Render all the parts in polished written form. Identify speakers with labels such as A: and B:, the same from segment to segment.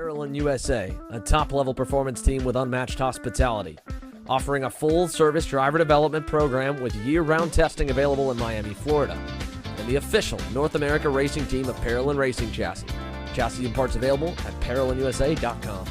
A: Parallel USA, a top-level performance team with unmatched hospitality, offering a full-service driver development program with year-round testing available in Miami, Florida, and the official North America racing team of Parallel Racing Chassis. Chassis and parts available at ParalleLUSA.com.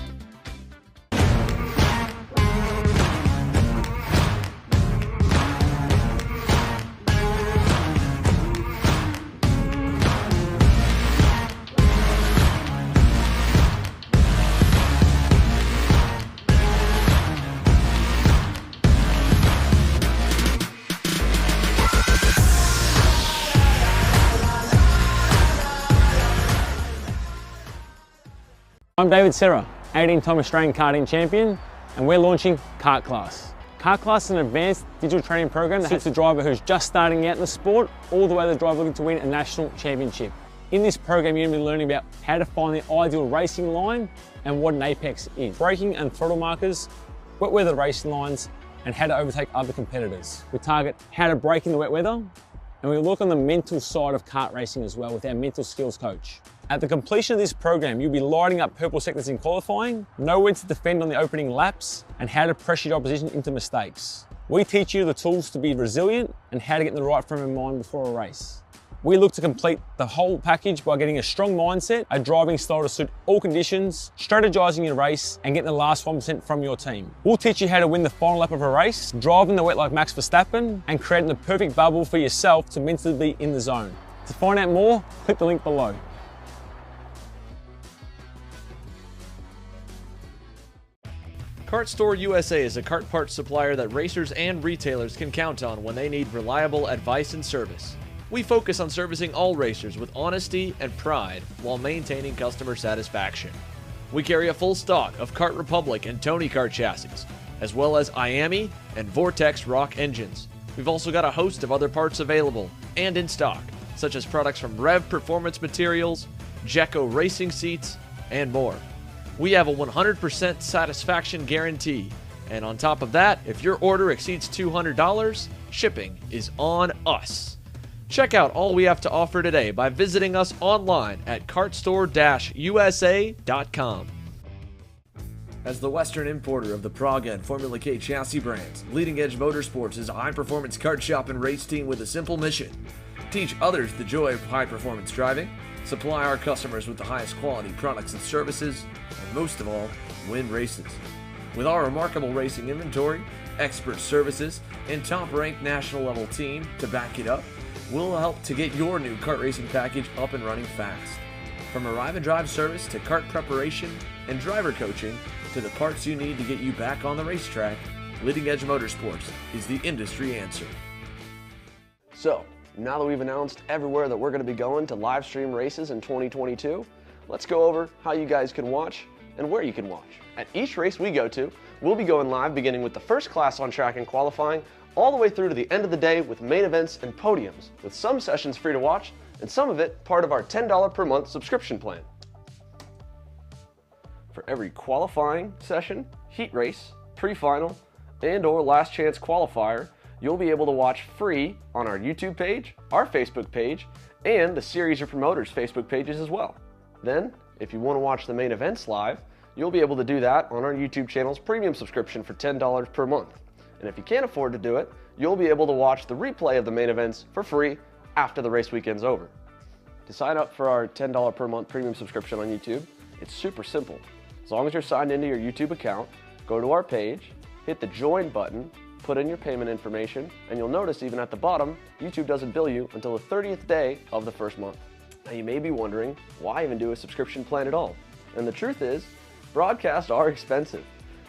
B: I'm David Serra, 18-time Australian karting champion, and we're launching Kart Class. Kart Class is an advanced digital training program that suits a driver who's just starting out in the sport, all the way to the driver looking to win a national championship. In this program, you're going to be learning about how to find the ideal racing line and what an apex is, braking and throttle markers, wet weather racing lines, and how to overtake other competitors. We target how to brake in the wet weather, and we look on the mental side of kart racing as well with our mental skills coach. At the completion of this program, you'll be lighting up purple sectors in qualifying, know when to defend on the opening laps, and how to pressure your opposition into mistakes. We teach you the tools to be resilient and how to get in the right frame of mind before a race. We look to complete the whole package by getting a strong mindset, a driving style to suit all conditions, strategizing your race, and getting the last 1% from your team. We'll teach you how to win the final lap of a race, driving the wet like Max Verstappen, and creating the perfect bubble for yourself to mentally be in the zone. To find out more, click the link below.
A: Kart Store USA is a kart parts supplier that racers and retailers can count on when they need reliable advice and service. We focus on servicing all racers with honesty and pride while maintaining customer satisfaction. We carry a full stock of Kart Republic and Tony Kart chassis, as well as IAMI and Vortex Rock engines. We've also got a host of other parts available and in stock, such as products from Rev Performance Materials, Jekko Racing Seats, and more. We have a 100% satisfaction guarantee, and on top of that, if your order exceeds $200, shipping is on us. Check out all we have to offer today by visiting us online at kartstore-usa.com. As the Western importer of the Praga and Formula K chassis brands, Leading Edge Motorsports is a high-performance kart shop and race team with a simple mission: teach others the joy of high-performance driving, supply our customers with the highest quality products and services, and most of all, win races. With our remarkable racing inventory, expert services, and top-ranked national-level team to back it up, we'll help to get your new kart racing package up and running fast. From arrive and drive service to kart preparation and driver coaching to the parts you need to get you back on the racetrack, Leading Edge Motorsports is the industry answer.
C: So, now that we've announced everywhere that we're going to be going to live stream races in 2022, let's go over how you guys can watch and where you can watch. At each race we go to, we'll be going live beginning with the first class on track in qualifying, all the way through to the end of the day with main events and podiums, with some sessions free to watch and some of it part of our $10 per month subscription plan. For every qualifying session, heat race, pre-final, and or last chance qualifier, you'll be able to watch free on our YouTube page, our Facebook page, and the Series of Promoters Facebook pages as well. Then, if you want to watch the main events live, you'll be able to do that on our YouTube channel's premium subscription for $10 per month. And if you can't afford to do it, you'll be able to watch the replay of the main events for free after the race weekend's over. To sign up for our $10 per month premium subscription on YouTube, it's super simple. As long as you're signed into your YouTube account, go to our page, hit the join button, put in your payment information, and you'll notice even at the bottom, YouTube doesn't bill you until the 30th day of the first month. Now you may be wondering, why even do a subscription plan at all? And the truth is, broadcasts are expensive.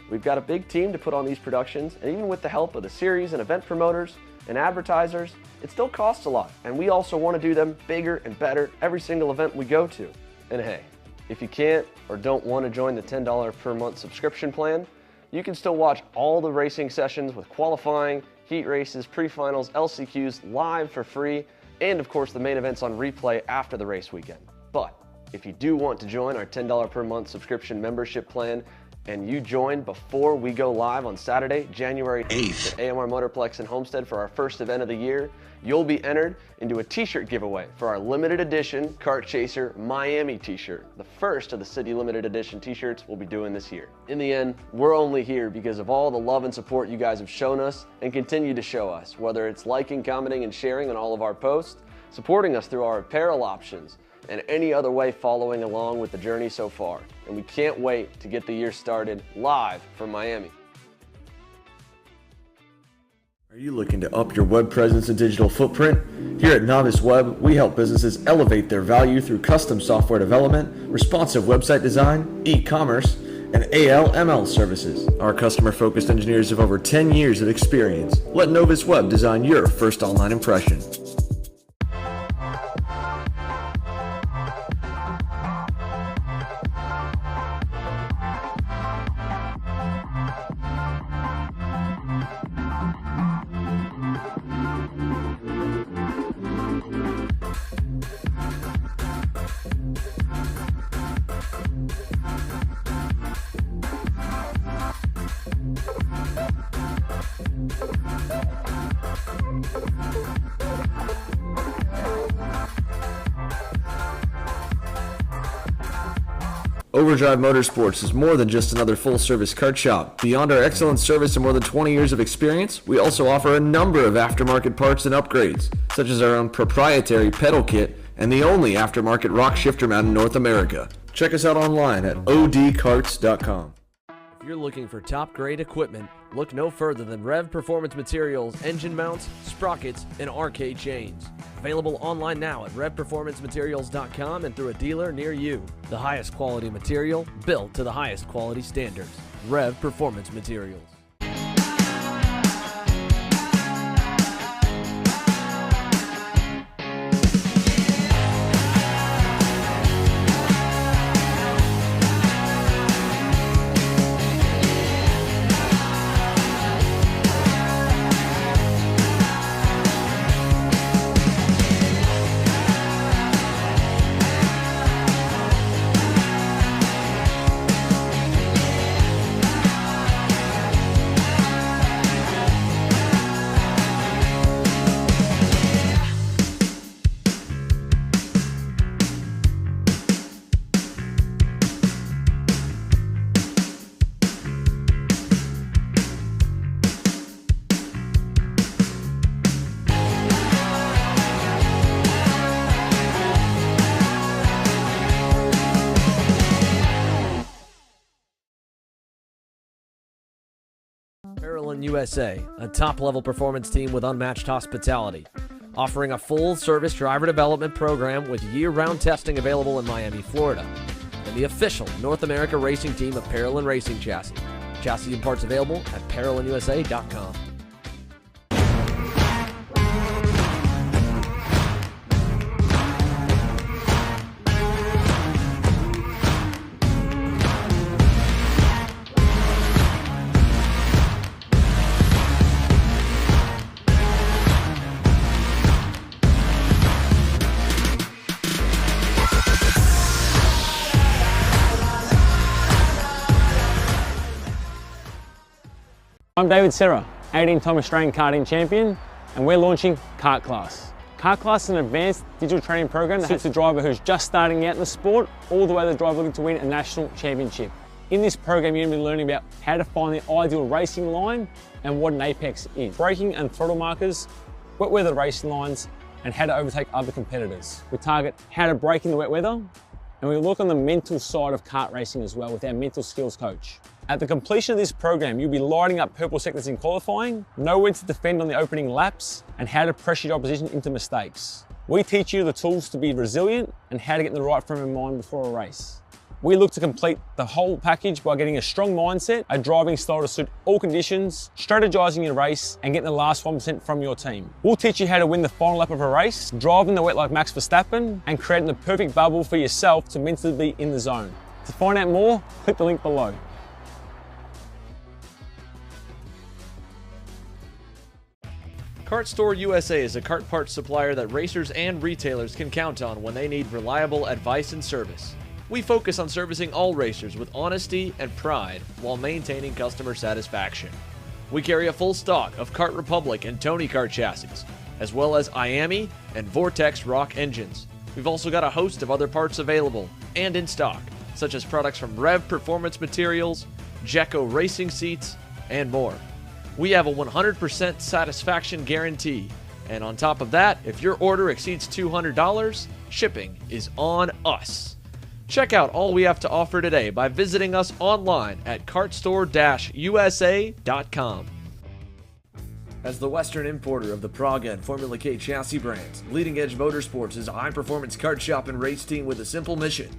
C: We've got a big team to put on these productions, and even with the help of the series and event promoters and advertisers, it still costs a lot, and we also want to do them bigger and better every single event we go to. And hey, if you can't or don't want to join the $10 per month subscription plan, you can still watch all the racing sessions with qualifying, heat races, pre-finals, LCQs live for free, and of course the main events on replay after the race weekend. But if you do want to join our $10 per month subscription membership plan and you join before we go live on Saturday, January 8th at AMR Motorplex in Homestead for our first event of the year, you'll be entered into a t-shirt giveaway for our limited edition Kart Chaser Miami t-shirt, the first of the city limited edition t-shirts we'll be doing this year. In the end, we're only here because of all the love and support you guys have shown us and continue to show us, whether it's liking, commenting, and sharing on all of our posts, supporting us through our apparel options, and any other way following along with the journey so far. And we can't wait to get the year started live from Miami.
A: Are you looking to up your web presence and digital footprint? Here at Novice Web, we help businesses elevate their value through custom software development, responsive website design, e-commerce, and AL/ML services. Our customer-focused engineers have over 10 years of experience. Let Novice Web design your first online impression. Overdrive Motorsports is more than just another full-service kart shop. Beyond our excellent service and more than 20 years of experience, we also offer a number of aftermarket parts and upgrades, such as our own proprietary pedal kit and the only aftermarket rock shifter mount in North America. Check us out online at odkarts.com. If you're looking for top-grade equipment, look no further than Rev Performance Materials engine mounts, sprockets, and arcade chains. Available online now at revperformancematerials.com and through a dealer near you. The highest quality material built to the highest quality standards. Rev Performance Materials. USA, a top-level performance team with unmatched hospitality, offering a full-service driver development program with year-round testing available in Miami, Florida, and the official North America racing team of Parolin Racing Chassis. Chassis and parts available at ParolinUSA.com.
B: I'm David Serra, 18-time Australian karting champion, and we're launching Kart Class. Kart Class is an advanced digital training program that suits a driver who's just starting out in the sport, all the way to the driver looking to win a national championship. In this program, you're going to be learning about how to find the ideal racing line and what an apex is, braking and throttle markers, wet weather racing lines, and how to overtake other competitors. We target how to brake in the wet weather, and we look on the mental side of kart racing as well with our mental skills coach. At the completion of this program, you'll be lighting up purple sectors in qualifying, know when to defend on the opening laps, and how to pressure your opposition into mistakes. We teach you the tools to be resilient and how to get in the right frame of mind before a race. We look to complete the whole package by getting a strong mindset, a driving style to suit all conditions, strategizing your race, and getting the last 1% from your team. We'll teach you how to win the final lap of a race, driving the wet like Max Verstappen, and creating the perfect bubble for yourself to mentally be in the zone. To find out more, click the link below.
A: Kart Store USA is a kart parts supplier that racers and retailers can count on when they need reliable advice and service. We focus on servicing all racers with honesty and pride while maintaining customer satisfaction. We carry a full stock of Kart Republic and Tony Kart chassis, as well as Miami and Vortex Rock engines. We've also got a host of other parts available and in stock, such as products from Rev Performance Materials, Jekko Racing Seats, and more. We have a 100% satisfaction guarantee, and on top of that, if your order exceeds $200, shipping is on us. Check out all we have to offer today by visiting us online at kartstore-usa.com. As the Western importer of the Praga and Formula K chassis brands, Leading Edge Motorsports is a high-performance kart shop and race team with a simple mission: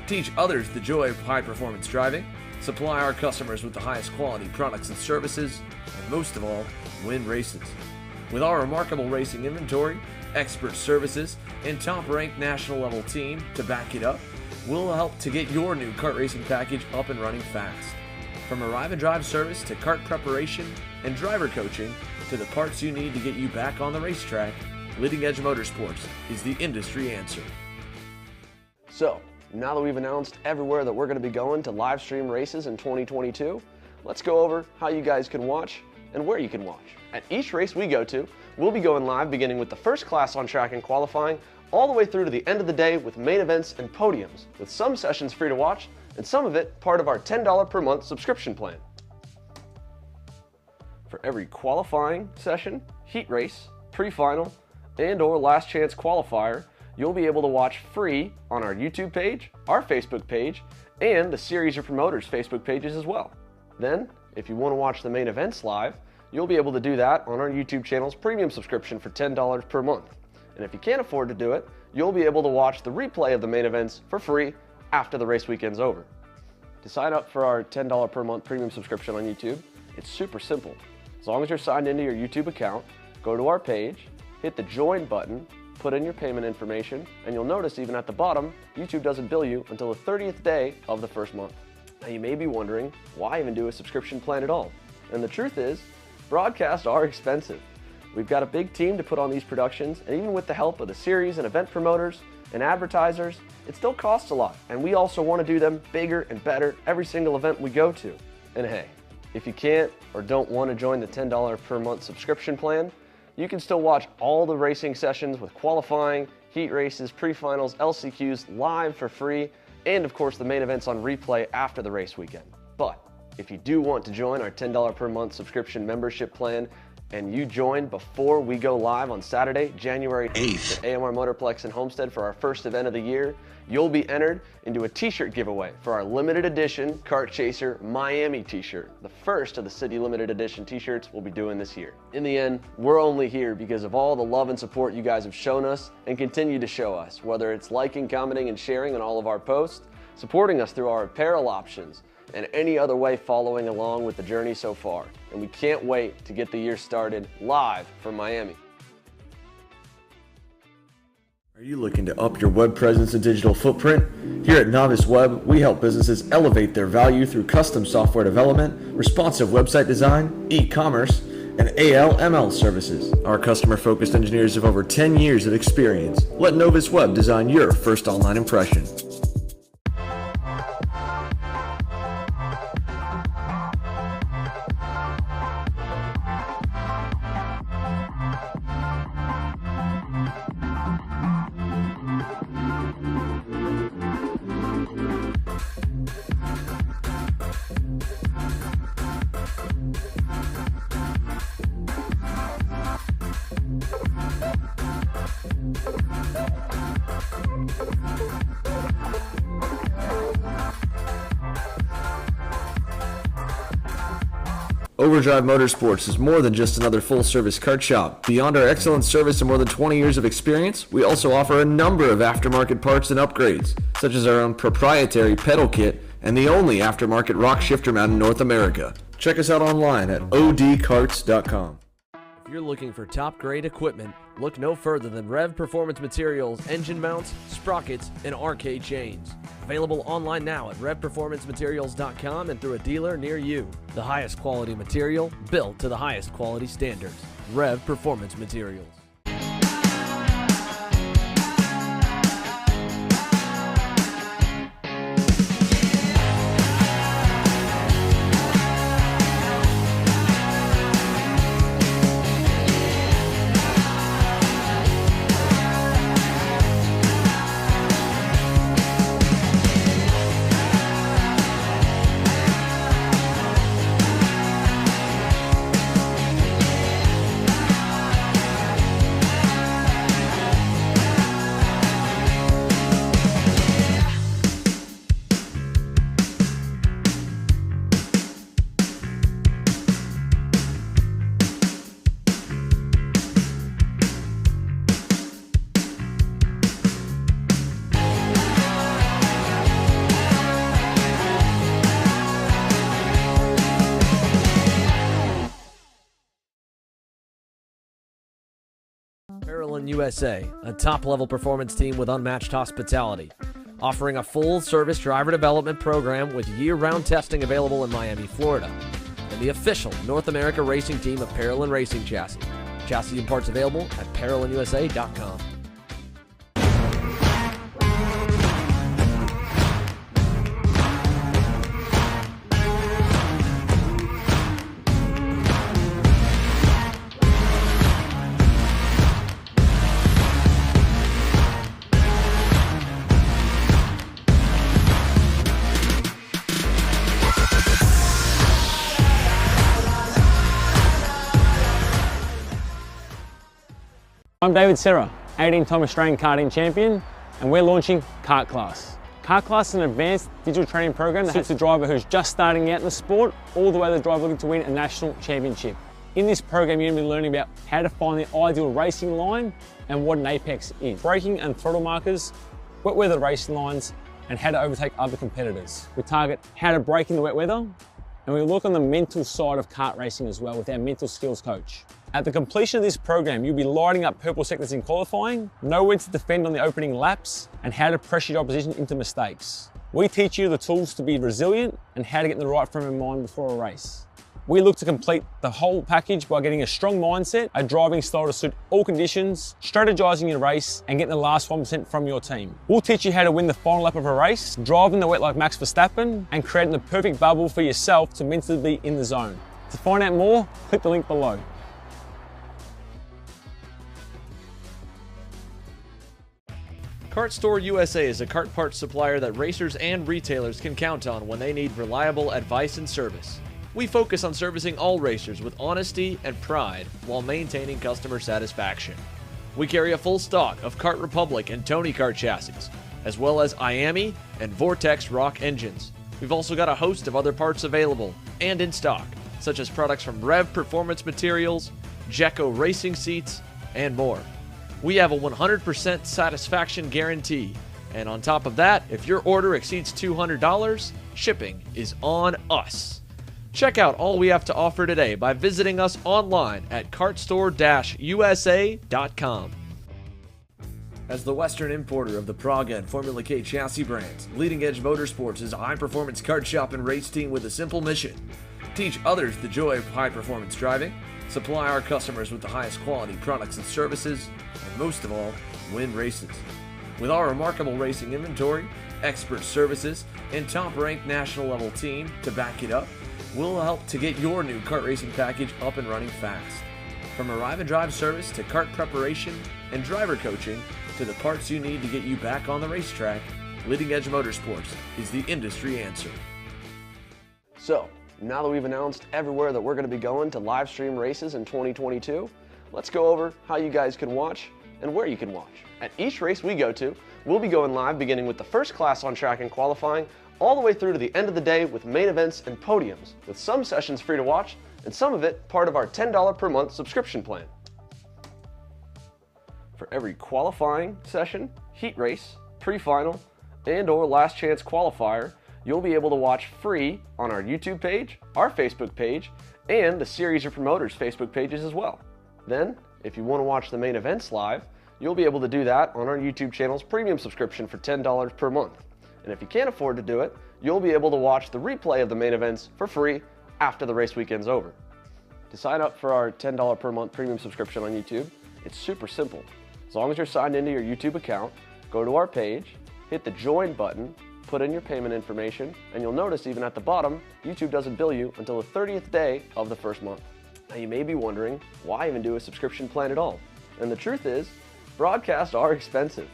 A: teach others the joy of high-performance driving, supply our customers with the highest quality products and services, and most of all, win races. With our remarkable racing inventory, expert services, and top-ranked national-level team to back it up, we'll help to get your new kart racing package up and running fast. From arrive and drive service to kart preparation and driver coaching to the parts you need to get you back on the racetrack, Leading Edge Motorsports is the industry answer.
C: So, now that we've announced everywhere that we're going to be going to live stream races in 2022, let's go over how you guys can watch and where you can watch. At each race we go to, we'll be going live beginning with the first class on track and qualifying all the way through to the end of the day with main events and podiums, with some sessions free to watch and some of it part of our $10 per month subscription plan. For every qualifying session, heat race, pre-final, and or last chance qualifier, you'll be able to watch free on our YouTube page, our Facebook page, and the Series or Promoters Facebook pages as well. Then, if you want to watch the main events live, you'll be able to do that on our YouTube channel's premium subscription for $10 per month. And if you can't afford to do it, you'll be able to watch the replay of the main events for free after the race weekend's over. To sign up for our $10 per month premium subscription on YouTube, it's super simple. As long as you're signed into your YouTube account, go to our page, hit the join button, put in your payment information, and you'll notice even at the bottom, YouTube doesn't bill you until the 30th day of the first month. Now you may be wondering, why even do a subscription plan at all? And the truth is, broadcasts are expensive. We've got a big team to put on these productions, and even with the help of the series and event promoters and advertisers, it still costs a lot. And we also want to do them bigger and better every single event we go to. And hey, if you can't or don't want to join the $10 per month subscription plan, you can still watch all the racing sessions with qualifying, heat races, pre-finals, LCQs live for free, and of course the main events on replay after the race weekend. But if you do want to join our $10 per month subscription membership plan and you join before we go live on Saturday, January 8th at AMR Motorplex in Homestead for our first event of the year, you'll be entered into a t-shirt giveaway for our limited edition Kart Chaser Miami t-shirt, the first of the city limited edition t-shirts we'll be doing this year. In the end, we're only here because of all the love and support you guys have shown us and continue to show us, whether it's liking, commenting, and sharing on all of our posts, supporting us through our apparel options, and any other way following along with the journey so far. And we can't wait to get the year started live from Miami.
A: Are you looking to up your web presence and digital footprint? Here at Novice Web, we help businesses elevate their value through custom software development, responsive website design, e-commerce, and AL/ML services. Our customer-focused engineers have over 10 years of experience. Let Novice Web design your first online impression. Overdrive Motorsports is more than just another full-service kart shop. Beyond our excellent service and more than 20 years of experience, we also offer a number of aftermarket parts and upgrades, such as our own proprietary pedal kit and the only aftermarket rock shifter mount in North America. Check us out online at odkarts.com. If you're looking for top-grade equipment, look no further than Rev Performance Materials engine mounts, sprockets, and arcade chains. Available online now at revperformancematerials.com and through a dealer near you. The highest quality material, built to the highest quality standards. Rev Performance Materials. Parolin USA, a top-level performance team with unmatched hospitality, offering a full-service driver development program with year-round testing available in Miami, Florida, and the official North America racing team of Parolin Racing Chassis. Chassis and parts available at ParolinUSA.com.
B: I'm David Serra, 18-time Australian karting champion, and we're launching Kart Class. Kart Class is an advanced digital training program that suits a driver who's just starting out in the sport, all the way to the driver looking to win a national championship. In this program, you're going to be learning about how to find the ideal racing line and what an apex is, braking and throttle markers, wet weather racing lines, and how to overtake other competitors. We target how to brake in the wet weather, and we look on the mental side of kart racing as well with our mental skills coach. At the completion of this program, you'll be lighting up purple sectors in qualifying, know when to defend on the opening laps, and how to pressure your opposition into mistakes. We teach you the tools to be resilient and how to get in the right frame of mind before a race. We look to complete the whole package by getting a strong mindset, a driving style to suit all conditions, strategizing your race, and getting the last 1% from your team. We'll teach you how to win the final lap of a race, drive in the wet like Max Verstappen, and creating the perfect bubble for yourself to mentally be in the zone. To find out more, click the link below.
A: Kart Store USA is a kart parts supplier that racers and retailers can count on when they need reliable advice and service. We focus on servicing all racers with honesty and pride while maintaining customer satisfaction. We carry a full stock of Kart Republic and Tony Kart chassis, as well as IAMI and Vortex Rock engines. We've also got a host of other parts available and in stock, such as products from Rev Performance Materials, Jekko Racing Seats, and more. We have a 100% satisfaction guarantee, and on top of that, if your order exceeds $200, shipping is on us. Check out all we have to offer today by visiting us online at kartstore-usa.com. As the Western importer of the Praga and Formula K chassis brands, Leading Edge Motorsports is a high-performance kart shop and race team with a simple mission: teach others the joy of high-performance driving, supply our customers with the highest quality products and services, and most of all, win races. With our remarkable racing inventory, expert services, and top-ranked national-level team to back it up, we'll help to get your new kart racing package up and running fast. From arrive and drive service to kart preparation and driver coaching to the parts you need to get you back on the racetrack, Leading Edge Motorsports is the industry answer.
C: So, now that we've announced everywhere that we're going to be going to live stream races in 2022, let's go over how you guys can watch and where you can watch. At each race we go to, we'll be going live beginning with the first class on track and qualifying, all the way through to the end of the day with main events and podiums, with some sessions free to watch and some of it part of our $10 per month subscription plan. For every qualifying session, heat race, pre-final, and/or last chance qualifier, you'll be able to watch free on our YouTube page, our Facebook page, and the Series or Promoters Facebook pages as well. Then, if you want to watch the main events live, you'll be able to do that on our YouTube channel's premium subscription for $10 per month. And if you can't afford to do it, you'll be able to watch the replay of the main events for free after the race weekend's over. To sign up for our $10 per month premium subscription on YouTube, it's super simple. As long as you're signed into your YouTube account, go to our page, hit the join button, put in your payment information, and you'll notice even at the bottom, YouTube doesn't bill you until the 30th day of the first month. Now you may be wondering, why even do a subscription plan at all? And the truth is, broadcasts are expensive.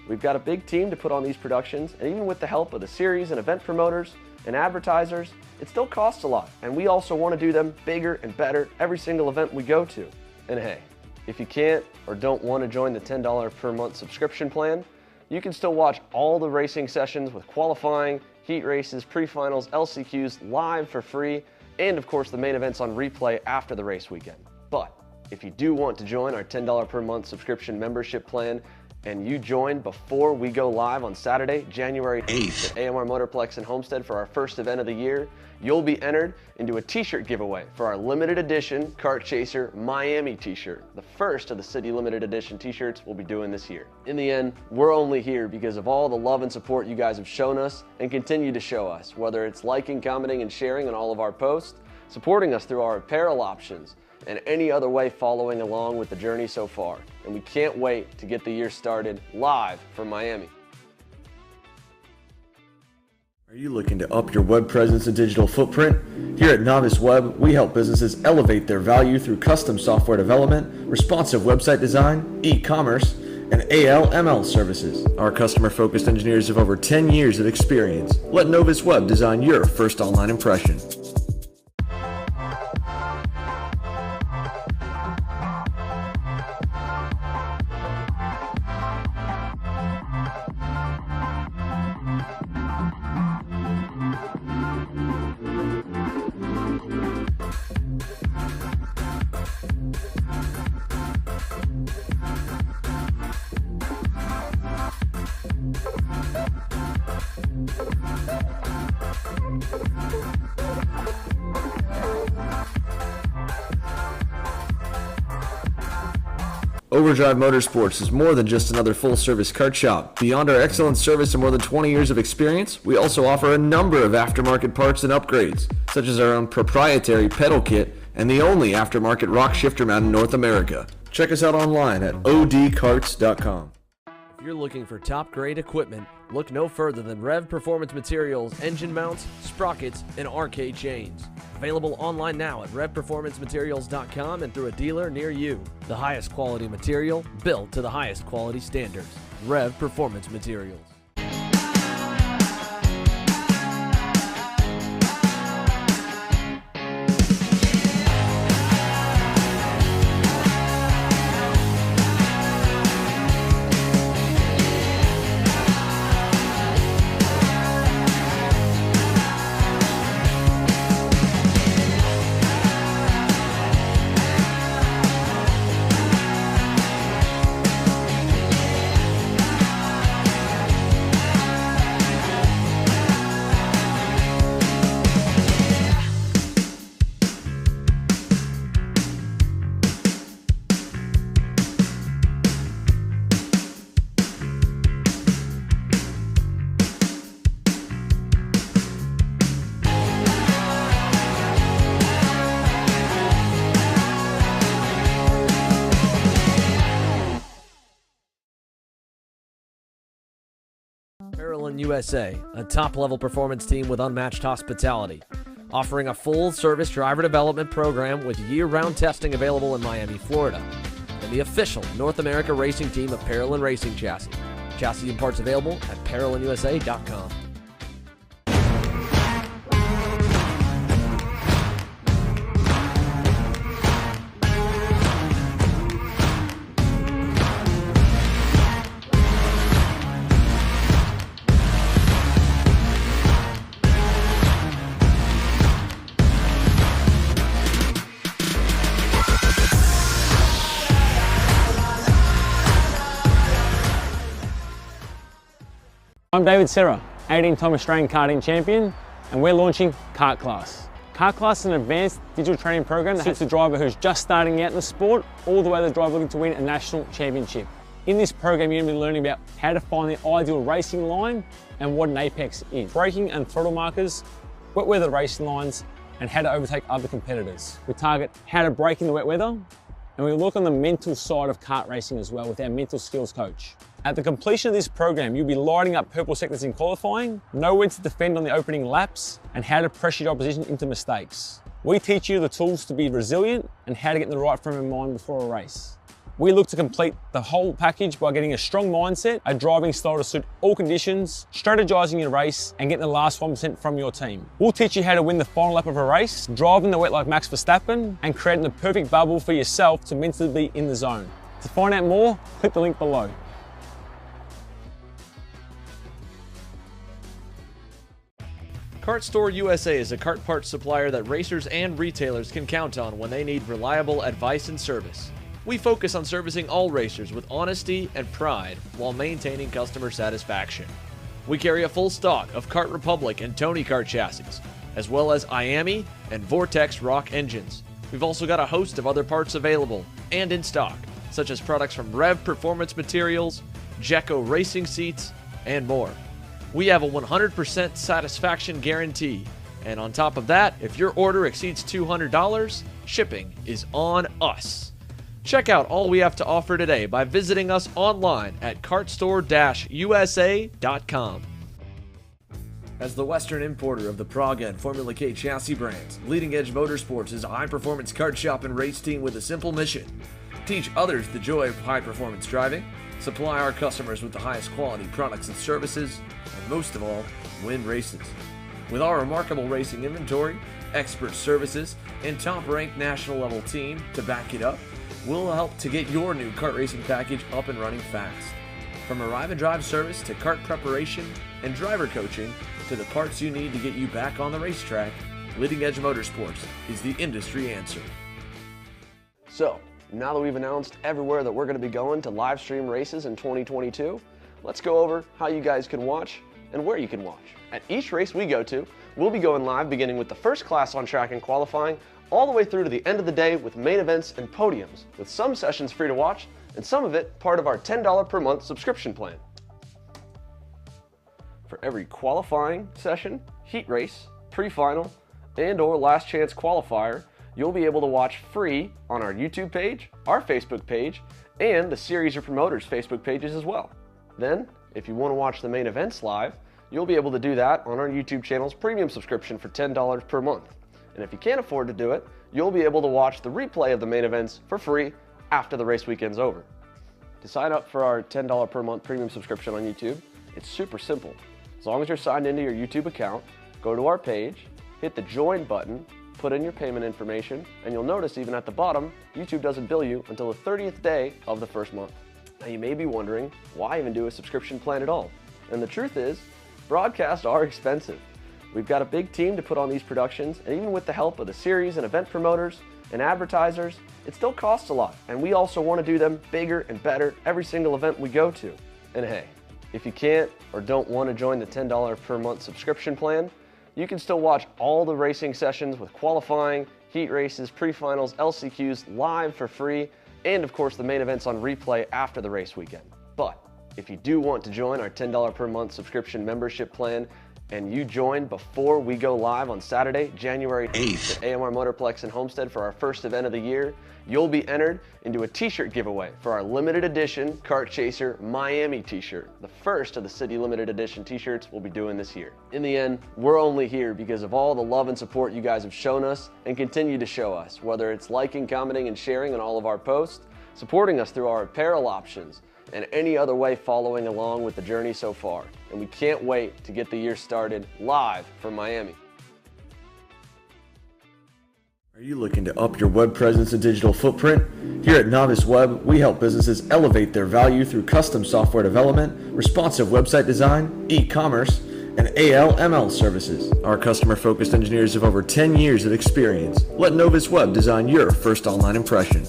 C: We've got a big team to put on these productions, and even with the help of the series and event promoters and advertisers, it still costs a lot. And we also want to do them bigger and better every single event we go to. And hey, if you can't or don't want to join the $10 per month subscription plan, you can still watch all the racing sessions with qualifying, heat races, pre-finals, LCQs live for free, and of course the main events on replay after the race weekend. But if you do want to join our $10 per month subscription membership plan and you join before we go live on Saturday, January 8th at AMR Motorplex in Homestead for our first event of the year, you'll be entered into a t-shirt giveaway for our limited edition Kart Chaser Miami t-shirt, the first of the city limited edition t-shirts we'll be doing this year. In the end, we're only here because of all the love and support you guys have shown us and continue to show us, whether it's liking, commenting, and sharing on all of our posts, supporting us through our apparel options, and any other way following along with the journey so far. And we can't wait to get the year started live from Miami.
A: Are you looking to up your web presence and digital footprint? Here at Novice Web, we help businesses elevate their value through custom software development, responsive website design, e-commerce, and AL/ML services. Our customer-focused engineers have over 10 years of experience. Let Novice Web design your first online impression. Overdrive Motorsports is more than just another full-service kart shop. Beyond our excellent service and more than 20 years of experience, we also offer a number of aftermarket parts and upgrades, such as our own proprietary pedal kit and the only aftermarket rock shifter mount in North America. Check us out online at odkarts.com. If you're looking for top-grade equipment, look no further than Rev Performance Materials engine mounts, sprockets, and arcade chains. Available online now at revperformancematerials.com and through a dealer near you. The highest quality material built to the highest quality standards. Rev Performance Materials. USA, a top-level performance team with unmatched hospitality, offering a full-service driver development program with year-round testing available in Miami, Florida, and the official North America racing team of Parallel Racing Chassis. Chassis and parts available at ParalleLUSA.com.
B: I'm David Serra, 18-time Australian karting champion, and we're launching Kart Class. Kart Class is an advanced digital training program that suits a driver who's just starting out in the sport, all the way to the driver looking to win a national championship. In this program, you're going to be learning about how to find the ideal racing line and what an apex is, braking and throttle markers, wet weather racing lines, and how to overtake other competitors. We target how to brake in the wet weather, and we look on the mental side of kart racing as well with our mental skills coach. At the completion of this program, you'll be lighting up purple sectors in qualifying, know when to defend on the opening laps, and how to pressure your opposition into mistakes. We teach you the tools to be resilient and how to get in the right frame of mind before a race. We look to complete the whole package by getting a strong mindset, a driving style to suit all conditions, strategizing your race, and getting the last 1% from your team. We'll teach you how to win the final lap of a race, driving the wet like Max Verstappen, and creating the perfect bubble for yourself to mentally be in the zone. To find out more, click the link below.
A: Kart Store USA is a kart parts supplier that racers and retailers can count on when they need reliable advice and service. We focus on servicing all racers with honesty and pride while maintaining customer satisfaction. We carry a full stock of Kart Republic and Tony Kart chassis, as well as IAMI and Vortex Rock engines. We've also got a host of other parts available and in stock, such as products from Rev Performance Materials, Jekko Racing Seats, and more. We have a 100% satisfaction guarantee, and on top of that, if your order exceeds $200, shipping is on us. Check out all we have to offer today by visiting us online at kartstore-usa.com.
D: As the Western importer of the Praga and Formula K chassis brands, Leading Edge Motorsports is a high-performance kart shop and race team with a simple mission: teach others the joy of high-performance driving, supply our customers with the highest quality products and services, and most of all, win races. With our remarkable racing inventory, expert services, and top-ranked national-level team to back it up, we'll help to get your new kart racing package up and running fast. From arrive and drive service to kart preparation and driver coaching to the parts you need to get you back on the racetrack, Leading Edge Motorsports is the industry answer.
C: So, now that we've announced everywhere that we're going to be going to live stream races in 2022, let's go over how you guys can watch and where you can watch. At each race we go to, we'll be going live beginning with the first class on track and qualifying, all the way through to the end of the day with main events and podiums, with some sessions free to watch and some of it part of our $10 per month subscription plan. For every qualifying session, heat race, pre-final, and or last chance qualifier, you'll be able to watch free on our YouTube page, our Facebook page, and the Series of Promoters Facebook pages as well. Then, if you want to watch the main events live, you'll be able to do that on our YouTube channel's premium subscription for $10 per month. And if you can't afford to do it, you'll be able to watch the replay of the main events for free after the race weekend's over. To sign up for our $10 per month premium subscription on YouTube, it's super simple. As long as you're signed into your YouTube account, go to our page, hit the join button, put in your payment information, and you'll notice even at the bottom, YouTube doesn't bill you until the 30th day of the first month. Now you may be wondering, why even do a subscription plan at all? And the truth is, broadcasts are expensive. We've got a big team to put on these productions, and even with the help of the series and event promoters and advertisers, it still costs a lot, and we also want to do them bigger and better every single event we go to. And hey, if you can't or don't want to join the $10 per month subscription plan, you can still watch all the racing sessions with qualifying, heat races, pre-finals, LCQs live for free, and of course the main events on replay after the race weekend. But if you do want to join our $10 per month subscription membership plan, and you join before we go live on Saturday, January 8th at AMR Motorplex in Homestead for our first event of the year, you'll be entered into a t-shirt giveaway for our limited edition Kart Chaser Miami t-shirt, the first of the city limited edition t-shirts we'll be doing this year. In the end, we're only here because of all the love and support you guys have shown us and continue to show us, whether it's liking, commenting, and sharing on all of our posts, supporting us through our apparel options, and any other way following along with the journey so far. And we can't wait to get the year started live from Miami.
D: Are you looking to up your web presence and digital footprint? Here at Novice Web, we help businesses elevate their value through custom software development, responsive website design, e-commerce, and AL/ML services. Our customer-focused engineers have over 10 years of experience. Let Novice Web design your first online impression.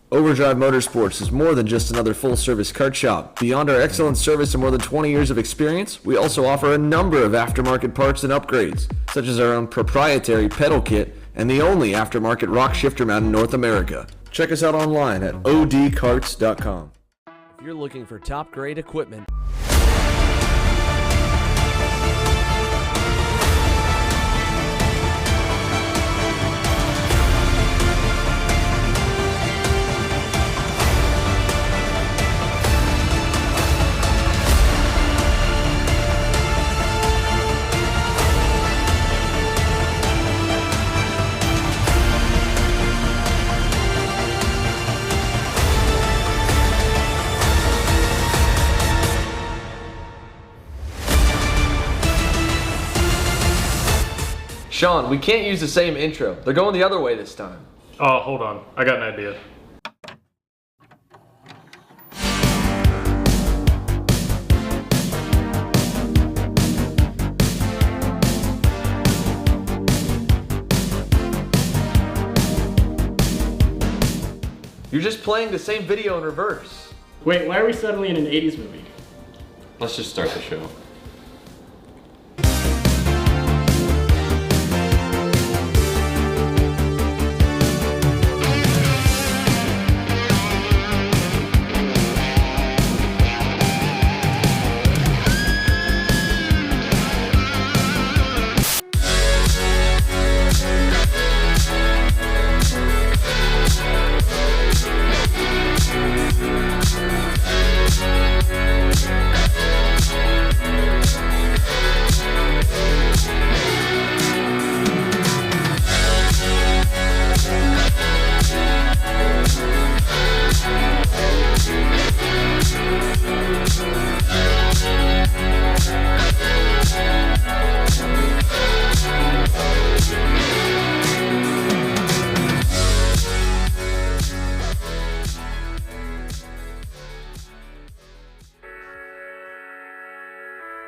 D: Overdrive Motorsports is more than just another full-service kart shop. Beyond our excellent service and more than 20 years of experience, we also offer a number of aftermarket parts and upgrades, such as our own proprietary pedal kit and the only aftermarket rock shifter mount in North America. Check us out online at odkarts.com.
A: If you're looking for top-grade equipment,
C: Sean, we can't use the same intro. They're going the other way this time.
E: Oh, hold on. I got an idea.
C: You're just playing the same video in reverse.
E: Wait, why are we suddenly in an 80s movie?
F: Let's just start the show.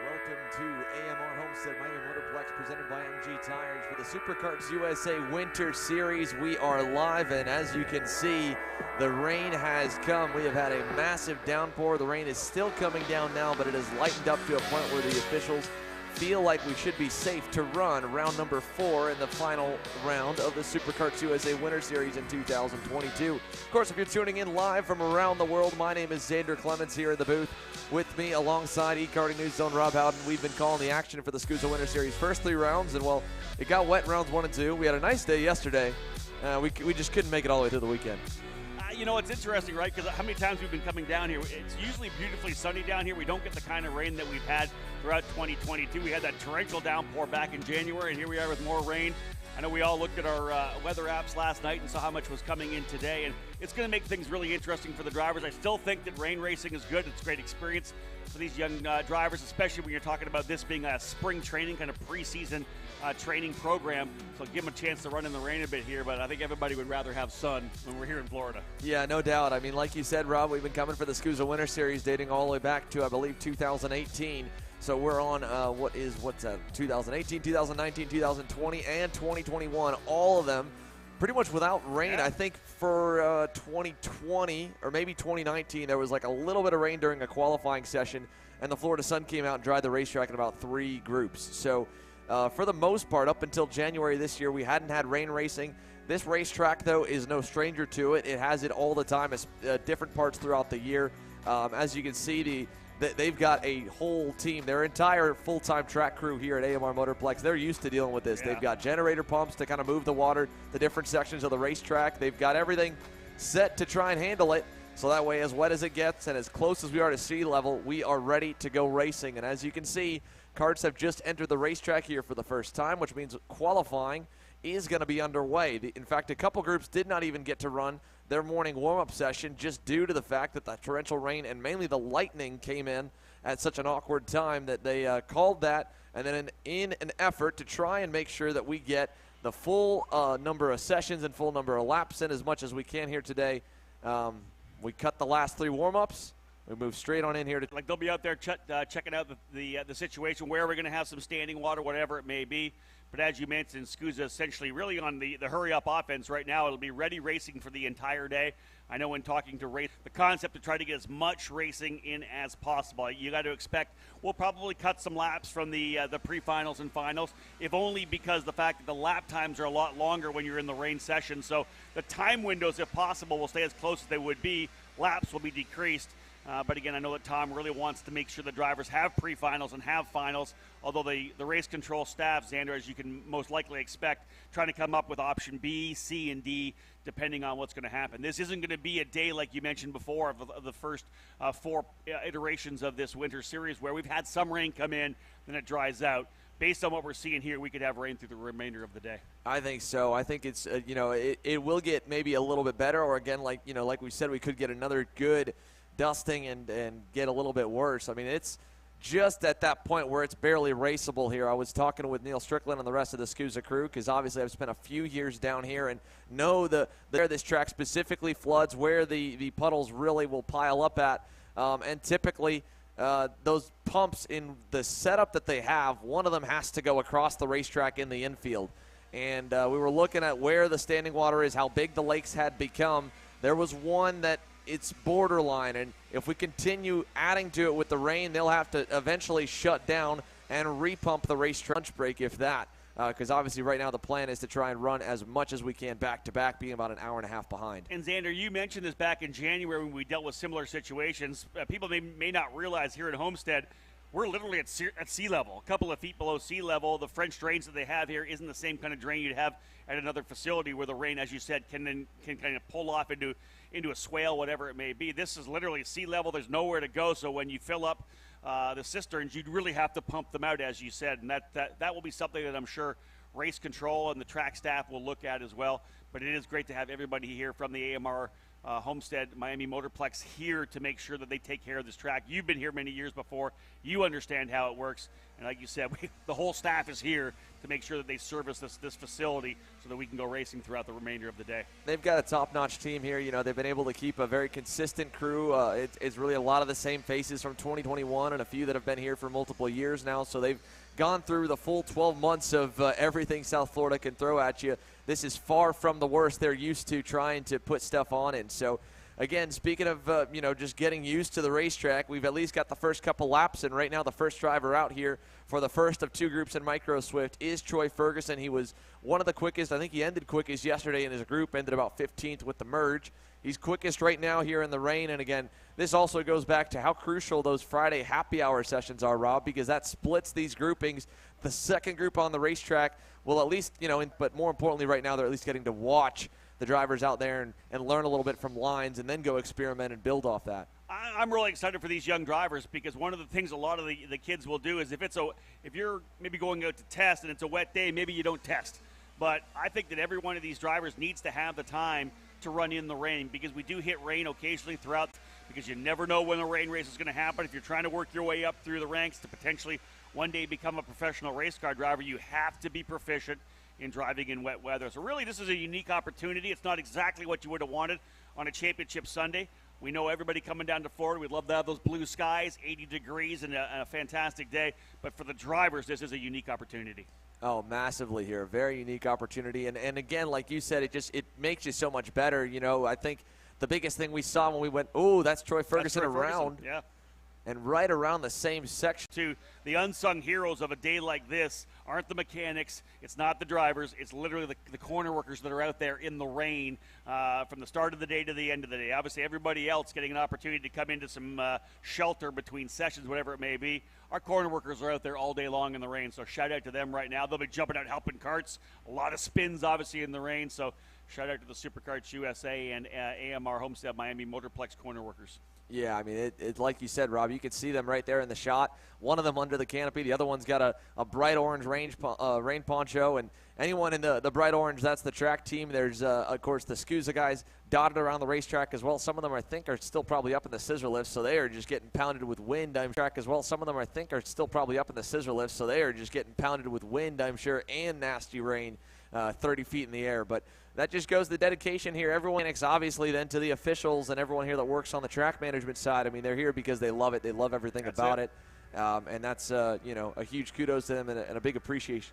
A: Welcome to AMR Homestead-Miami Motorplex presented by MG Tires for the Superkarts USA Winter Series. We are live, and as you can see, the rain has come. We have had a massive downpour. The rain is still coming down now, but it has lightened up to a point where the officials feel like we should be safe to run round number 4 in the final round of the Superkarts USA Winter Series in 2022. Of course, if you're tuning in live from around the world, my name is Xander Clemens here in the booth. With me alongside eKarting News Zone Rob Howden, we've been calling the action for the SKUSA Winter Series first 3 rounds, and well, it got wet in rounds 1 and 2. We had a nice day yesterday. We just couldn't make it all the way through the weekend.
G: You know, it's interesting, right? Because how many times we've been coming down here, it's usually beautifully sunny down here. We don't get the kind of rain that we've had throughout 2022. We had that torrential downpour back in January, and here we are with more rain. I know we all looked at our weather apps last night and saw how much was coming in today, and it's going to make things really interesting for the drivers. I still think that rain racing is good. It's a great experience for these young drivers, especially when you're talking about this being a spring training, kind of preseason training program. So give them a chance to run in the rain a bit here, but I think everybody would rather have sun when we're here in Florida.
A: Yeah, no doubt. I mean, like you said, Rob, we've been coming for the SKUSA Winter Series dating all the way back to, I believe, 2018. So we're on, what's that, 2018, 2019, 2020, and 2021, all of them pretty much without rain.
G: Yeah.
A: I think for 2020 or maybe 2019, there was like a little bit of rain during a qualifying session, and the Florida sun came out and dried the racetrack in about 3 groups. So for the most part, up until January this year, we hadn't had rain racing. This racetrack, though, is no stranger to it. It has it all the time, different parts throughout the year. As you can see, they've got a whole team, their entire full-time track crew here at AMR Motorplex. They're used to dealing with this.
G: Yeah.
A: They've got generator pumps to kind of move the water, the different sections of the racetrack. They've got everything set to try and handle it. So that way, as wet as it gets and as close as we are to sea level, we are ready to go racing. And as you can see, karts have just entered the racetrack here for the first time, which means qualifying is going to be underway. In fact, a couple groups did not even get to run their morning warm-up session just due to the fact that the torrential rain and mainly the lightning came in at such an awkward time that they called that. And then in an effort to try and make sure that we get the full number of sessions and full number of laps in as much as we can here today, we cut the last 3 warm-ups. We move straight on in here.
G: Like they'll be out there checking out the situation, where we're going to have some standing water, whatever it may be. But as you mentioned, SKUSA essentially really on the hurry-up offense right now. It'll be ready racing for the entire day. I know when talking to race, the concept to try to get as much racing in as possible. You got to expect we'll probably cut some laps from the pre-finals and finals, if only because the fact that the lap times are a lot longer when you're in the rain session. So the time windows, if possible, will stay as close as they would be. Laps will be decreased. But again, I know that Tom really wants to make sure the drivers have pre-finals and have finals, although the race control staff, Xander, as you can most likely expect, trying to come up with option B, C, and D, depending on what's going to happen. This isn't going to be a day, like you mentioned before, of the first 4 iterations of this winter series, where we've had some rain come in, then it dries out. Based on what we're seeing here, we could have rain through the remainder of the day.
A: I think so. I think it's, it will get maybe a little bit better, or again, like we said, we could get another good dusting and get a little bit worse. I mean, just at that point where it's barely raceable here. I was talking with Neil Strickland and the rest of the SKUSA crew because obviously I've spent a few years down here and know where this track specifically floods, where the puddles really will pile up at. And typically those pumps in the setup that they have, one of them has to go across the racetrack in the infield. And we were looking at where the standing water is, how big the lakes had become. There was one that it's borderline, and if we continue adding to it with the rain, they'll have to eventually shut down and repump the racetrack lunch break, if that, because obviously right now the plan is to try and run as much as we can back-to-back, being about an hour and a half behind.
G: And Xander, you mentioned this back in January when we dealt with similar situations. People may not realize here at Homestead, we're literally at sea level, a couple of feet below sea level. The French drains that they have here isn't the same kind of drain you'd have at another facility where the rain, as you said, can kind of pull off into a swale, whatever it may be. This is literally sea level. There's nowhere to go. So when you fill up the cisterns, you'd really have to pump them out, as you said. And that will be something that I'm sure race control and the track staff will look at as well. But it is great to have everybody here from the AMR Homestead-Miami Motorplex here to make sure that they take care of this track. You've been here many years before. You understand how it works. And like you said, the whole staff is here to make sure that they service this facility so that we can go racing throughout the remainder of the day.
A: They've got a top-notch team here. You know, they've been able to keep a very consistent crew. It's really a lot of the same faces from 2021 and a few that have been here for multiple years now. So they've gone through the full 12 months of everything South Florida can throw at you. This is far from the worst they're used to trying to put stuff on. And so, again, speaking of, just getting used to the racetrack, we've at least got the first couple laps. And right now the first driver out here for the first of two groups in Micro Swift is Troy Ferguson. He was one of the quickest. I think he ended quickest yesterday in his group, ended about 15th with the merge. He's quickest right now here in the rain. And, again, this also goes back to how crucial those Friday happy hour sessions are, Rob, because that splits these groupings. The second group on the racetrack will at least, but more importantly right now, they're at least getting to watch the drivers out there and learn a little bit from lines and then go experiment and build off that.
G: I'm really excited for these young drivers because one of the things a lot of the kids will do is if you're maybe going out to test and it's a wet day, maybe you don't test. But I think that every one of these drivers needs to have the time to run in the rain because we do hit rain occasionally throughout because you never know when a rain race is going to happen. If you're trying to work your way up through the ranks to potentially one day become a professional race car driver, you have to be proficient in driving in wet weather. So really this is a unique opportunity. It's not exactly what you would have wanted on a championship Sunday. We know everybody coming down to Florida, we'd love to have those blue skies, 80 degrees, and a fantastic day. But for the drivers, this is a unique opportunity.
A: Oh, massively here. A very unique opportunity. And again, like you said, it makes you so much better. I think the biggest thing we saw when we went, that's Troy Ferguson around.
G: Yeah.
A: And right around the same section.
G: To the unsung heroes of a day like this aren't the mechanics, it's not the drivers, it's literally the corner workers that are out there in the rain from the start of the day to the end of the day. Obviously, everybody else getting an opportunity to come into some shelter between sessions, whatever it may be. Our corner workers are out there all day long in the rain, so shout out to them right now. They'll be jumping out helping carts. A lot of spins, obviously, in the rain, so shout out to the Supercarts USA and AMR Homestead-Miami Motorplex corner workers.
A: Yeah, I mean, it's like you said, Rob, you can see them right there in the shot. One of them under the canopy. The other one's got a bright orange rain poncho. And anyone in the bright orange, that's the track team. There's, of course, the SKUSA guys dotted around the racetrack as well. Some of them, I think, are still probably up in the scissor lifts, so they are just getting pounded with wind, I'm sure, as well. Some of them, I think, are still probably up in the scissor lifts, so they are just getting pounded with wind, I'm sure, and nasty rain 30 feet in the air. But that just goes the dedication here. Everyone, obviously, then to the officials and everyone here that works on the track management side. I mean, they're here because they love it. They love everything about it. And that's, a huge kudos to them and a big appreciation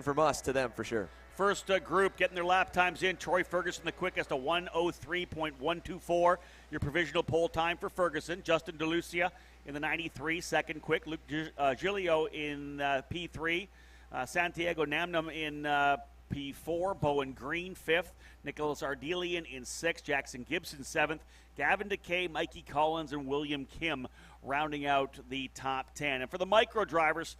A: from us to them for sure.
G: First group getting their lap times in. Troy Ferguson, the quickest, a 1:03.124. Your provisional pole time for Ferguson. Justin DeLucia in the 93, second quick. Luke Giglio in P3. Santiago Namnam in P4. Bowen Green, 5th. Nicholas Ardelian in 6th. Jackson Gibson, 7th. Gavin DeKay, Mikey Collins, and William Kim rounding out the top 10. And for the micro drivers,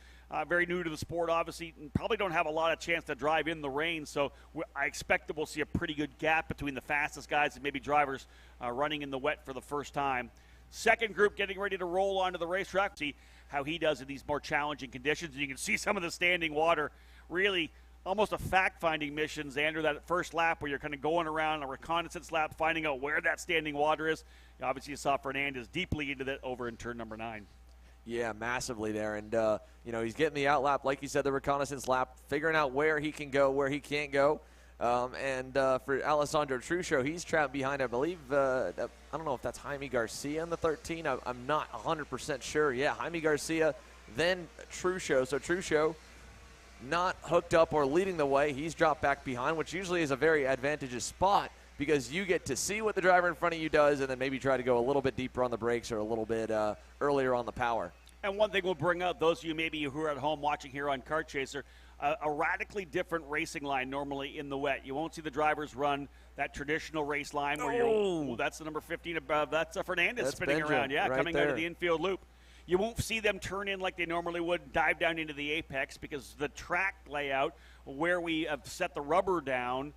G: very new to the sport, obviously, and probably don't have a lot of chance to drive in the rain, so I expect that we'll see a pretty good gap between the fastest guys and maybe drivers running in the wet for the first time. Second group getting ready to roll onto the racetrack. See how he does in these more challenging conditions. And you can see some of the standing water, really almost a fact-finding mission, Xander, that first lap where you're kind of going around a reconnaissance lap, finding out where that standing water is. Obviously, you saw Fernandez deeply into that over in turn number 9.
A: Yeah, massively there. And, you know, he's getting the out lap, like you said, the reconnaissance lap, figuring out where he can go, where he can't go. For Alessandro Truscio, he's trapped behind, I believe, I don't know if that's Jaime Garcia in the 13. I'm not 100% sure. Yeah, Jaime Garcia, then Truscio. So Truscio not hooked up or leading the way. He's dropped back behind, which usually is a very advantageous spot because you get to see what the driver in front of you does and then maybe try to go a little bit deeper on the brakes or a little bit earlier on the power. And one thing we'll bring up, those of you maybe who are at home watching here on Kart Chaser, a radically different racing line normally in the wet. You won't see the drivers run that traditional race line where you're, that's the number 15 above. That's Fernandez spinning around, coming out of the infield loop. You won't see them turn in like they normally would, dive down into the apex because the track layout where we have set the rubber down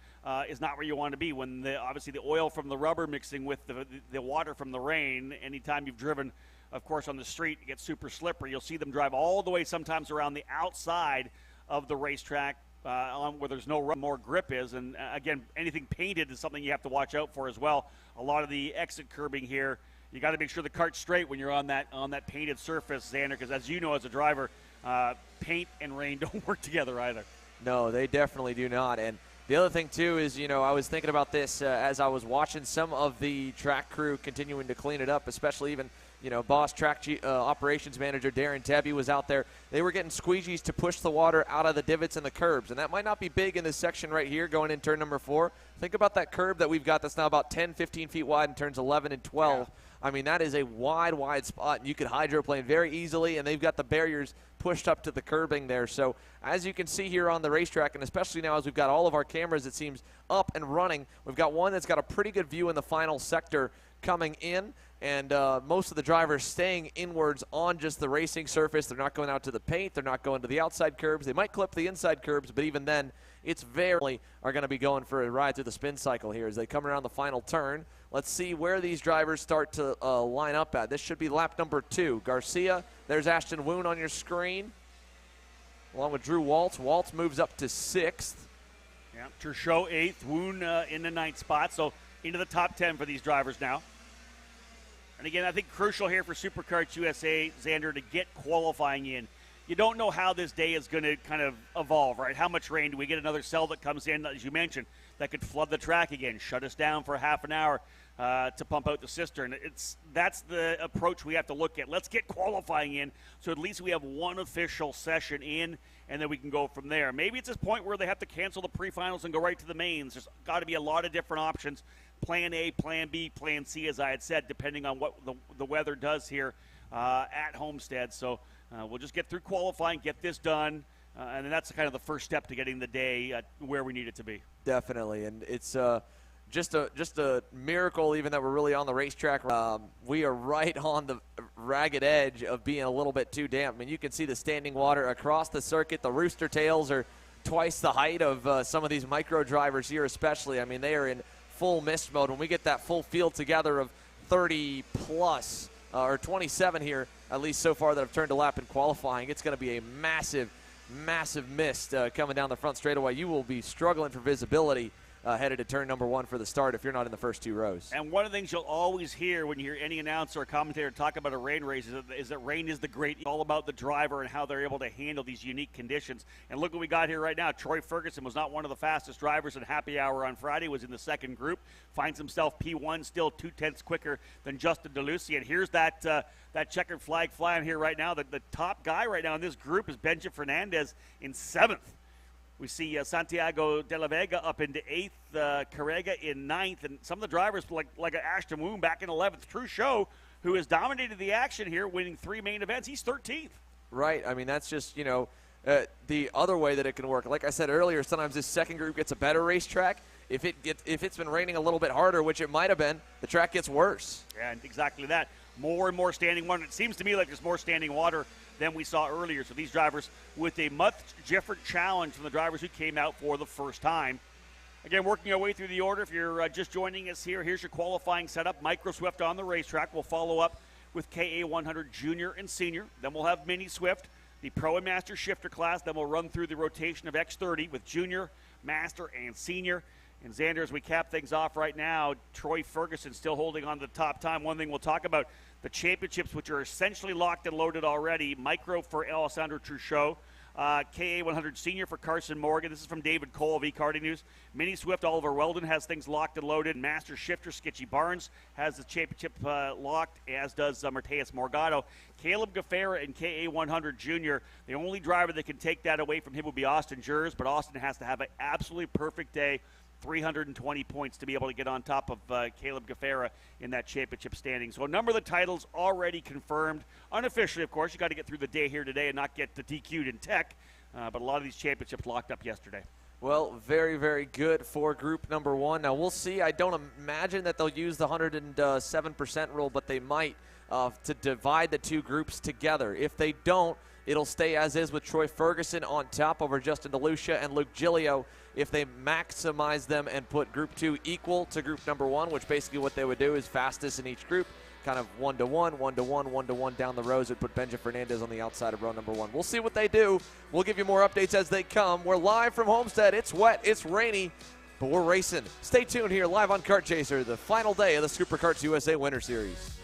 A: is not where you want to be. When obviously the oil from the rubber mixing with the water from the rain, anytime you've driven, of course, on the street, it gets super slippery. You'll see them drive all the way sometimes around the outside of the racetrack where there's no more grip is. And again, anything painted is something you have to watch out for as well. A lot of the exit curbing here, you got to make sure the cart's straight when you're on that painted surface, Xander, because as you know as a driver, paint and rain don't work together either. No, they definitely do not. And the other thing, too, is, you know, I was thinking about this as I was watching some of the track crew continuing to clean it up, especially even, you know, boss track operations manager Darren Tebby was out there. They were getting squeegees to push the water out of the divots and the curbs, and that might not be big in this section right here going in turn number 4. Think about that curb that we've got that's now about 10, 15 feet wide in turns 11 and 12. Yeah. I mean, that is a wide spot, and you could hydroplane very easily, and they've got the barriers pushed up to the curbing there. So as you can see here on the racetrack, and especially now as we've got all of our cameras, it seems, up and running, we've got one that's got a pretty good view in the final sector coming in, and most of the drivers staying inwards on just the racing surface. They're not going out to the paint. They're not going to the outside curbs. They might clip the inside curbs, but even then, it's very are going to be going for a ride through the spin cycle here as they come around the final turn. Let's see where these drivers start to line up at. This should be lap number 2. Garcia, there's Ashton Woon on your screen, along with Drew Waltz. Waltz moves up to 6th. Yeah, Truscio 8th, Woon in the 9th spot, so into the top 10 for these drivers now. And again, I think crucial here for SuperKarts USA, Xander, to get qualifying in. You don't know how this day is going to kind of evolve, right? How much rain? Do we get another cell that comes in, as you mentioned, that could flood the track again, shut us down for half an hour to pump out the cistern? That's the approach we have to look at. Let's get qualifying in so at least we have one official session in, and then we can go from there. Maybe it's this point where they have to cancel the pre-finals and go right to the mains. There's got to be a lot of different options. Plan A, Plan B, Plan C, as I had said, depending on what the weather does here at Homestead. So we'll just get through qualifying, get this done, and then that's kind of the first step to getting the day where we need it to be. Definitely, and it's just a miracle even that we're really on the racetrack. We are right on the ragged edge of being a little bit too damp. I mean, you can see the standing water across the circuit. The rooster tails are twice the height of some of these micro drivers here especially. I mean, they are in full mist mode. When we get that full field together of 30 plus or 27 here, at least so far that have turned a lap in qualifying, it's going to be a massive mist coming down the front straightaway. You will be struggling for visibility headed to turn number 1 for the start if you're not in the first 2 rows. And one of the things you'll always hear when you hear any announcer or commentator talk about a rain race is that rain is the great, all about the driver and how they're able to handle these unique conditions. And look what we got here right now. Troy Ferguson was not one of the fastest drivers in happy hour on Friday, was in the second group, finds himself P1, still 0.2 quicker than Justin DeLucia. And here's that checkered flag flying here right now. The top guy right now in this group is Benja Fernandez in 7th. We see Santiago de la Vega up into 8th, Carrega in 9th, and some of the drivers like Ashton Woon back in 11th. Truscio, who has dominated the action here, winning 3 main events, he's 13th. Right. I mean, that's just, you know, the other way that it can work. Like I said earlier, sometimes this second group gets a better racetrack. If it's been raining a little bit harder, which it might have been, the track gets worse. Yeah, and exactly that. More and more standing water. It seems to me like there's more standing water than we saw earlier. So these drivers with a much different challenge from the drivers who came out for the first time. Again, working our way through the order. If you're just joining us here, here's your qualifying setup. Micro Swift on the racetrack. We'll follow up with KA100 Junior and Senior. Then we'll have Mini Swift, the Pro and Master shifter class. Then we'll run through the rotation of X30 with Junior, Master, and Senior.
G: And Xander, as we cap things off right now, Troy Ferguson still holding on to the top time. One thing we'll talk about, the championships, which are essentially locked and loaded already. Micro for Alessandro Truchot. KA100 Sr for Carson Morgan. This is from David Cole of eKarting News. Mini Swift Oliver Weldon has things locked and loaded. Master Shifter Skitchy Barnes has the championship locked, as does Mateus Morgado. Caleb Gaffera and KA100 Jr. The only driver that can take that away from him would be Austin Jers, but Austin has to have an absolutely perfect day. 320 points to be able to get on top of Caleb Gaffera in that championship standing. So a number of the titles already confirmed. Unofficially, of course, you got to get through the day here today and not get the DQ'd in tech. But a lot of these championships locked up yesterday.
A: Well, very, very good for group number one. Now, we'll see. I don't imagine that they'll use the 107% rule, but they might to divide the two groups together. If they don't, it'll stay as is with Troy Ferguson on top over Justin DeLucia and Luke Giglio. If they maximize them and put group two equal to group number one, which basically what they would do is fastest in each group, kind of 1-to-1, 1-to-1, 1-to-1 down the rows. It put Benja Fernandez on the outside of row number one. We'll see what they do. We'll give you more updates as they come. We're live from Homestead. It's wet, it's rainy, but we're racing. Stay tuned here live on Kart Chaser, the final day of the SuperKarts USA Winter Series.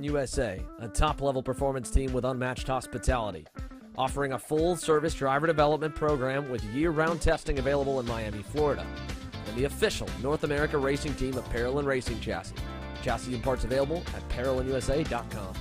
A: USA, a top-level performance team with unmatched hospitality, offering a full-service driver development program with year-round testing available in Miami, Florida, and the official North America racing team of Parolin Racing Chassis. Chassis and parts available at ParolinUSA.com.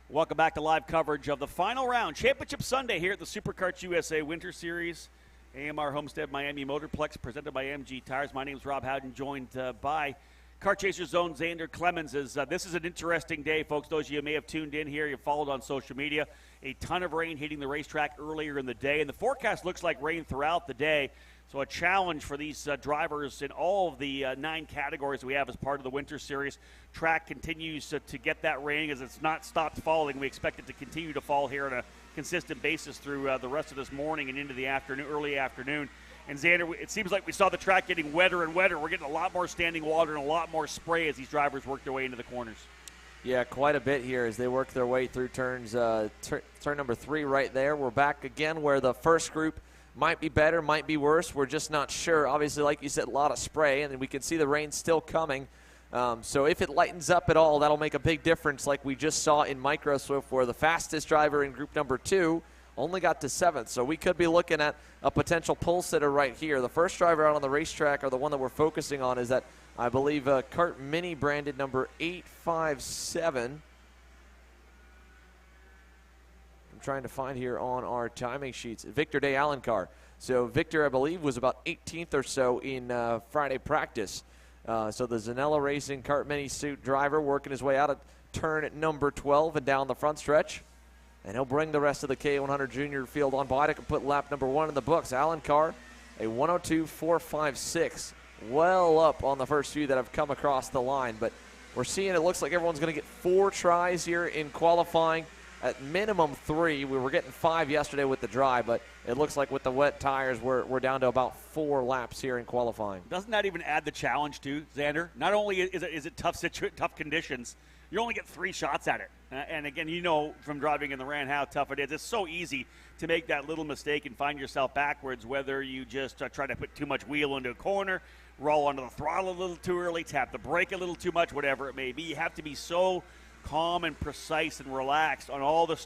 G: Welcome back to live coverage of the final round, Championship Sunday here at the SuperKarts USA Winter Series. AMR Homestead-Miami Motorplex, presented by MG Tires. My name is Rob Howden, joined by Kart Chaser Zone Xander Clemens. This is an interesting day, folks. Those of you who may have tuned in here, you followed on social media. A ton of rain hitting the racetrack earlier in the day, and the forecast looks like rain throughout the day. So a challenge for these drivers in all of the 9 categories we have as part of the Winter Series. Track continues to get that rain as it's not stopped falling. We expect it to continue to fall here on a consistent basis through the rest of this morning and into the afternoon, early afternoon. And Xander, it seems like we saw the track getting wetter and wetter. We're getting a lot more standing water and a lot more spray as these drivers work their way into the corners.
A: Yeah, quite a bit here as they work their way through turns. Turn number 3 right there. We're back again where the first group might be better, might be worse. We're just not sure. Obviously, like you said, a lot of spray, and we can see the rain still coming. So if it lightens up at all, that'll make a big difference like we just saw in Micro Swift where the fastest driver in group number 2 only got to 7th. So we could be looking at a potential pole sitter right here. The first driver out on the racetrack, or the one that we're focusing on, is that, I believe, Kart Mini branded number 857. I'm trying to find here on our timing sheets. Victor De Alencar. So Victor, I believe, was about 18th or so in Friday practice. So the Zanella Racing Kart Mini suit driver working his way out of turn at number 12 and down the front stretch. And he'll bring the rest of the K100 Junior field on by to put lap number 1 in the books. Alencar, a 102.456. Well up on the first few that have come across the line. But We're seeing it looks like everyone's going to get 4 tries here in qualifying. At minimum 3. We were getting 5 yesterday with the dry, but it looks like with the wet tires, we're down to about 4 laps here in qualifying.
G: Doesn't that even add the challenge too, Xander? Not only is it tough conditions, you only get 3 shots at it. And again, you know from driving in the Ran how tough it is. It's so easy to make that little mistake and find yourself backwards, whether you just try to put too much wheel into a corner, roll onto the throttle a little too early, tap the brake a little too much, whatever it may be. You have to be so calm and precise and relaxed on all the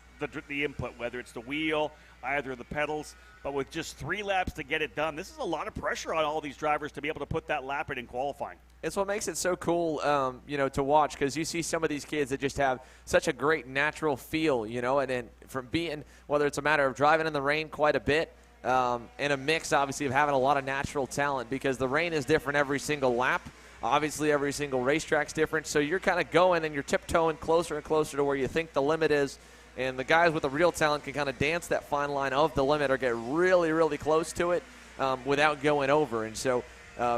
G: input, whether it's the wheel, either of the pedals. But with just 3 laps to get it done, this is a lot of pressure on all these drivers to be able to put that lap in qualifying.
A: It's what makes it so cool, to watch, because you see some of these kids that just have such a great natural feel, and then from being, whether it's a matter of driving in the rain quite a bit, and a mix, obviously, of having a lot of natural talent, because the rain is different every single lap. Obviously, every single racetrack's different, so you're kind of going and you're tiptoeing closer and closer to where you think the limit is, and the guys with the real talent can kind of dance that fine line of the limit or get really, really close to it without going over. And so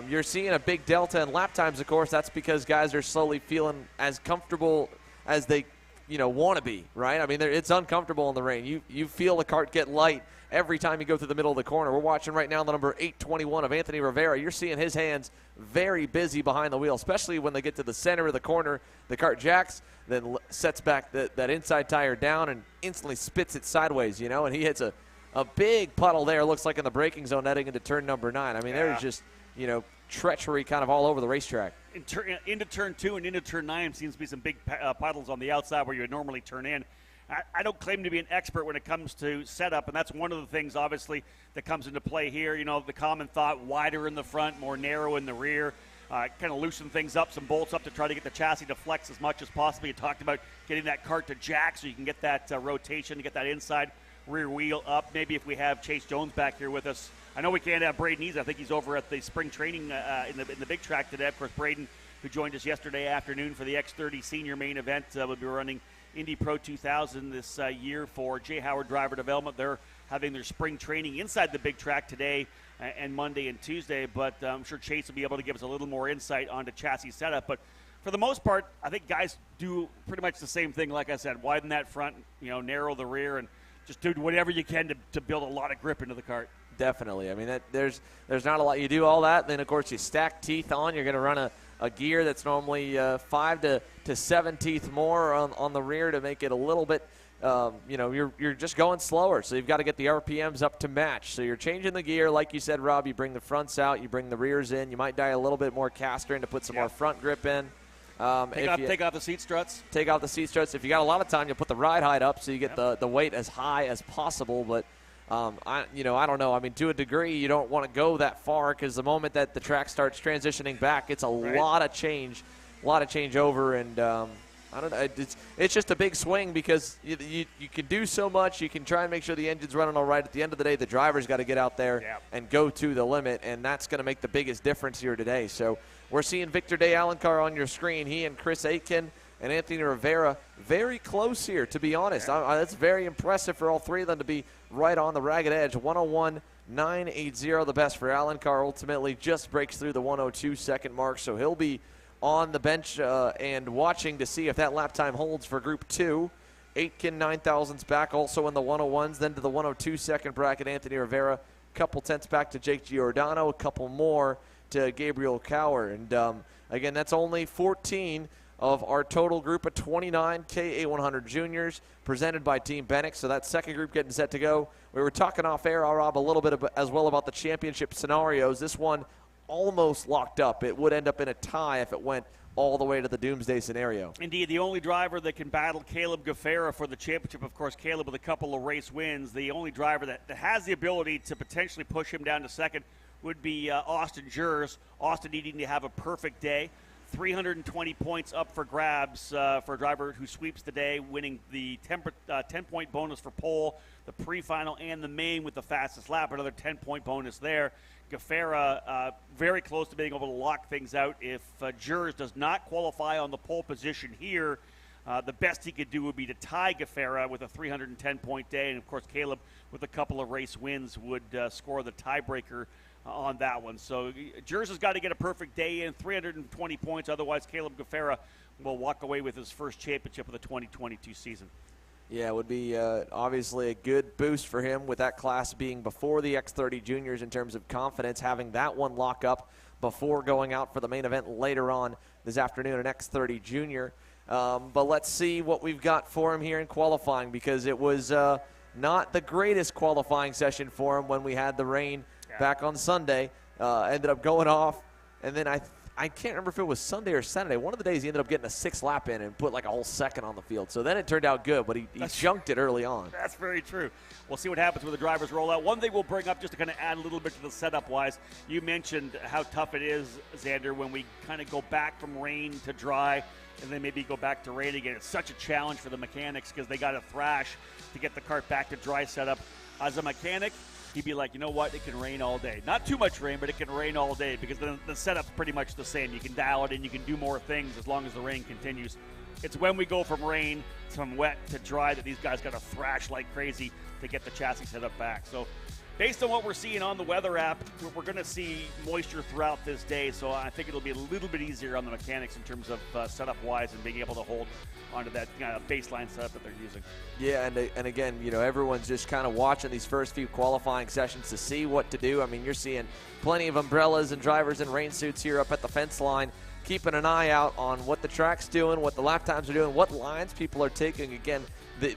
A: you're seeing a big delta in lap times, of course. That's because guys are slowly feeling as comfortable as they want to be, right? I mean, it's uncomfortable in the rain. You feel the cart get light every time you go through the middle of the corner. We're watching right now the number 821 of Anthony Rivera. You're seeing his hands very busy behind the wheel, especially when they get to the center of the corner. The cart jacks, then sets back that inside tire down and instantly spits it sideways, and he hits a big puddle there, looks like in the braking zone heading into turn number 9. I mean, there's just, treachery kind of all over the racetrack.
G: Into turn 2 and into turn 9 seems to be some big puddles on the outside where you would normally turn in. I don't claim to be an expert when it comes to setup, and that's one of the things, obviously, that comes into play here. The common thought, wider in the front, more narrow in the rear, kind of loosen things up, some bolts up to try to get the chassis to flex as much as possible. You talked about getting that cart to jack so you can get that rotation to get that inside rear wheel up. Maybe if we have Chase Jones back here with us. I know we can't have Braden Ease. I think he's over at the spring training in the big track today. Of course, Braden, who joined us yesterday afternoon for the X30 Sr main event, will be running Indy Pro 2000 this year for J. Howard Driver Development. They're having their spring training inside the big track today and Monday and Tuesday, but I'm sure Chase will be able to give us a little more insight onto chassis setup. But for the most part, I think guys do pretty much the same thing. Like I said, widen that front, narrow the rear, and just do whatever you can to build a lot of grip into the cart.
A: Definitely. I mean, there's not a lot. You do all that, then, of course, you stack teeth on. You're going to run a gear that's normally 5 to 7 teeth more on the rear to make it a little bit, you're just going slower. So you've got to get the RPMs up to match. So you're changing the gear. Like you said, Rob, you bring the fronts out. You bring the rears in. You might dial a little bit more caster in to put some more front grip in.
G: Take off the seat struts.
A: Take off the seat struts. If you got a lot of time, you'll put the ride height up so you get the weight as high as possible. But I don't know. I mean, to a degree, you don't want to go that far because the moment that the track starts transitioning back, it's a lot of change over, and I don't know. It's just a big swing because you can do so much. You can try and make sure the engine's running all right. At the end of the day, the driver's got to get out there and go to the limit, and that's going to make the biggest difference here today. So we're seeing Victor Day Alencar on your screen. He and Chris Aitken and Anthony Rivera very close here, to be honest. That's very impressive for all three of them to be right on the ragged edge. 101.980, the best for Alencar. Ultimately just breaks through the 102 second mark, so he'll be on the bench and watching to see if that lap time holds for Group 2. Aitken 9,000s back, also in the 101s, then to the 102 second bracket, Anthony Rivera. A couple tenths back to Jake Giordano, a couple more to Gabriel Cower. And again, that's only 14 of our total group of 29 KA100 juniors presented by Team Bennick. So that second group getting set to go. We were talking off air, Rob, a little bit as well about the championship scenarios. This one almost locked up. It would end up in a tie if it went all the way to the doomsday scenario.
G: Indeed, the only driver that can battle Caleb Gaffera for the championship, of course, Caleb with a couple of race wins, the only driver that has the ability to potentially push him down to second would be Austin Jers. Austin needing to have a perfect day. 320 points up for grabs for a driver who sweeps the day, winning the 10-point bonus for pole, the pre-final, and the main with the fastest lap. Another 10-point bonus there. Gaffera very close to being able to lock things out. If Jers does not qualify on the pole position here, the best he could do would be to tie Gaffera with a 310-point day. And, of course, Caleb, with a couple of race wins, would score the tiebreaker on that one. So Jers has got to get a perfect day in, 320 points. Otherwise, Caleb Gaffera will walk away with his first championship of the 2022 season.
A: Yeah, it would be obviously a good boost for him with that class being before the X30 Juniors in terms of confidence, having that one lock up before going out for the main event later on this afternoon, an X30 Junior. But let's see what we've got for him here in qualifying, because it was not the greatest qualifying session for him when we had the rain back on Sunday. Ended up going off, and then I can't remember if it was Sunday or Saturday. One of the days he ended up getting a 6th lap in and put like a whole second on the field. So then it turned out good, but he junked it early on.
G: That's very true. We'll see what happens when the drivers roll out. One thing we'll bring up just to kind of add a little bit to the setup-wise, you mentioned how tough it is, Xander, when we kind of go back from rain to dry and then maybe go back to rain again. It's such a challenge for the mechanics because they got to thrash to get the cart back to dry setup. As a mechanic, he'd be like, you know what, it can rain all day. Not too much rain, but it can rain all day because the setup's pretty much the same. You can dial it in, you can do more things as long as the rain continues. It's when we go from rain, from wet to dry, that these guys got to thrash like crazy to get the chassis set up back. So based on what we're seeing on the weather app, we're going to see moisture throughout this day, so I think it'll be a little bit easier on the mechanics in terms of setup-wise and being able to hold onto that kind of baseline setup that they're using.
A: Yeah, and again, you know, everyone's just kind of watching these first few qualifying sessions to see what to do. I mean, you're seeing plenty of umbrellas and drivers in rain suits here up at the fence line, keeping an eye out on what the track's doing, what the lap times are doing, what lines people are taking. Again,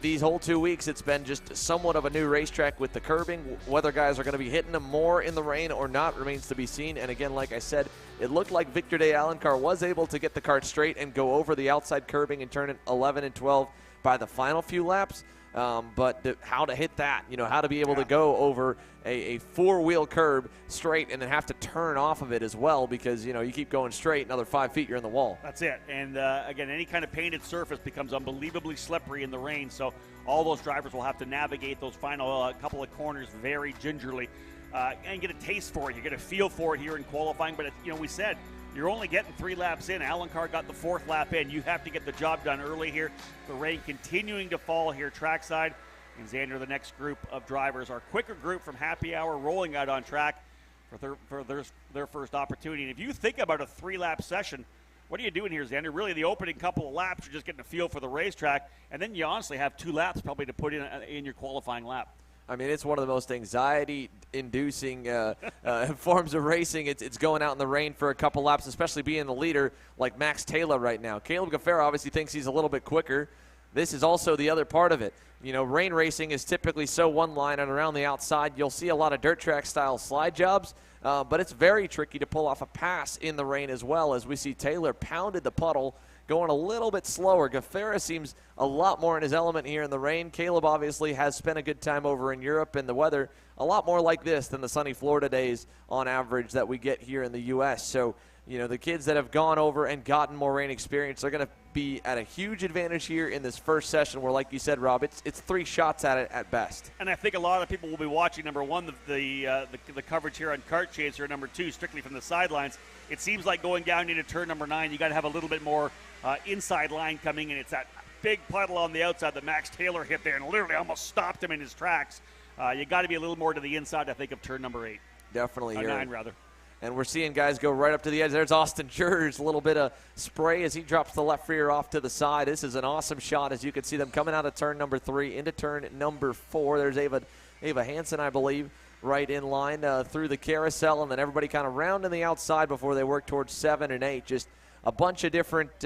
A: these whole 2 weeks, it's been just somewhat of a new racetrack with the curbing. Whether guys are going to be hitting them more in the rain or not remains to be seen. And again, like I said, it looked like Victor de Alencar was able to get the kart straight and go over the outside curbing and turn it 11 and 12 by the final few laps. But how to hit that, you know, how to be able to go over a 4-wheel curb straight and then have to turn off of it as well, because, you know, you keep going straight, another 5 feet, you're in the wall.
G: That's it. And, again, any kind of painted surface becomes unbelievably slippery in the rain, so all those drivers will have to navigate those final couple of corners very gingerly and get a taste for it. You get a feel for it here in qualifying, but, you know, we said you're only getting 3 laps in. Alencar got the 4th lap in. You have to get the job done early here. The rain continuing to fall here trackside. And Xander, the next group of drivers, our quicker group from Happy Hour, rolling out on track for their first opportunity. And if you think about a 3-lap session, what are you doing here, Xander? Really, the opening couple of laps, you're just getting a feel for the racetrack. And then you honestly have 2 laps probably to put in your qualifying lap.
A: I mean, it's one of the most anxiety-inducing forms of racing. It's going out in the rain for a couple laps, especially being the leader like Max Taylor right now. Caleb Gaffera obviously thinks he's a little bit quicker. This is also the other part of it. You know, rain racing is typically so one line, and around the outside you'll see a lot of dirt track style slide jobs, but it's very tricky to pull off a pass in the rain as well, as we see Taylor pounded the puddle, going a little bit slower. Gaffera seems a lot more in his element here in the rain. Caleb obviously has spent a good time over in Europe, and the weather a lot more like this than the sunny Florida days on average that we get here in the U.S. So, you know, the kids that have gone over and gotten more rain experience are going to be at a huge advantage here in this first session where, like you said, Rob, it's 3 shots at it at best.
G: And I think a lot of people will be watching, number one, the coverage here on Kart Chaser, number 2, strictly from the sidelines. It seems like going down into turn number 9, you got to have a little bit more inside line coming in. It's that big puddle on the outside that Max Taylor hit there and literally almost stopped him in his tracks. You got to be a little more to the inside, I think, of turn number 8.
A: Definitely.
G: 9, rather.
A: And we're seeing guys go right up to the edge. There's Austin Jurge, a little bit of spray as he drops the left rear off to the side. This is an awesome shot as you can see them coming out of turn number 3 into turn number 4. There's Ava Hansen, I believe, right in line through the carousel, and then everybody kind of rounding the outside before they work towards 7 and 8. Just a bunch of different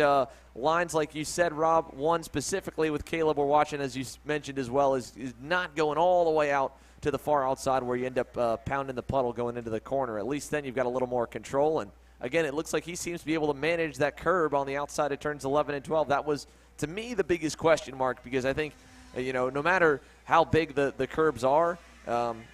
A: lines, like you said, Rob. One specifically with Caleb we're watching, as you mentioned as well, is not going all the way out to the far outside where you end up pounding the puddle going into the corner. At least then you've got a little more control. And, again, it looks like he seems to be able to manage that curb on the outside of turns 11 and 12. That was, to me, the biggest question mark, because I think, you know, no matter how big the curbs are,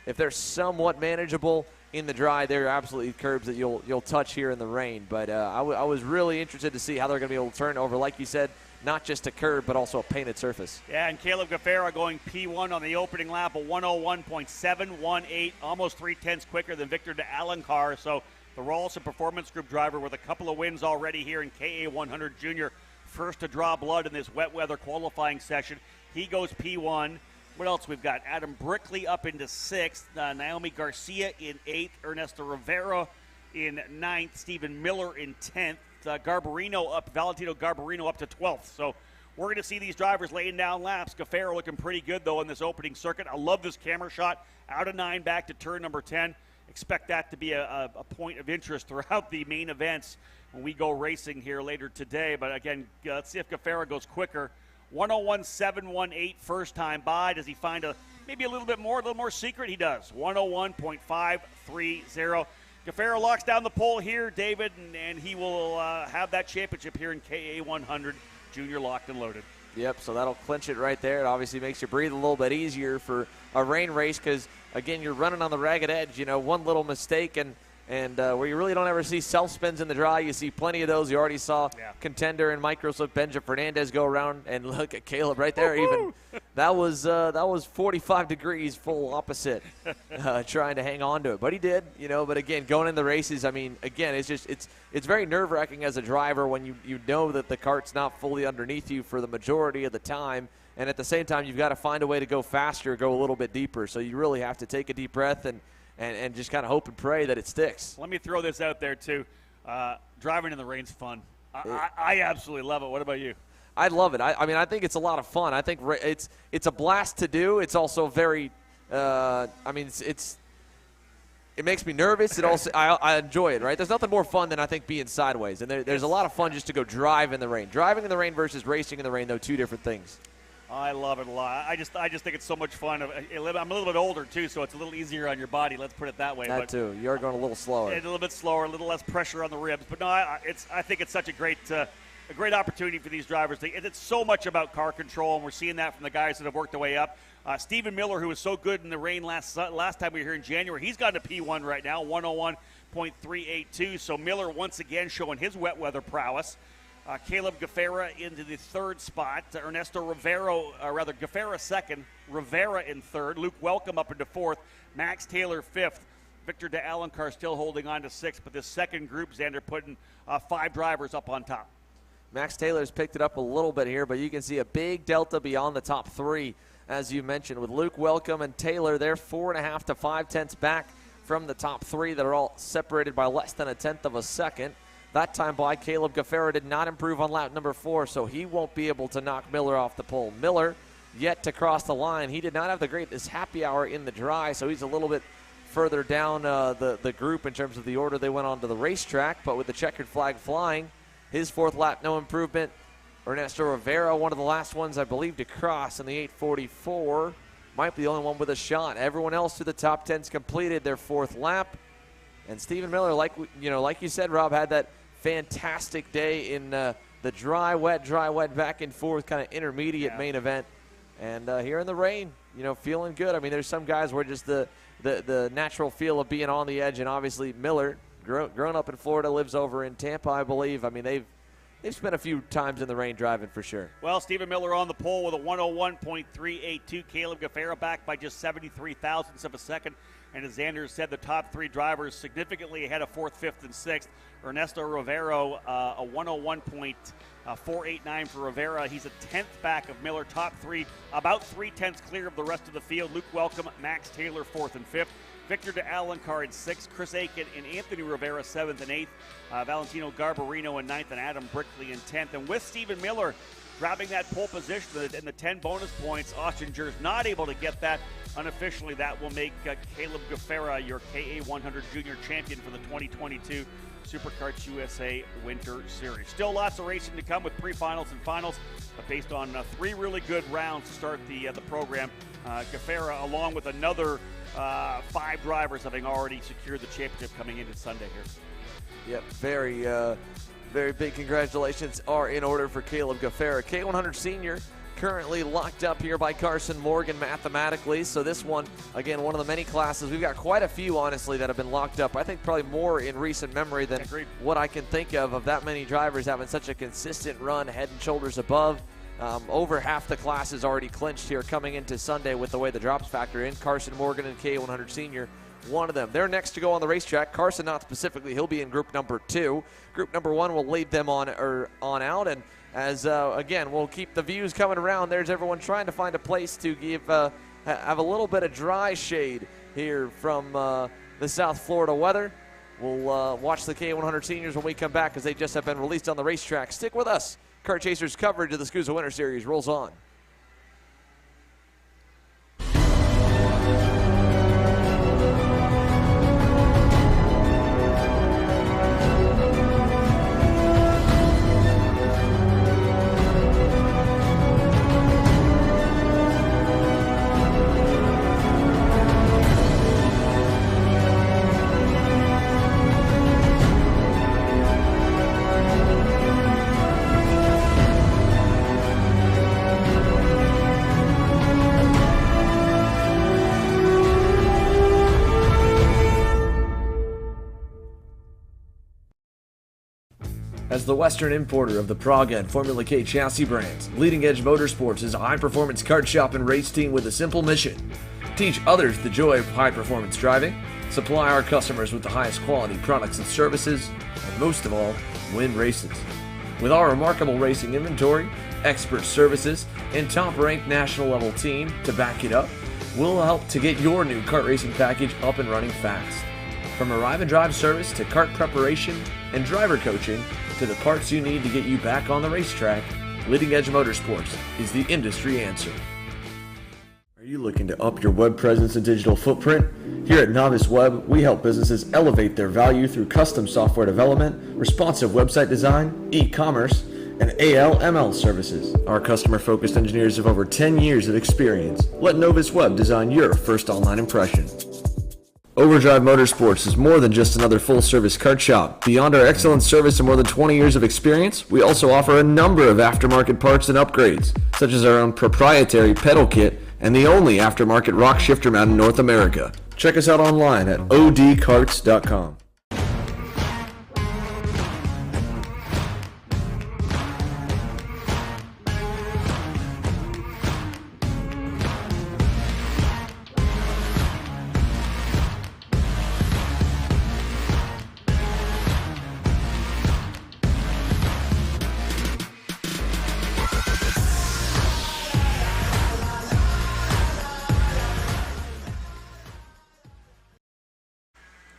A: if they're somewhat manageable in the dry, they're absolutely curbs that you'll touch here in the rain. But I was really interested to see how they're going to be able to turn over, like you said, not just a curb, but also a painted surface.
G: Yeah, and Caleb Gaffera going P1 on the opening lap, a 101.718, almost 3/10 quicker than Victor de Alencar. So the Rawlson Performance Group driver with a couple of wins already here in KA100 Junior, first to draw blood in this wet weather qualifying session. He goes P1. What else we've got? Adam Brickley up into 6th, Naomi Garcia in 8th, Ernesto Rivera in 9th, Stephen Miller in 10th, Valentino Garbarino up to 12th. So we're going to see these drivers laying down laps. Gaffaro looking pretty good, though, in this opening circuit. I love this camera shot. Out of 9 back to turn number 10. Expect that to be a point of interest throughout the main events when we go racing here later today. But, again, let's see if Gaffaro goes quicker. 101.718 first time by. Does he find maybe a little more secret? He does. 101.530. Gaffaro locks down the pole here, David, and he will have that championship here in KA 100 Junior locked and loaded.
A: Yep, so that'll clinch it right there. It obviously makes you breathe a little bit easier for a rain race because, again, you're running on the ragged edge. One little mistake and where you really don't ever see self-spins in the dry. You see plenty of those. You already saw Contender and Microsoft Benja Fernandez go around, and look at Caleb right there. Even that was 45 degrees full opposite, trying to hang on to it, but he did. But again, going in the races, I mean, again, it's very nerve-wracking as a driver when you know that the cart's not fully underneath you for the majority of the time, and at the same time, you've got to find a way to go faster, go a little bit deeper. So you really have to take a deep breath and just kind of hope and pray that it sticks.
G: Let me throw this out there, too. Driving in the rain's fun. I absolutely love it. What about you?
A: I love it. I mean, I think it's a lot of fun. I think it's a blast to do. It's also very it makes me nervous. It also I enjoy it, right? There's nothing more fun than, I think, being sideways. And there's a lot of fun just to go drive in the rain. Driving in the rain versus racing in the rain, though, two different things.
G: I love it a lot. I just think it's so much fun. I'm a little bit older, too, so it's a little easier on your body. Let's put it that way.
A: That, too. You're going a little slower.
G: A little bit slower, a little less pressure on the ribs. But, no, I think it's such a great opportunity for these drivers. It's so much about car control, and we're seeing that from the guys that have worked their way up. Stephen Miller, who was so good in the rain last time we were here in January, he's got a P1 right now, 101.382. So Miller once again showing his wet weather prowess. Caleb Gaffaro into the third spot. Gaffaro second. Rivera in third. Luke Welcome up into fourth. Max Taylor fifth. Victor de Alencar still holding on to sixth. But this second group, Xander, putting 5 drivers up on top.
A: Max Taylor's picked it up a little bit here, but you can see a big delta beyond the top 3, as you mentioned. With Luke Welcome and Taylor, they're 4.5 to 5 tenths back from the top 3 that are all separated by less than a tenth of a second. That time by, Caleb Gaffaro did not improve on lap number 4, so he won't be able to knock Miller off the pole. Miller yet to cross the line. He did not have the greatest happy hour in the dry, so he's a little bit further down the group in terms of the order they went on to the racetrack. But with the checkered flag flying, his 4th lap, no improvement. Ernesto Rivera, one of the last ones, I believe, to cross in the 8:44. Might be the only one with a shot. Everyone else to the top 10's completed their 4th lap. And Stephen Miller, like you said, Rob, had that fantastic day in the dry, wet, back and forth kind of intermediate main event. And here in the rain, feeling good. I mean, there's some guys where just the natural feel of being on the edge, and obviously Miller, grown up in Florida, lives over in Tampa, I believe. I mean, they've spent a few times in the rain driving for sure.
G: Well, Stephen Miller on the pole with a 101.382. Caleb Gaffaro back by just 73 thousandths of a second. And as Xander said, the top 3 drivers significantly ahead of 4th, 5th, and 6th. Ernesto Rivera, a 101.489 for Rivera. He's a 10th back of Miller. Top 3, about 3 tenths clear of the rest of the field. Luke Welcome, Max Taylor, 4th and 5th. Victor de Alencar in 6th. Chris Aiken and Anthony Rivera, 7th and 8th. Valentino Garbarino in 9th, and Adam Brickley in 10th. And with Stephen Miller grabbing that pole position and the 10 bonus points, Ostinger's not able to get that. Unofficially, that will make Caleb Gaffaro your KA 100 Junior champion for the 2022 SuperKarts USA Winter Series. Still lots of racing to come with pre-finals and finals, but based on 3 really good rounds to start the program, Gaffaro, along with another 5 drivers, having already secured the championship coming into Sunday here.
A: Yep, very big congratulations are in order for Caleb Gaffaro. K100 Senior currently locked up here by Carson Morgan mathematically. So this one, again, one of the many classes. We've got quite a few, honestly, that have been locked up. I think probably more in recent memory than what I can think of that many drivers having such a consistent run, head and shoulders above. Over half the classes already clinched here coming into Sunday with the way the drops factor in. Carson Morgan and K100 Senior, one of them. They're next to go on the racetrack. Carson not specifically. He'll be in group number 2. Group number 1 will lead them on out. And as, again, we'll keep the views coming around. There's everyone trying to find a place to have a little bit of dry shade here from the South Florida weather. We'll watch the K100 Seniors when we come back, as they just have been released on the racetrack. Stick with us. Kart Chasers coverage of the SKUSA Winter Series rolls on.
D: As the Western importer of the Praga and Formula K chassis brands, Leading Edge Motorsports is a high-performance kart shop and race team with a simple mission: teach others the joy of high-performance driving, supply our customers with the highest quality products and services, and most of all, win races. With our remarkable racing inventory, expert services, and top-ranked national-level team to back it up, we'll help to get your new kart racing package up and running fast. From arrive and drive service to kart preparation and driver coaching to the parts you need to get you back on the racetrack, Leading Edge Motorsports is the industry answer. Are you looking to up your web presence and digital footprint? Here at Novice Web, we help businesses elevate their value through custom software development, responsive website design, e-commerce, and ALML services. Our customer-focused engineers have over 10 years of experience. Let Novice Web design your first online impression. Overdrive Motorsports is more than just another full-service kart shop. Beyond our excellent service and more than 20 years of experience, we also offer a number of aftermarket parts and upgrades, such as our own proprietary pedal kit and the only aftermarket rock shifter mount in North America. Check us out online at odkarts.com.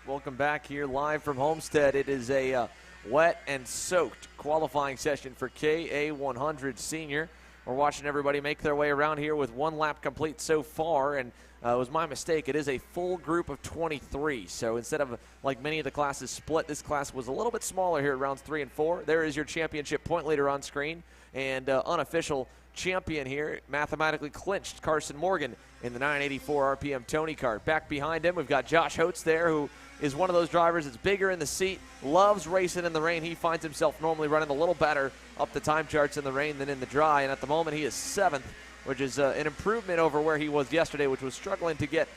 A: Welcome back here live from Homestead. It is a wet and soaked qualifying session for KA100 Senior. We're watching everybody make their way around here with one lap complete so far, and it was my mistake. It is a full group of 23, so instead of like many of the classes split, this class was a little bit smaller here at rounds 3 and 4. There is your championship point leader on screen, and unofficial champion here, mathematically clinched, Carson Morgan in the 984 RPM Tony kart. Back behind him, we've got Josh Holtz there, who is one of those drivers that's bigger in the seat, loves racing in the rain. He finds himself normally running a little better up the time charts in the rain than in the dry, and at the moment he is 7th, which is an improvement over where he was yesterday, which was struggling to get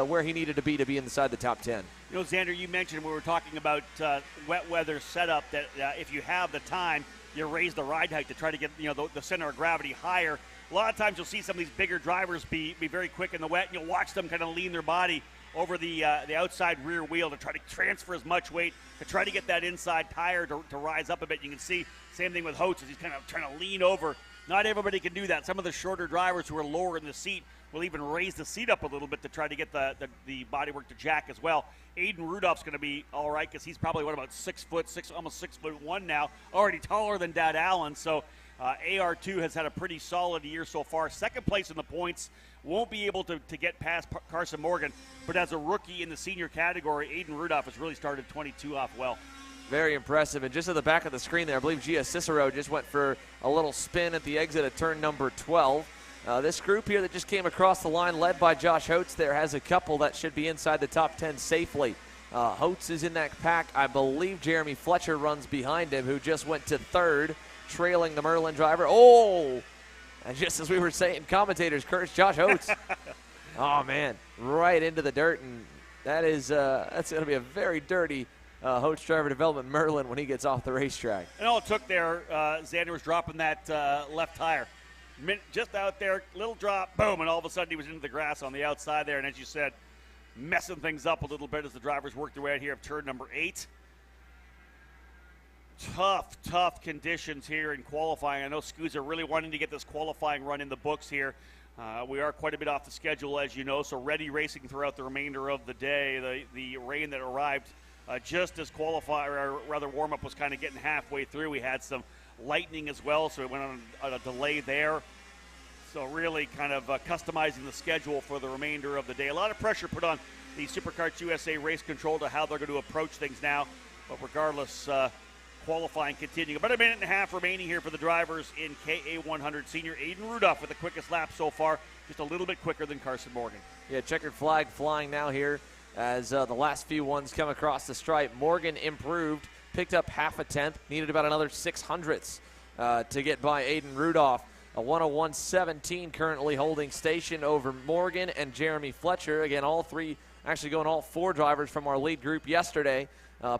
A: where he needed to be inside the top 10.
G: You know, Xander, you mentioned when we were talking about wet weather setup that if you have the time, you raise the ride height to try to get the center of gravity higher. A lot of times you'll see some of these bigger drivers be very quick in the wet, and you'll watch them kind of lean their body over the outside rear wheel to try to transfer as much weight, to try to get that inside tire to rise up a bit. You can see same thing with Holtz as he's kind of trying to lean over. Not everybody can do that. Some of the shorter drivers who are lower in the seat will even raise the seat up a little bit to try to get the bodywork to jack as well. Aiden Rudolph's going to be all right because he's probably about 6 foot, almost 6'1" now, already taller than Dad Allen. So AR2 has had a pretty solid year so far. Second place in the points. Won't be able to get past Carson Morgan, but as a rookie in the senior category, Aiden Rudolph has really started 22 off well.
A: Very impressive. And just at the back of the screen there, I believe Gia Cicero just went for a little spin at the exit of turn number 12. This group here that just came across the line, led by Josh Holtz there, has a couple that should be inside the top 10 safely. Holtz is in that pack. I believe Jeremy Fletcher runs behind him, who just went to 3rd, trailing the Merlin driver. Oh! And just as we were saying, commentators curse Josh Holtz. Oh, man, right into the dirt. And that's going to be a very dirty Holtz driver development Merlin when he gets off the racetrack. And
G: all it took there, Xander was dropping that left tire. Just out there, little drop, boom, and all of a sudden he was into the grass on the outside there. And as you said, messing things up a little bit as the drivers worked their way out here of turn number 8. Tough conditions here in qualifying. I know SKUSA really wanting to get this qualifying run in the books here. We are quite a bit off the schedule, as you know, so ready racing throughout the remainder of the day. The rain that arrived just as warm-up was kind of getting halfway through. We had some lightning as well, so it went on a delay there. So really kind of customizing the schedule for the remainder of the day. A lot of pressure put on the SuperKarts USA race control to how they're going to approach things now. But regardless, qualifying continuing. About a minute and a half remaining here for the drivers in KA100 Senior. Aiden Rudolph with the quickest lap so far, just a little bit quicker than Carson Morgan.
A: Yeah, checkered flag flying now here as the last few ones come across the stripe. Morgan improved, picked up half a tenth, needed about another 600ths to get by Aiden Rudolph. A 101.17 currently holding station over Morgan and Jeremy Fletcher. Again, all four drivers from our lead group yesterday.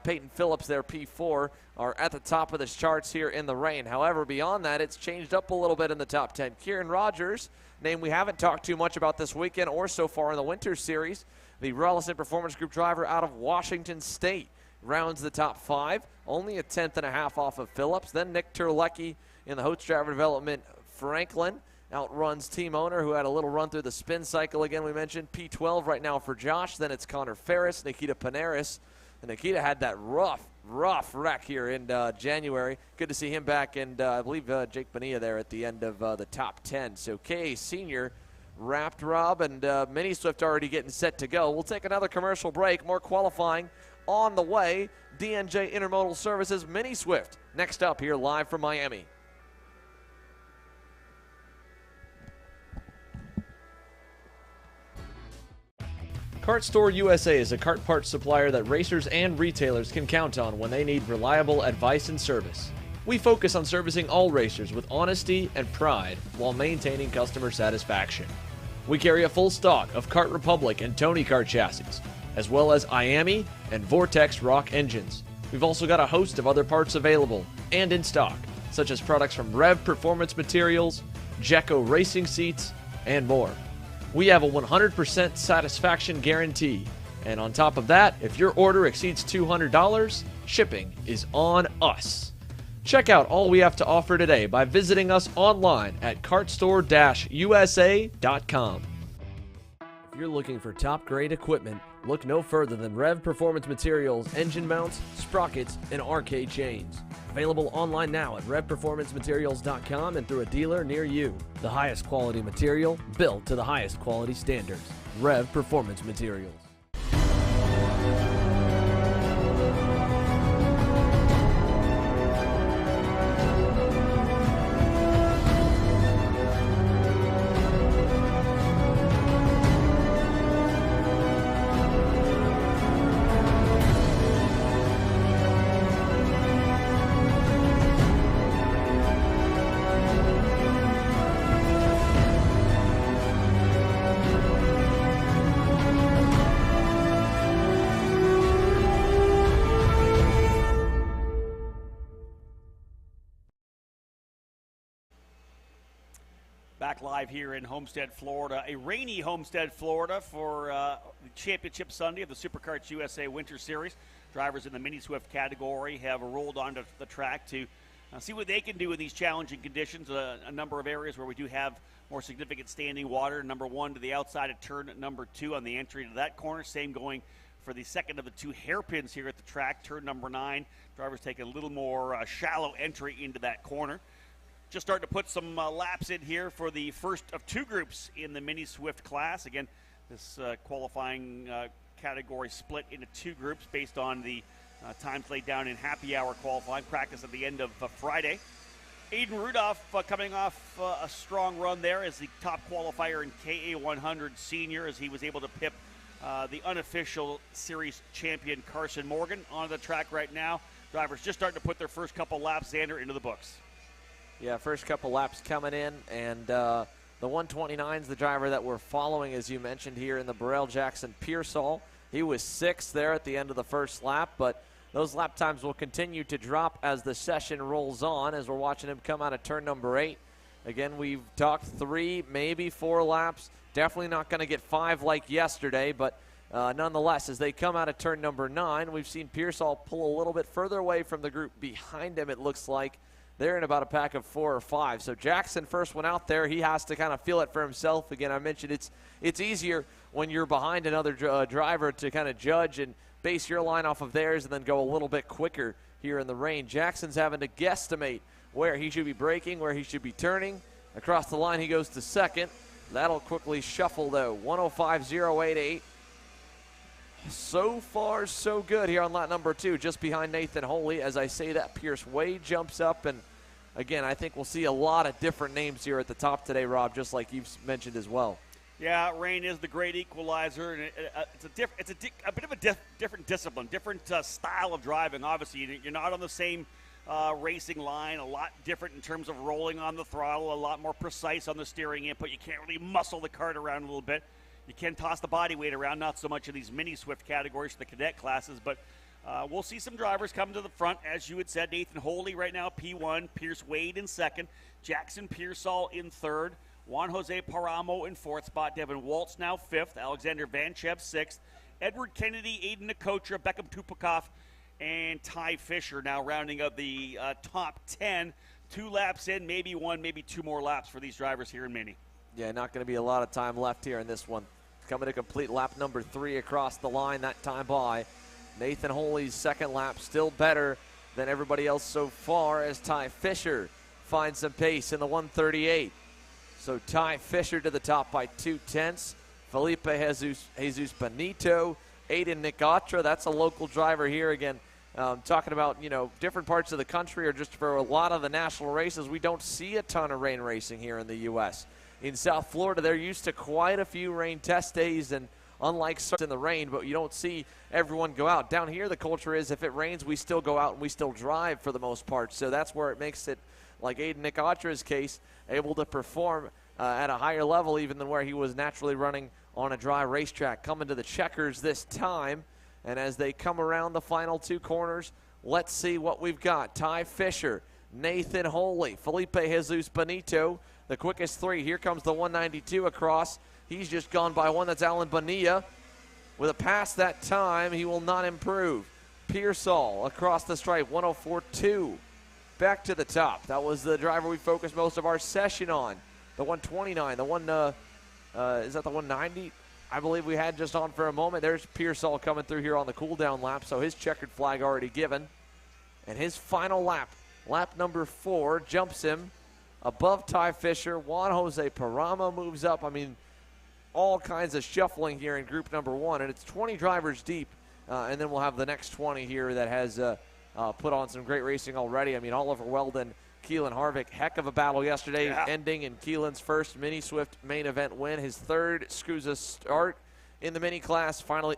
A: Peyton Phillips, their P4, are at the top of the charts here in the rain. However, beyond that, it's changed up a little bit in the top 10. Kieran Rogers, name we haven't talked too much about this weekend or so far in the Winter Series, the Relison Performance Group driver out of Washington State, rounds the top 5, only a tenth and a half off of Phillips. Then Nick Terlecki in the Host Driver Development, Franklin outruns team owner who had a little run through the spin cycle again. We mentioned P12 right now for Josh. Then it's Connor Ferris, Nikita Panaris. And Nikita had that rough wreck here in January. Good to see him back, and I believe Jake Bonilla there at the end of the top 10. So KA Senior wrapped, Rob, and Mini Swift already getting set to go. We'll take another commercial break. More qualifying on the way. DNJ Intermodal Services Mini Swift next up here live from Miami.
D: Kart Store USA is a kart parts supplier that racers and retailers can count on when they need reliable advice and service. We focus on servicing all racers with honesty and pride while maintaining customer satisfaction. We carry a full stock of Kart Republic and Tony Kart chassis, as well as IAMI and Vortex Rock engines. We've also got a host of other parts available and in stock, such as products from Rev Performance Materials, Jecco Racing Seats, and more. We have a 100% satisfaction guarantee. And on top of that, if your order exceeds $200, shipping is on us. Check out all we have to offer today by visiting us online at kartstore-usa.com. If you're looking for top-grade equipment, look no further than Rev Performance Materials engine mounts, sprockets, and arcade chains. Available online now at revperformancematerials.com and through a dealer near you. The highest quality material built to the highest quality standards. Rev Performance Materials.
G: Back live here in Homestead, Florida. A rainy Homestead, Florida for the Championship Sunday of the SuperKarts USA Winter Series. Drivers in the Mini Swift category have rolled onto the track to see what they can do in these challenging conditions. A number of areas where we do have more significant standing water. Number 1 to the outside of turn number 2 on the entry to that corner. Same going for the second of the 2 hairpins here at the track, turn number 9. Drivers take a little more shallow entry into that corner. Just starting to put some laps in here for the first of 2 groups in the Mini Swift class. Again, this qualifying category split into 2 groups based on the times laid down in happy hour qualifying practice at the end of Friday. Aiden Rudolph coming off a strong run there as the top qualifier in KA100 Senior, as he was able to pip the unofficial series champion Carson Morgan onto the track right now. Drivers just starting to put their first couple laps, Xander, into the books.
A: Yeah, first couple laps coming in, and the 129 is the driver that we're following, as you mentioned here in the Burrell Jackson Pearsall. He was 6th there at the end of the first lap, but those lap times will continue to drop as the session rolls on, as we're watching him come out of turn number 8. Again, we've talked 3, maybe 4 laps. Definitely not going to get 5 like yesterday, but nonetheless, as they come out of turn number 9, we've seen Pearsall pull a little bit further away from the group behind him, it looks like. They're in about a pack of 4 or 5. So Jackson first one out there. He has to kind of feel it for himself. Again, I mentioned it's easier when you're behind another driver to kind of judge and base your line off of theirs and then go a little bit quicker here in the rain. Jackson's having to guesstimate where he should be braking, where he should be turning. Across the line, he goes to second. That'll quickly shuffle, though. 105.088. So far, so good here on lap number 2, just behind Nathan Holy. As I say that, Pierce Wade jumps up, and again, I think we'll see a lot of different names here at the top today, Rob, just like you've mentioned as well.
G: Yeah, rain is the great equalizer, and it's a bit of a different discipline, different style of driving. Obviously, you're not on the same racing line, a lot different in terms of rolling on the throttle, a lot more precise on the steering input. You can't really muscle the cart around a little bit. You can toss the body weight around, not so much in these mini Swift categories for the cadet classes, but we'll see some drivers come to the front. As you had said, Nathan Holy right now, P1, Pierce Wade in second, Jackson Pearsall in third, Juan Jose Paramo in fourth spot, Devin Waltz now fifth, Alexander Vanchev sixth, Edward Kennedy, Aiden Nikotra, Beckham Tupakov, and Ty Fisher now rounding out the top 10. 2 laps in, maybe 1, maybe 2 more laps for these drivers here in Mini.
A: Yeah, not going to be a lot of time left here in this one. Coming to complete lap number 3 across the line that time by. Nathan Holy's second lap still better than everybody else so far as Ty Fisher finds some pace in the 138. So Ty Fisher to the top by 2/10. Felipe Jesus Benito, Aiden Nikotra, that's a local driver here again. Talking about, different parts of the country or just for a lot of the national races, we don't see a ton of rain racing here in the U.S. In South Florida, they're used to quite a few rain test days, and unlike in the rain, but you don't see everyone go out. Down here, the culture is if it rains, we still go out and we still drive for the most part. So that's where it makes it, like Aiden Nikotra's case, able to perform at a higher level even than where he was naturally running on a dry racetrack. Coming to the checkers this time, and as they come around the final 2 corners, let's see what we've got. Ty Fisher, Nathan Holy, Felipe Jesus Benito, the quickest 3. Here comes the 192 across. He's just gone by 1. That's Alan Bonilla. With a pass that time, he will not improve. Pearsall across the stripe, 104.2. Back to the top. That was the driver we focused most of our session on. The 129, is that the 190? I believe we had just on for a moment. There's Pearsall coming through here on the cool-down lap, so his checkered flag already given. And his final lap, lap number 4, jumps him above Ty Fisher. Juan Jose Paramo moves up. I mean, all kinds of shuffling here in group number 1, and it's 20 drivers deep, and then we'll have the next 20 here that has put on some great racing already. I mean, Oliver Weldon, Keelan Harvick, heck of a battle yesterday, ending in Keelan's first Mini Swift main event win, his 3rd SKUSA start in the Mini class. Finally,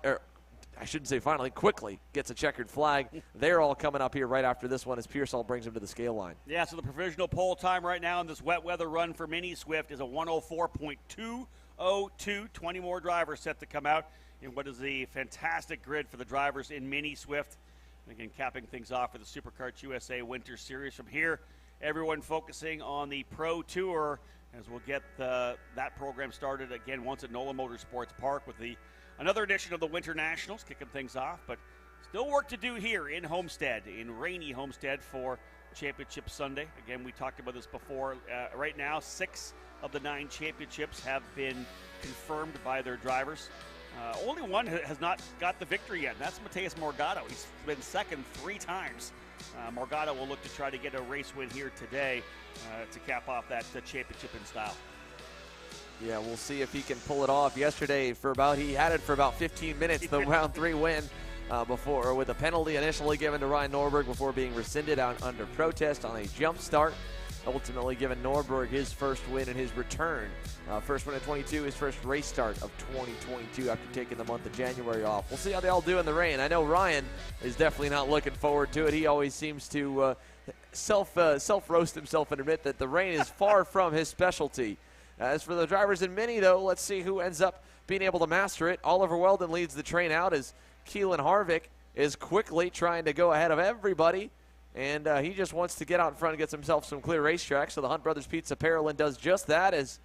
A: I shouldn't say finally, quickly gets a checkered flag. They're all coming up here right after this one as Pearsall brings him to the scale line. Yeah, so the provisional pole time right now in this wet weather run for Mini Swift is a 104.202. 20 more drivers set to come out in what is a fantastic grid for the drivers in Mini Swift. And again, capping things off with the SuperKarts USA Winter Series. From here, everyone focusing on the Pro Tour as we'll get that program started again once at NOLA Motorsports Park with another edition of the Winter Nationals kicking things off. But still work to do here in Homestead, in rainy Homestead for Championship Sunday. Again, we talked about this before. Right now, 6 of the 9 championships have been confirmed by their drivers. Only one has not got the victory yet, and that's Mateus Morgado. He's been second 3 times. Morgado will look to try to get a race win here today to cap off that championship in style. Yeah, we'll see if he can pull it off. Yesterday, he had it for about 15 minutes, the round 3 win, with a penalty initially given to Ryan Norberg before being rescinded under protest on a jump start. Ultimately giving Norberg his first win in his return. First win at 22, his first race start of 2022 after taking the month of January off. We'll see how they all do in the rain. I know Ryan is definitely not looking forward to it. He always seems to self-roast himself and admit that the rain is far from his specialty. As for the drivers in Mini, though, let's see who ends up being able to master it. Oliver Weldon leads the train out as Keelan Harvick is quickly trying to go ahead of everybody. And he just wants to get out in front and get himself some clear racetrack. So the Hunt Brothers Pizza Parolin does just that as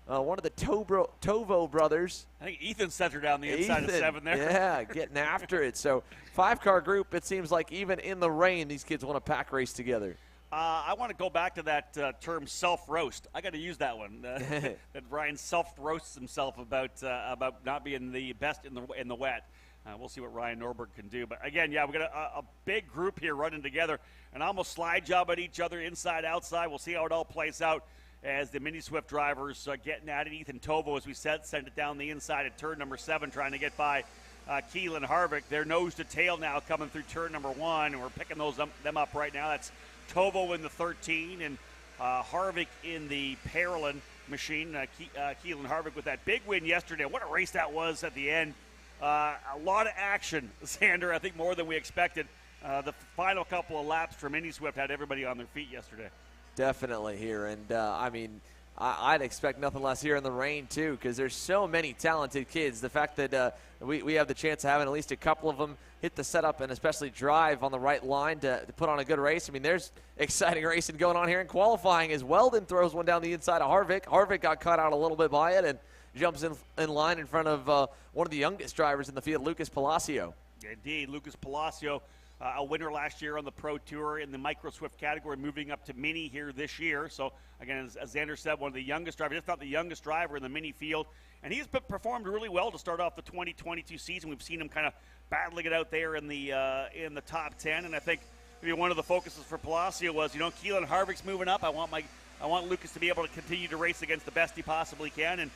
A: one of the Tovo brothers. I think Ethan sent her down the inside of 7 there. Yeah, getting after it. So 5-car group, it seems like even in the rain, these kids want to pack race together. I want to go back to that term self-roast. I got to use that one. That Ryan self-roasts himself about not being the best in the wet.
G: We'll see what Ryan Norberg can do. But again, yeah, we've got a big group here running together, and almost slide job at each other, inside, outside. We'll see how it all plays out as the Mini Swift drivers getting at it. Ethan Tovo, as we said, sent it down the inside at turn number 7, trying to get by Keelan Harvick. They're nose to tail now coming through turn number 1, and we're picking them up right now. That's Tovo in the 13 and Harvick in the Parolin machine. Keelan Harvick with that big win yesterday. What a race that was at the end. A lot of action, Xander, I think more than we expected. The final couple of laps for Mini Swift had everybody on their feet yesterday.
A: Definitely here, and I mean, I'd expect nothing less here in the rain too, because there's so many talented kids. The fact that we have the chance of having at least a couple of them hit the setup and especially drive on the right line to put on a good race. I mean, there's exciting racing going on here in qualifying as Weldon throws one down the inside of Harvick. Harvick got caught out a little bit by it and jumps in line in front of one of the youngest drivers in the field, Lucas Palacio.
G: Indeed, Lucas Palacio, a winner last year on the Pro Tour in the Micro Swift category, moving up to Mini here this year. So, again, as Xander said, one of the youngest drivers, if not the youngest driver in the Mini field. And he's performed really well to start off the 2022 season. We've seen him kind of battling it out there in the top 10. And I think maybe one of the focuses for Palacio was, Keelan Harvick's moving up. I want Lucas to be able to continue to race against the best he possibly can. And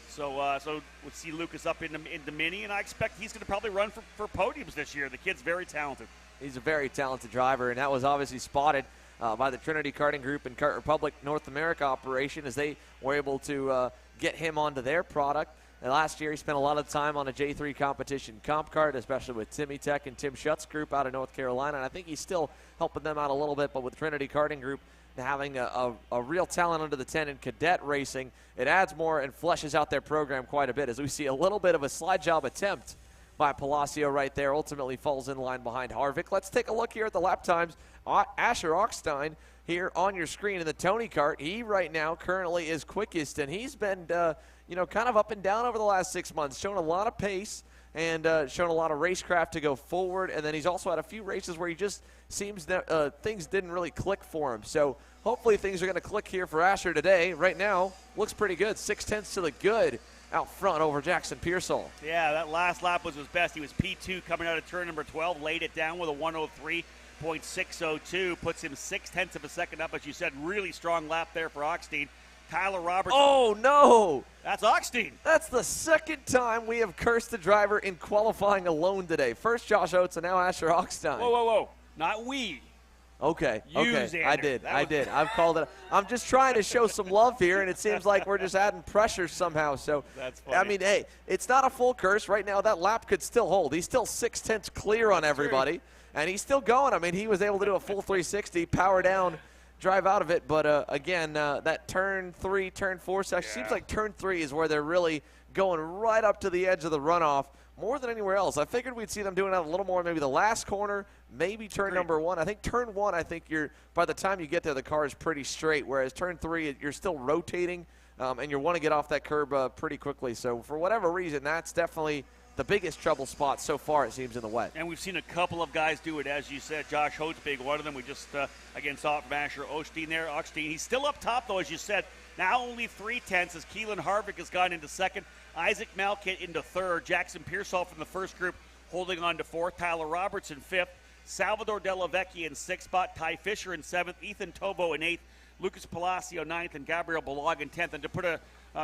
G: so we'll see Lucas up into Mini, and I expect he's going to probably run for podiums this year. The kid's very talented.
A: He's a very talented driver, and that was obviously spotted by the Trinity Karting Group and Kart Republic North America operation as they were able to get him onto their product. And last year he spent a lot of time on a J3 competition comp kart, especially with Timmy Tech and Tim Schutt's group out of North Carolina, and I think he's still helping them out a little bit, but with Trinity Karting Group having a real talent under the 10 in cadet racing, it adds more and fleshes out their program quite a bit as we see a little bit of a slide job attempt by Palacio right there, ultimately falls in line behind Harvick. Let's take a look here at the lap times. Asher Augstein here on your screen in the Tony kart. He right now currently is quickest, and he's been kind of up and down over the last 6 months, shown a lot of pace and shown a lot of racecraft to go forward. And then he's also had a few races where he just seems that things didn't really click for him. So hopefully things are going to click here for Asher today. Right now, looks pretty good. 6/10 to the good out front over Jackson Pearsall.
G: Yeah, that last lap was his best. He was P2 coming out of turn number 12, laid it down with a 103.602, puts him 0.6 of a second up, as you said. Really strong lap there for Augstein. Tyler Roberts.
A: Oh, no.
G: That's Augstein.
A: That's the second time we have cursed the driver in qualifying alone today. First Josh Oates and now Asher Augstein.
G: Whoa. Not we.
A: Okay.
G: Xander.
A: I did. I've called it. I'm just trying to show some love here, and it seems like we're just adding pressure somehow. So,
G: that's funny.
A: I mean, hey, it's not a full curse. Right now, that lap could still hold. He's still 6/10 clear on everybody, and he's still going. I mean, he was able to do a full 360, power down, drive out of it. But, again, that turn 3, turn 4 section, seems like turn 3 is where they're really going right up to the edge of the runoff. More than anywhere else. I figured we'd see them doing that a little more, maybe the last corner, maybe turn number 1. I think turn 1, by the time you get there, the car is pretty straight, whereas turn 3, you're still rotating, and you want to get off that curb pretty quickly. So for whatever reason, that's definitely the biggest trouble spot so far, it seems, in the wet.
G: And we've seen a couple of guys do it, as you said. Josh Hote's big one of them. We just, again, saw it from Asher Augstein there. Augstein, he's still up top, though, as you said. Now only 3/10 as Keelan Harvick has gone into second. Isaac Malkit into third. Jackson Pearsall from the first group holding on to fourth. Tyler Roberts in fifth. Salvador Della Vecchia in sixth spot. Ty Fisher in seventh. Ethan Tobo in eighth. Lucas Palacio ninth. And Gabriel Balog in 10th. And to put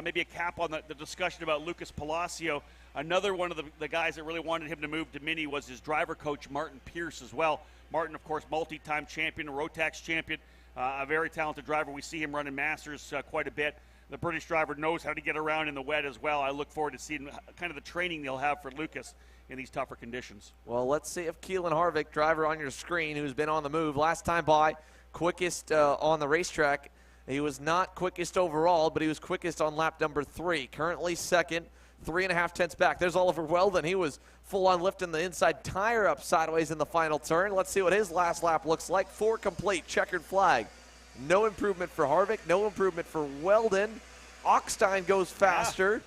G: maybe a cap on the discussion about Lucas Palacio, another one of the guys that really wanted him to move to Mini was his driver coach, Martin Pierce, as well. Martin, of course, multi-time champion, Rotax champion, a very talented driver. We see him running Masters quite a bit. The British driver knows how to get around in the wet as well. I look forward to seeing kind of the training they'll have for Lucas in these tougher conditions.
A: Well, let's see if Keelan Harvick, driver on your screen, who's been on the move last time by, quickest on the racetrack. He was not quickest overall, but he was quickest on lap number 3. Currently second, 3.5 tenths back. There's Oliver Weldon. He was full on lifting the inside tire up sideways in the final turn. Let's see what his last lap looks like. 4 complete, checkered flag. No improvement for Harvick, no improvement for Weldon. Augstein goes faster.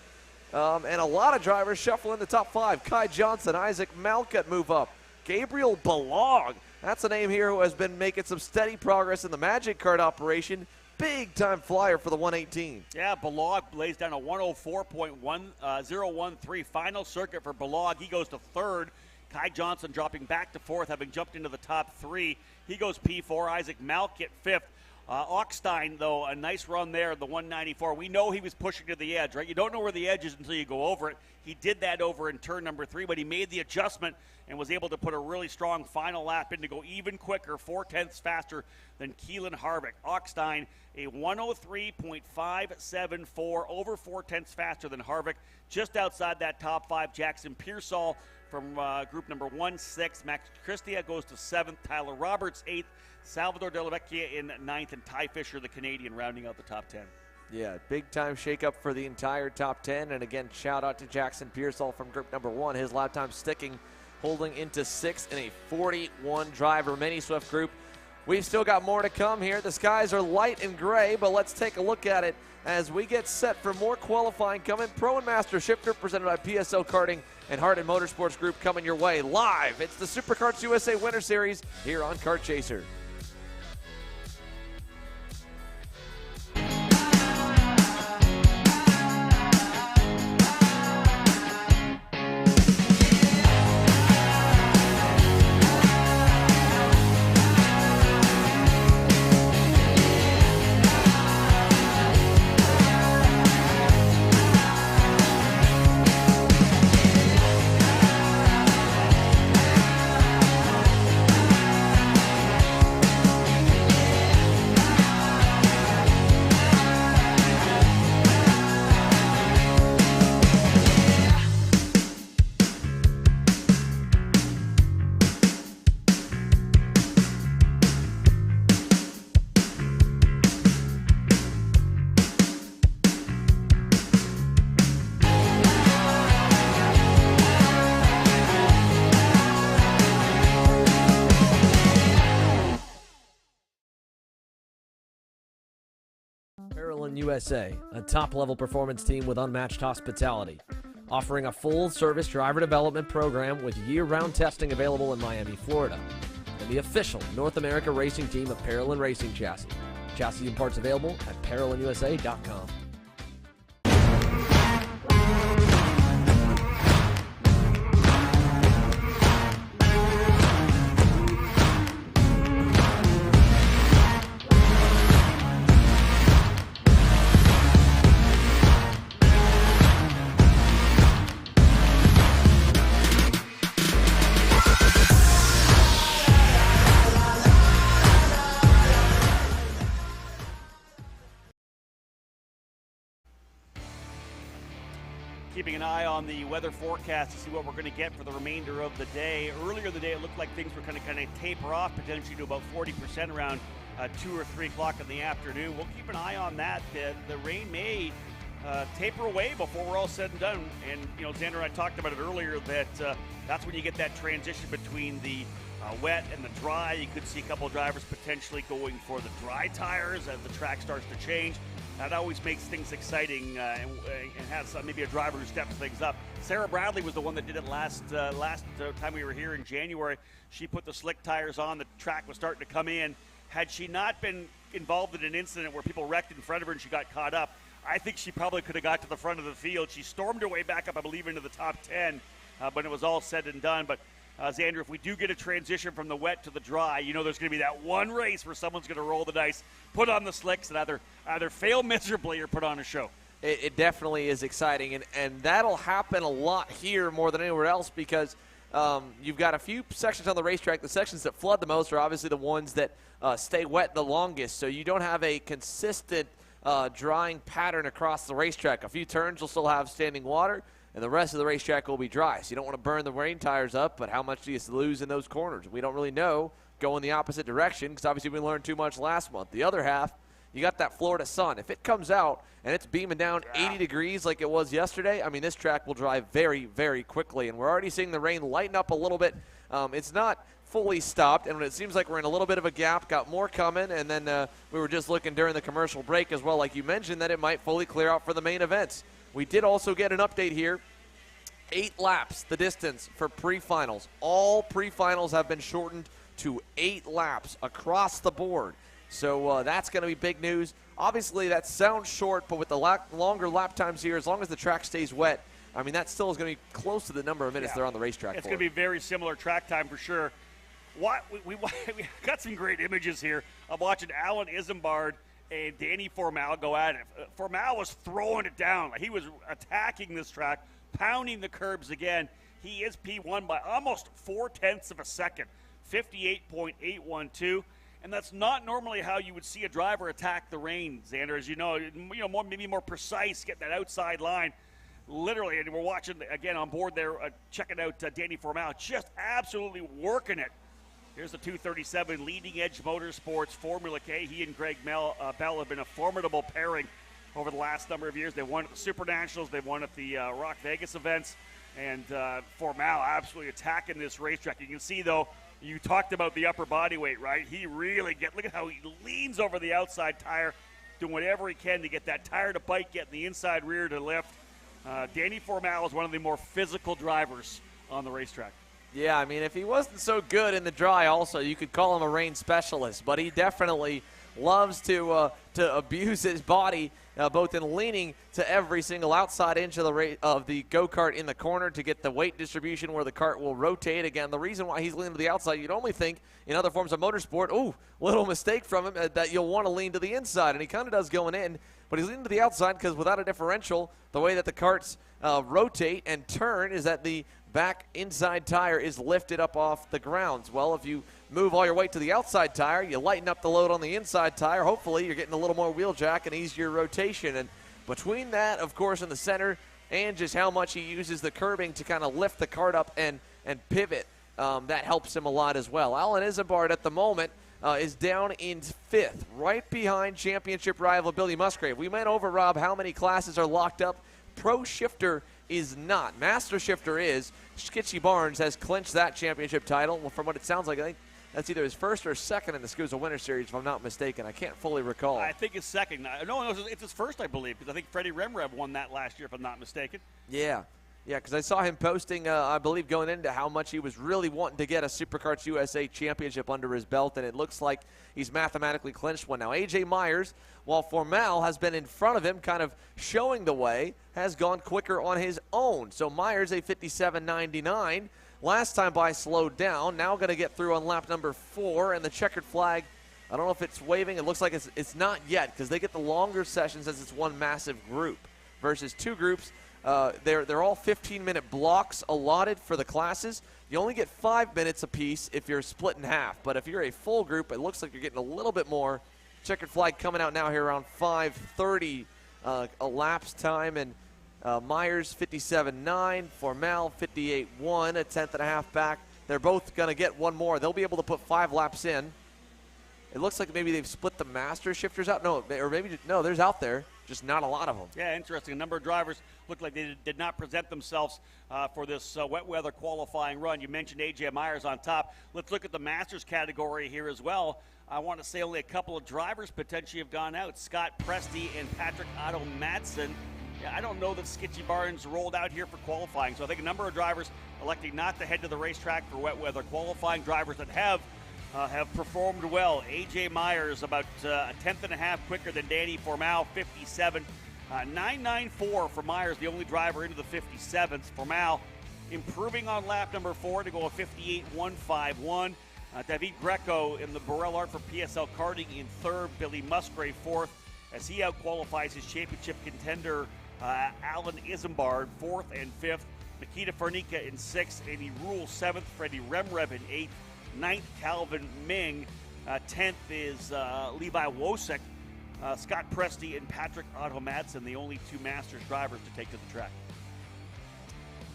A: And a lot of drivers shuffle in the top 5. Kai Johnson, Isaac Malkut move up. Gabriel Balog, that's a name here who has been making some steady progress in the Magic Kart operation. big time flyer for the 118.
G: Yeah, Balog lays down a 104.1013 final circuit for Balog. He goes to third. Kai Johnson dropping back to fourth, having jumped into the top three. He goes P4. Isaac Malkit fifth. Ockstein, though, a nice run there, the 194. We know he was pushing to the edge, right? You don't know where the edge is until you go over it. He did that over in turn number 3, but he made the adjustment and was able to put a really strong final lap in to go even quicker, 0.4 faster than Keelan Harvick. Ockstein, a 103.574, over 0.4 faster than Harvick. Just outside that top 5, Jackson Pearsall from group number 1-6. Max Christia goes to 7th. Tyler Roberts, 8th. Salvador De La Vecchia in 9th, and Ty Fisher, the Canadian, rounding out the top 10.
A: Yeah, big time shakeup for the entire top 10. And again, shout out to Jackson Pearsall from group number 1. His lap time sticking, holding into 6th in a 41 driver mini Swift group. We've still got more to come here. The skies are light and gray, but let's take a look at it as we get set for more qualifying coming. Pro and Master Shifter presented by PSO Karting and Hardin Motorsports Group coming your way live. It's the Superkarts USA Winter Series here on Kart Chaser. USA, a top-level performance team with unmatched hospitality, offering a full-service driver development program with year-round testing available in Miami, Florida, and the official North America racing team of Parolin Racing Chassis. Chassis and parts available at ParolinUSA.com.
G: Keeping an eye on the weather forecast to see what we're going to get for the remainder of the day. Earlier in the day, it looked like things were going to kind of taper off, potentially to about 40% around 2 or 3 o'clock in the afternoon. We'll keep an eye on that. The rain may taper away before we're all said and done. And, you know, Xander and I talked about it earlier that that's when you get that transition between the wet and the dry. You could see a couple of drivers potentially going for the dry tires as the track starts to change. That always makes things exciting and has maybe a driver who steps things up. Sarah Bradley was the one that did it last time we were here in January. She put the slick tires on. The track was starting to come in. Had she not been involved in an incident where people wrecked in front of her and she got caught up, I think she probably could have got to the front of the field. She stormed her way back up, I believe, into the top 10 when it was all said and done. But Xander, if we do get a transition from the wet to the dry, you know there's going to be that one race where someone's going to roll the dice, put on the slicks, and either fail miserably or put on a show.
A: It definitely is exciting, and that'll happen a lot here more than anywhere else because you've got a few sections on the racetrack. The sections that flood the most are obviously the ones that stay wet the longest, so you don't have a consistent drying pattern across the racetrack. A few turns will still have standing water, and the rest of the racetrack will be dry. So you don't want to burn the rain tires up, but how much do you lose in those corners? We don't really know going the opposite direction because obviously we learned too much last month. The other half, you got that Florida sun. If it comes out and it's beaming down 80 degrees like it was yesterday, I mean, this track will dry very, very quickly. And we're already seeing the rain lighten up a little bit. It's not fully stopped, and when it seems like we're in a little bit of a gap, got more coming, and then we were just looking during the commercial break as well, like you mentioned, that it might fully clear out for the main events. We did also get an update here. 8 laps, the distance for pre-finals. All pre-finals have been shortened to 8 laps across the board. So that's going to be big news. Obviously, that sounds short, but with the longer lap times here, as long as the track stays wet, I mean, that still is going to be close to the number of minutes they're on the racetrack.
G: It's going to be very similar track time for sure. We got some great images here of watching Alan Isambard and Danny Formal go at it. Formal was throwing it down. He was attacking this track, pounding the curbs again. He is P1 by almost 0.4 of a second, 58.812. And that's not normally how you would see a driver attack the rain, Xander. As you know, maybe more precise, getting that outside line. Literally, and we're watching, again, on board there, checking out Danny Formal, just absolutely working it. Here's the 237 Leading Edge Motorsports Formula K. He and Greg Bell have been a formidable pairing over the last number of years. They won at the Super Nationals. They won at the Rock Vegas events. And Formal absolutely attacking this racetrack. You can see, though, you talked about the upper body weight, right? He really look at how he leans over the outside tire, doing whatever he can to get that tire to bite, getting the inside rear to lift. Danny Formal is one of the more physical drivers on the racetrack.
A: Yeah, I mean, if he wasn't so good in the dry also, you could call him a rain specialist. But he definitely loves to abuse his body, both in leaning to every single outside inch of the go-kart in the corner to get the weight distribution where the kart will rotate. Again, the reason why he's leaning to the outside, you'd only think in other forms of motorsport, ooh, little mistake from him, that you'll want to lean to the inside. And he kind of does going in. But he's leaning to the outside because without a differential, the way that the karts rotate and turn is that the back inside tire is lifted up off the grounds. Well, if you move all your weight to the outside tire, you lighten up the load on the inside tire. Hopefully, you're getting a little more wheel jack and easier rotation. And between that, of course, in the center, and just how much he uses the curbing to kind of lift the kart up and pivot, that helps him a lot as well. Alan Isambard at the moment is down in 5th, right behind championship rival Billy Musgrave. We went over, Rob, how many classes are locked up. Pro Shifter is not. Master Shifter is. Skitchy Barnes has clinched that championship title. Well, from what it sounds like, I think that's either his first or second in the SKUSA Winter Series, if I'm not mistaken. I can't fully recall.
G: I think it's second. No, it's his first, I believe, because I think Freddie Remrev won that last year, if I'm not mistaken.
A: Yeah, because I saw him posting, I believe, going into how much he was really wanting to get a Superkarts USA championship under his belt, and it looks like he's mathematically clinched one now. A.J. Myers, while Formal has been in front of him, kind of showing the way, has gone quicker on his own. So Myers, a 57.99. Last time by slowed down. Now going to get through on lap number 4, and the checkered flag, I don't know if it's waving. It looks like it's not yet because they get the longer sessions as it's one massive group versus two groups. They're all 15-minute blocks allotted for the classes. You only get 5 minutes apiece if you're split in half. But if you're a full group, it looks like you're getting a little bit more. Checkered flag coming out now here around 5:30 elapsed time. And Myers 57.9, Formal 58.1, a tenth and a half back. They're both going to get one more. They'll be able to put 5 laps in. It looks like maybe they've split the master shifters out. No, or maybe no, there's out there. Just not a lot of them.
G: Yeah, interesting. A number of drivers looked like they did not present themselves for this wet weather qualifying run. You mentioned A.J. Myers on top. Let's look at the Masters category here as well. I want to say only a couple of drivers potentially have gone out. Scott Presti and Patrick Otto Madsen. Yeah, I don't know that Skitchy Barnes rolled out here for qualifying. So I think a number of drivers electing not to head to the racetrack for wet weather qualifying. Drivers that have performed well. A.J. Myers about a tenth and a half quicker than Danny Formal, 57. 9.94 for Myers, the only driver into the 57th. Formal improving on lap number 4 to go a 58.151. David Greco in the Burrell Art for PSL Karting in 3rd. Billy Musgrave 4th as he out-qualifies his championship contender Alan Isambard 4th and 5th. Nikita Farnika in 6th. Amy Rule 7th. Freddie Remrev in 8th. 9th, Calvin Ming. 10th is Levi Wosek. Scott Presti and Patrick Otto Madsen, the only 2 Masters drivers to take to the track.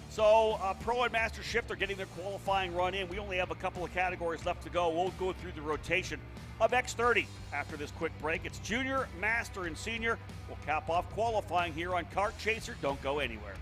G: So Pro and Master Shift are getting their qualifying run in. We only have a couple of categories left to go. We'll go through the rotation of X30 after this quick break. It's Junior, Master, and Senior. We'll cap off qualifying here on Kart Chaser. Don't go anywhere.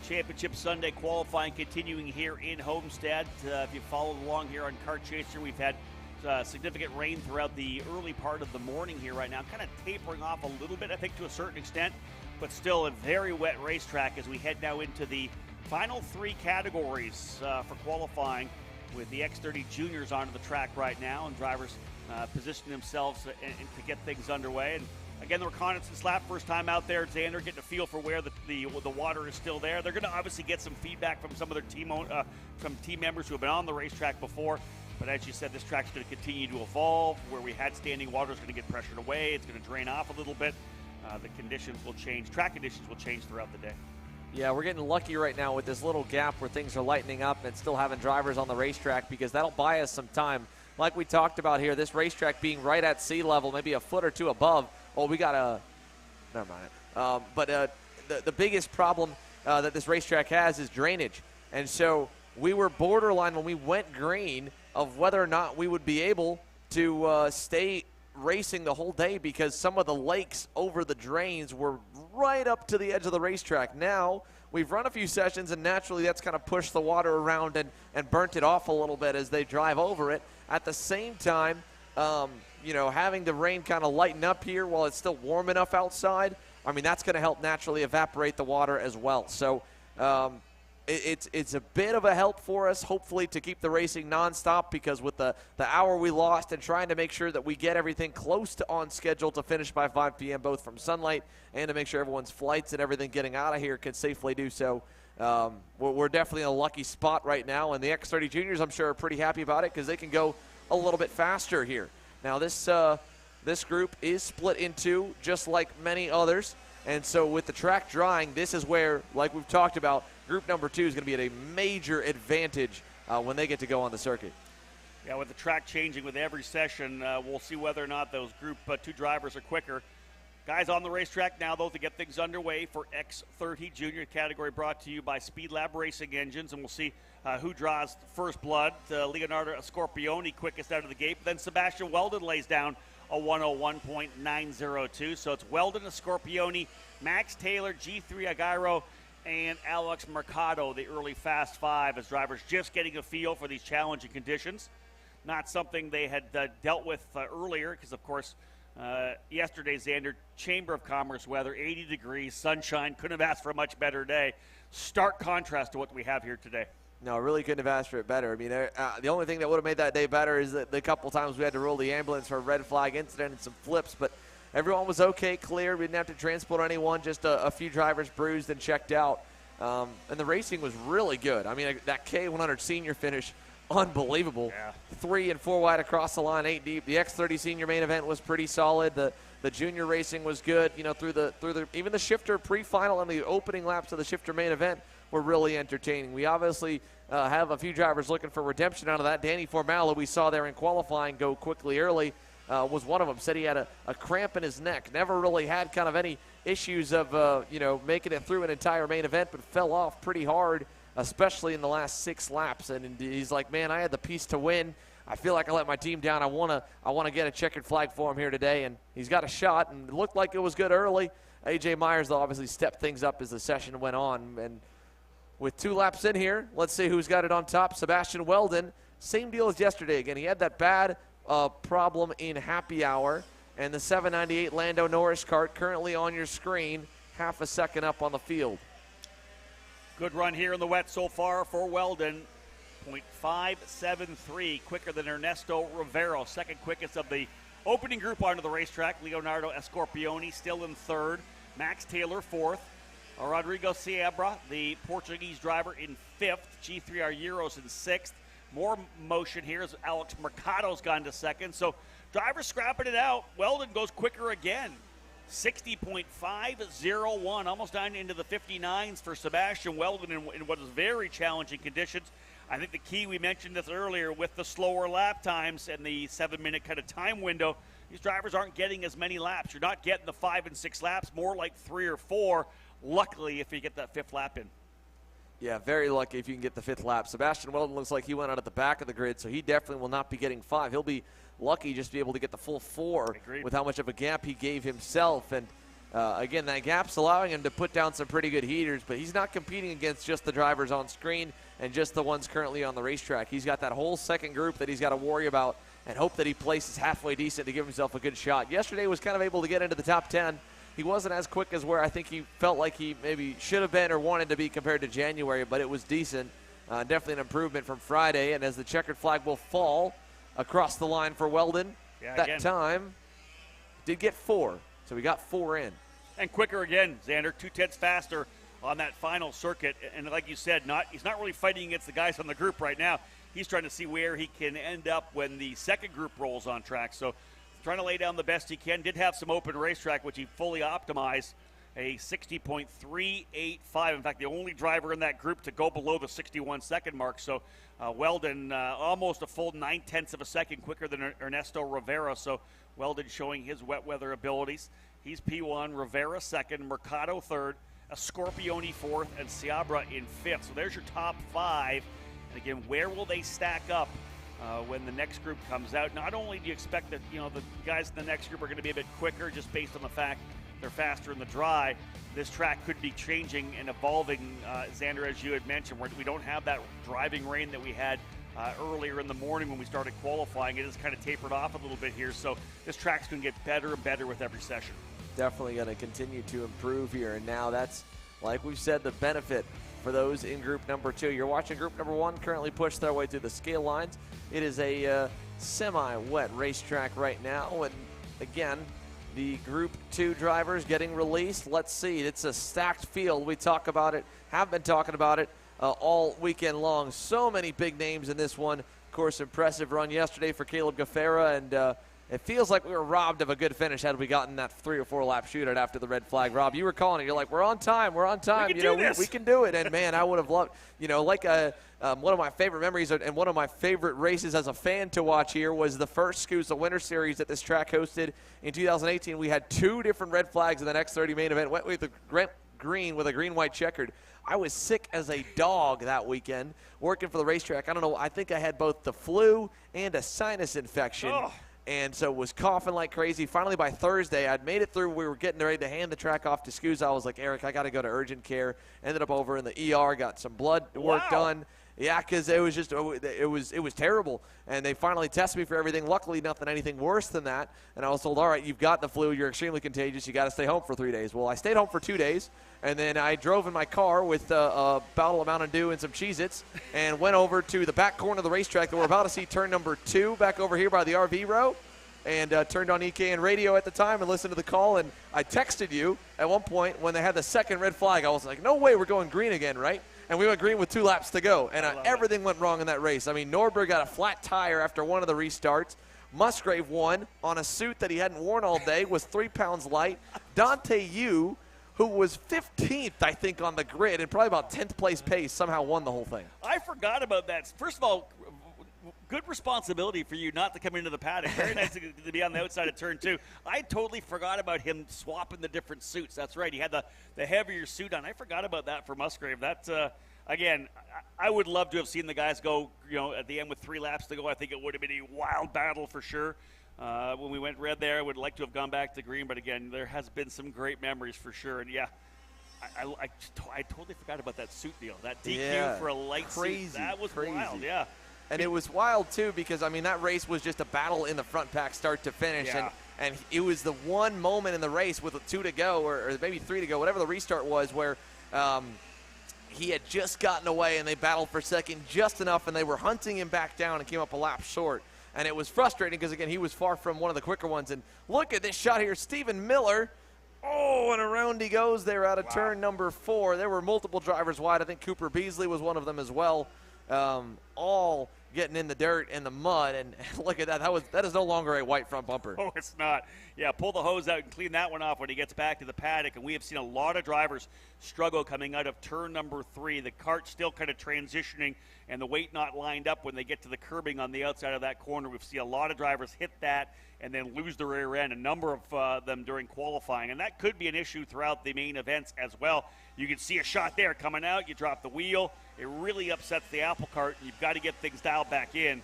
G: Championship Sunday qualifying continuing here in Homestead. If you followed along here on Kart Chaser, we've had significant rain throughout the early part of the morning here right now, kind of tapering off a little bit, I think, to a certain extent, but still a very wet racetrack as we head now into the final 3 categories for qualifying, with the X30 Juniors onto the track right now, and drivers positioning themselves to get things underway. And again, the reconnaissance lap, first time out there. Xander getting a feel for where the water is still there. They're going to obviously get some feedback from some of their team members who have been on the racetrack before. But as you said, this track's going to continue to evolve. Where we had standing water is going to get pressured away. It's going to drain off a little bit. The conditions will change. Track conditions will change throughout the day.
A: Yeah, we're getting lucky right now with this little gap where things are lightening up and still having drivers on the racetrack, because that'll buy us some time. Like we talked about here, this racetrack being right at sea level, maybe a foot or two above. Well, we got a – never mind. But the biggest problem that this racetrack has is drainage. And so we were borderline when we went green of whether or not we would be able to stay racing the whole day, because some of the lakes over the drains were right up to the edge of the racetrack. Now we've run a few sessions, and naturally that's kind of pushed the water around and burnt it off a little bit as they drive over it. At the same time, you know, having the rain kind of lighten up here while it's still warm enough outside, I mean, that's going to help naturally evaporate the water as well. So it's a bit of a help for us, hopefully, to keep the racing nonstop, because with the hour we lost and trying to make sure that we get everything close to on schedule to finish by 5 p.m., both from sunlight and to make sure everyone's flights and everything getting out of here can safely do so. We're definitely in a lucky spot right now, and the X30 Juniors, I'm sure, are pretty happy about it, because they can go a little bit faster here. Now, this group is split in 2, just like many others. And so with the track drying, this is where, like we've talked about, group number 2 is going to be at a major advantage when they get to go on the circuit.
G: Yeah, with the track changing with every session, we'll see whether or not those group 2 drivers are quicker. Guys on the racetrack now, though, to get things underway for X30 Junior category, brought to you by Speed Lab Racing Engines, and we'll see who draws first blood. Leonardo Scorpioni quickest out of the gate, then Sebastian Weldon lays down a 101.902. So it's Weldon, Scorpioni, Max Taylor, G3 Aguirre, and Alex Mercado, the early Fast 5, as drivers just getting a feel for these challenging conditions. Not something they had dealt with earlier, because, of course, yesterday, Xander, Chamber of Commerce weather, 80 degrees, sunshine, couldn't have asked for a much better day. Stark contrast to what we have here today.
A: No, really couldn't have asked for it better. I mean, the only thing that would have made that day better is that the couple times we had to roll the ambulance for a red flag incident and some flips, but everyone was okay, clear. We didn't have to transport anyone, just a few drivers bruised and checked out. And the racing was really good. I mean, that K100 Senior finish, unbelievable.
G: Yeah.
A: 3 and 4 wide across the line, 8 deep. The X30 Senior main event was pretty solid. The junior racing was good. You know, through the even the shifter pre-final and the opening laps of the shifter main event were really entertaining. We obviously have a few drivers looking for redemption out of that. Danny Formala, we saw there in qualifying go quickly early, was one of them. Said he had a cramp in his neck. Never really had kind of any issues of, you know, making it through an entire main event, but fell off pretty hard, especially in the last 6 laps. And he's like, man, I had the piece to win. I feel like I let my team down. I want to get a checkered flag for him here today. And he's got a shot, and it looked like it was good early. A.J. Myers, though, obviously stepped things up as the session went on. And with 2 laps in here, let's see who's got it on top. Sebastian Weldon, same deal as yesterday. Again, he had that bad problem in happy hour. And the 798 Lando Norris kart currently on your screen, half a second up on the field.
G: Good run here in the wet so far for Weldon. 0.573, quicker than Ernesto Rivero, second quickest of the opening group onto the racetrack. Leonardo Scorpioni still in 3rd. Max Taylor 4th. Rodrigo Seabra, the Portuguese driver, in 5th. G3 Argueros in 6th. More motion here as Alex Mercado's gone to 2nd. So drivers scrapping it out. Weldon goes quicker again. 60.501, almost down into the 59s for Sebastian Weldon in what is very challenging conditions. I think the key, we mentioned this earlier, with the slower lap times and the 7-minute kind of time window, these drivers aren't getting as many laps. You're not getting the 5 and 6 laps, more like 3 or 4, luckily, if you get that 5th lap in.
A: Yeah, very lucky if you can get the 5th lap. Sebastian Weldon looks like he went out at the back of the grid, so he definitely will not be getting 5. He'll be lucky just to be able to get the full 4 with how much of a gap he gave himself. And Again, that gap's allowing him to put down some pretty good heaters, but he's not competing against just the drivers on screen and just the ones currently on the racetrack. He's got that whole second group that he's got to worry about and hope that he places halfway decent to give himself a good shot. Yesterday was kind of able to get into the top 10. He wasn't as quick as where I think he felt like he maybe should have been or wanted to be compared to January, but it was decent. Definitely an improvement from Friday, and as the checkered flag will fall across the line for Weldon, time did get 4. So we got 4 in.
G: And quicker again, Xander, 2/10 faster on that final circuit. And like you said, he's not really fighting against the guys on the group right now. He's trying to see where he can end up when the second group rolls on track. So trying to lay down the best he can. Did have some open racetrack, which he fully optimized, a 60.385. In fact, the only driver in that group to go below the 61-second mark. So Weldon almost a full 9/10 of a second quicker than Ernesto Rivera. So Weldon showing his wet weather abilities. He's P1, Rivera second, Mercado third, Scorpione fourth, and Seabra in fifth. So there's your top 5. And again, where will they stack up when the next group comes out? Not only do you expect that the guys in the next group are going to be a bit quicker just based on the fact they're faster in the dry, this track could be changing and evolving, Xander, as you had mentioned, where we don't have that driving rain that we had earlier in the morning when we started qualifying. It has kind of tapered off a little bit here, so this track's going to get better and better with every session.
A: Definitely going to continue to improve here, and now that's, like we've said, the benefit for those in group number 2. You're watching group number 1 currently push their way through the scale lines. It is a semi-wet racetrack right now, and again, the group 2 drivers getting released. Let's see, it's a stacked field. We talk about it, have been talking about it all weekend long. So many big names in this one. Of course, impressive run yesterday for Caleb Gaffera, and it feels like we were robbed of a good finish had we gotten that 3 or 4 lap shootout after the red flag. Rob, you were calling it. You're like, we're on time. We're on time.
G: We can do this.
A: We can do it. And, man, I would have loved, like one of my favorite memories and one of my favorite races as a fan to watch here was the first SKUSA Winter Series that this track hosted in 2018. We had 2 different red flags in the X30 main event. Went with the green with a green-white checkered. I was sick as a dog that weekend working for the racetrack. I don't know. I think I had both the flu and a sinus infection.
G: Oh.
A: And so was coughing like crazy. Finally, by Thursday, I'd made it through. We were getting ready to hand the track off to SKUSA. I was like, Eric, I got to go to urgent care. Ended up over in the ER, got some blood work done. Yeah, because it was just it was terrible. And they finally tested me for everything. Luckily, anything worse than that. And I was told, all right, you've got the flu. You're extremely contagious. You got to stay home for 3 days. Well, I stayed home for 2 days. And then I drove in my car with a bottle of Mountain Dew and some Cheez-Its and went over to the back corner of the racetrack that we're about to see turn number 2 back over here by the RV row. And turned on EKN radio at the time and listened to the call. And I texted you at one point when they had the second red flag. I was like, no way, we're going green again, right? And we went green with 2 laps to go. And everything went wrong in that race. I mean, Norberg got a flat tire after one of the restarts. Musgrave won on a suit that he hadn't worn all day, was 3 pounds light. Dante Yu, who was 15th, I think, on the grid and probably about 10th place pace, somehow won the whole thing.
G: I forgot about that. First of all, good responsibility for you not to come into the paddock. Very nice to be on the outside of turn 2. I totally forgot about him swapping the different suits. That's right. He had the heavier suit on. I forgot about that for Musgrave. That, again, I would love to have seen the guys go, at the end with 3 laps to go. I think it would have been a wild battle for sure. When we went red there, I would like to have gone back to green. But, again, there has been some great memories for sure. And, yeah, I totally forgot about that suit deal. That DQ for a light suit. That was wild, yeah.
A: And it was wild, too, because, I mean, that race was just a battle in the front pack start to finish.
G: Yeah.
A: And it was the one moment in the race with 2 to go, or maybe 3 to go, whatever the restart was, where he had just gotten away and they battled for second just enough, and they were hunting him back down and came up a lap short. And it was frustrating because, again, he was far from one of the quicker ones. And look at this shot here. Stephen Miller. Oh, and around he goes there out of turn number 4. There were multiple drivers wide. I think Cooper Beasley was one of them as well. All getting in the dirt and the mud, and look at that. That is no longer a white front bumper.
G: Oh, it's not. Yeah, pull the hose out and clean that one off when he gets back to the paddock. And we have seen a lot of drivers struggle coming out of turn number 3. The cart's still kind of transitioning and the weight not lined up when they get to the curbing on the outside of that corner. We've seen a lot of drivers hit that and then lose the rear end, a number of them during qualifying. And that could be an issue throughout the main events as well. You can see a shot there coming out. You drop the wheel. It really upsets the apple cart, and you've got to get things dialed back in.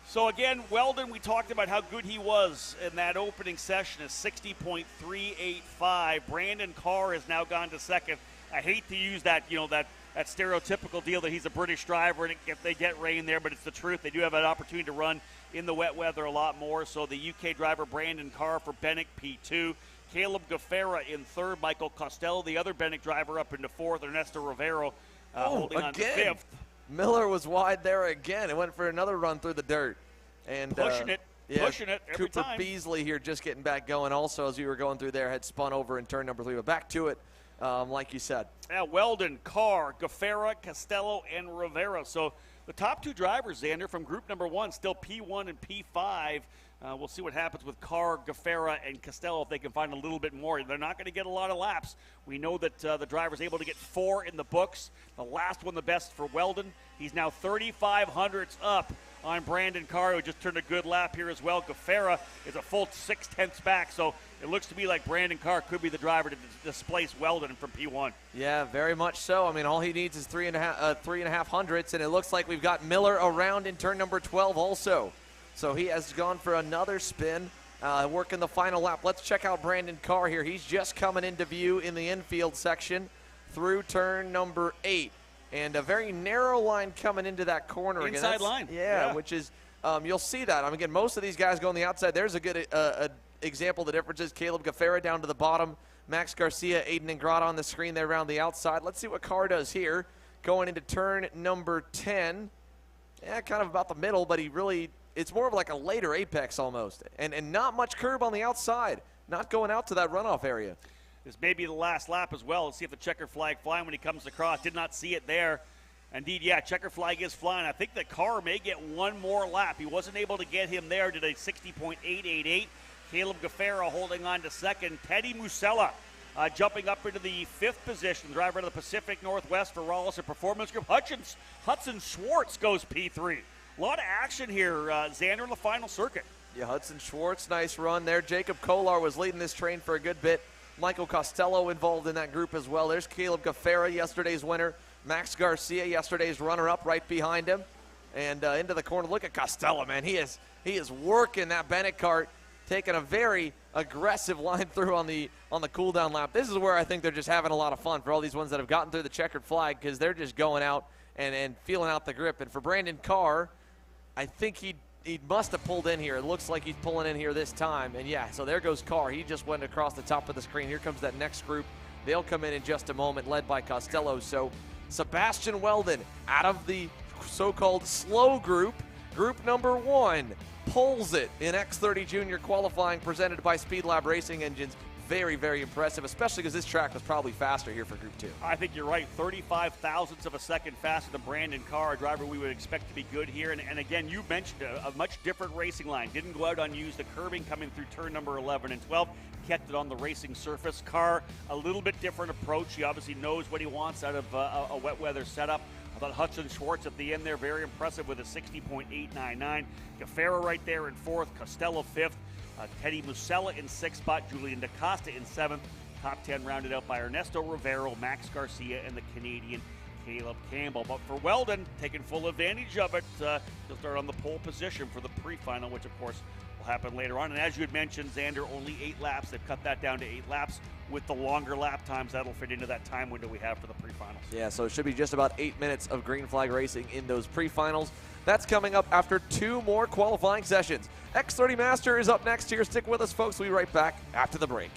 G: So again, Weldon, we talked about how good he was in that opening session, a 60.385. Brandon Carr has now gone to second. I hate to use that, that stereotypical deal that he's a British driver and if they get rain there, but it's the truth. They do have an opportunity to run in the wet weather a lot more. So the UK driver Brandon Carr for Bennick P2. Caleb Gaffera in third. Michael Costello, the other Bennick driver, up into fourth. Ernesto Rivero holding on to fifth.
C: Miller was wide there again. It went for another run through the dirt. And
G: pushing it every
C: Cooper
G: time.
C: Beasley here just getting back going also as we were going through there, had spun over in turn number 3. But back to it, like you said.
G: Yeah, Weldon, Carr, Gaffera, Costello, and Rivera. So the top 2 drivers, Xander, from group number 1, still P1 and P5. We'll see what happens with Carr, Gaffera, and Costello if they can find a little bit more. They're not going to get a lot of laps. We know that the driver's able to get 4 in the books. The last one the best for Weldon. He's now 3,500ths up on Brandon Carr, who just turned a good lap here as well. Gaffera is a full 0.6 back, so it looks to me like Brandon Carr could be the driver to displace Weldon from P1.
C: Yeah, very much so. I mean, all he needs is 3.5 hundredths, and it looks like we've got Miller around in turn number 12 also. So he has gone for another spin, working the final lap. Let's check out Brandon Carr here. He's just coming into view in the infield section through turn number 8. And a very narrow line coming into that corner.
G: Inside line.
C: Yeah, which is, you'll see that. I mean, again, most of these guys go on the outside. There's a good example of the differences. Caleb Gaffera down to the bottom. Max Garcia, Aiden Ingrata on the screen there around the outside. Let's see what Carr does here. Going into turn number 10. Yeah, kind of about the middle, but it's more of like a later apex almost. And not much curb on the outside. Not going out to that runoff area.
G: This may be the last lap as well. Let's see if the checker flag flying when he comes across. Did not see it there. Indeed, yeah, checker flag is flying. I think that Carr may get one more lap. He wasn't able to get him there. Did a 60.888. Caleb Gaffera holding on to second. Teddy Musella jumping up into the 5th position. Driver of the Pacific Northwest for Rawlison Performance Group. Hudson Schwartz goes P3. A lot of action here, Xander, in the final circuit.
C: Yeah, Hudson Schwartz, nice run there. Jacob Kolar was leading this train for a good bit. Michael Costello involved in that group as well. There's Caleb Gaffera, yesterday's winner. Max Garcia, yesterday's runner-up, right behind him. And into the corner. Look at Costello, man. He is working that Bennett cart, taking a very aggressive line through on the cool-down lap. This is where I think they're just having a lot of fun for all these ones that have gotten through the checkered flag, because they're just going out and feeling out the grip. And for Brandon Carr, I think he must have pulled in here. It looks like he's pulling in here this time. And yeah, so there goes Carr. He just went across the top of the screen. Here comes that next group. They'll come in just a moment, led by Costello. So Sebastian Weldon out of the so-called slow group, group number 1, pulls it in X30 Jr Qualifying presented by Speed Lab Racing Engines. Very, very impressive, especially because this track was probably faster here for Group 2.
G: I think you're right. 35 thousandths of a second faster than Brandon Carr, a driver we would expect to be good here. And again, you mentioned a much different racing line. Didn't go out unused. The curbing coming through turn number 11 and 12. Kept it on the racing surface. Carr, a little bit different approach. He obviously knows what he wants out of a wet weather setup. I thought Hudson Schwartz at the end there, very impressive with a 60.899. Gaffera right there in 4th. Costello 5th. Teddy Musella in 6th spot, Julian DaCosta in 7th. Top 10 rounded out by Ernesto Rivero, Max Garcia, and the Canadian Caleb Campbell. But for Weldon, taking full advantage of it, he'll start on the pole position for the pre-final, which of course will happen later on. And as you had mentioned, Xander, only 8 laps. They've cut that down to 8 laps. With the longer lap times, that'll fit into that time window we have for the pre-finals.
C: Yeah, so it should be just about 8 minutes of green flag racing in those pre-finals. That's coming up after 2 more qualifying sessions. X30 Master is up next here. Stick with us, folks. We'll be right back after the break.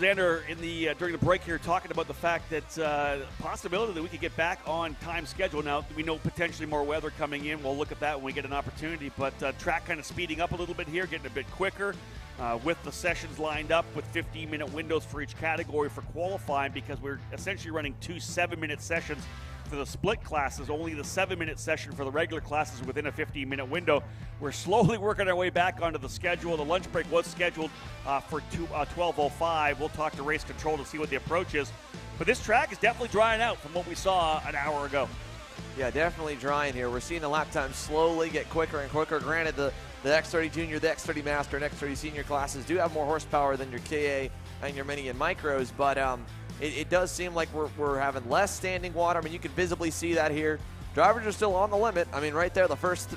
G: Xander, in the during the break here, talking about the fact that possibility that we could get back on time schedule. Now, we know potentially more weather coming in. We'll look at that when we get an opportunity. But track kind of speeding up a little bit here, getting a bit quicker with the sessions lined up with 15-minute windows for each category for qualifying, because we're essentially running 2 7-minute sessions for the split classes, only the 7-minute session for the regular classes within a 15-minute window. We're slowly working our way back onto the schedule. The lunch break was scheduled for 12:05. We'll talk to race control to see what the approach is. But this track is definitely drying out from what we saw an hour ago.
A: Yeah, definitely drying here. We're seeing the lap time slowly get quicker and quicker. Granted, the X30 Jr, the X30 Master, and X30 Sr classes do have more horsepower than your KA and your Mini and Micros, but it does seem like we're having less standing water. I mean, you can visibly see that here. Drivers are still on the limit. I mean, right there, the first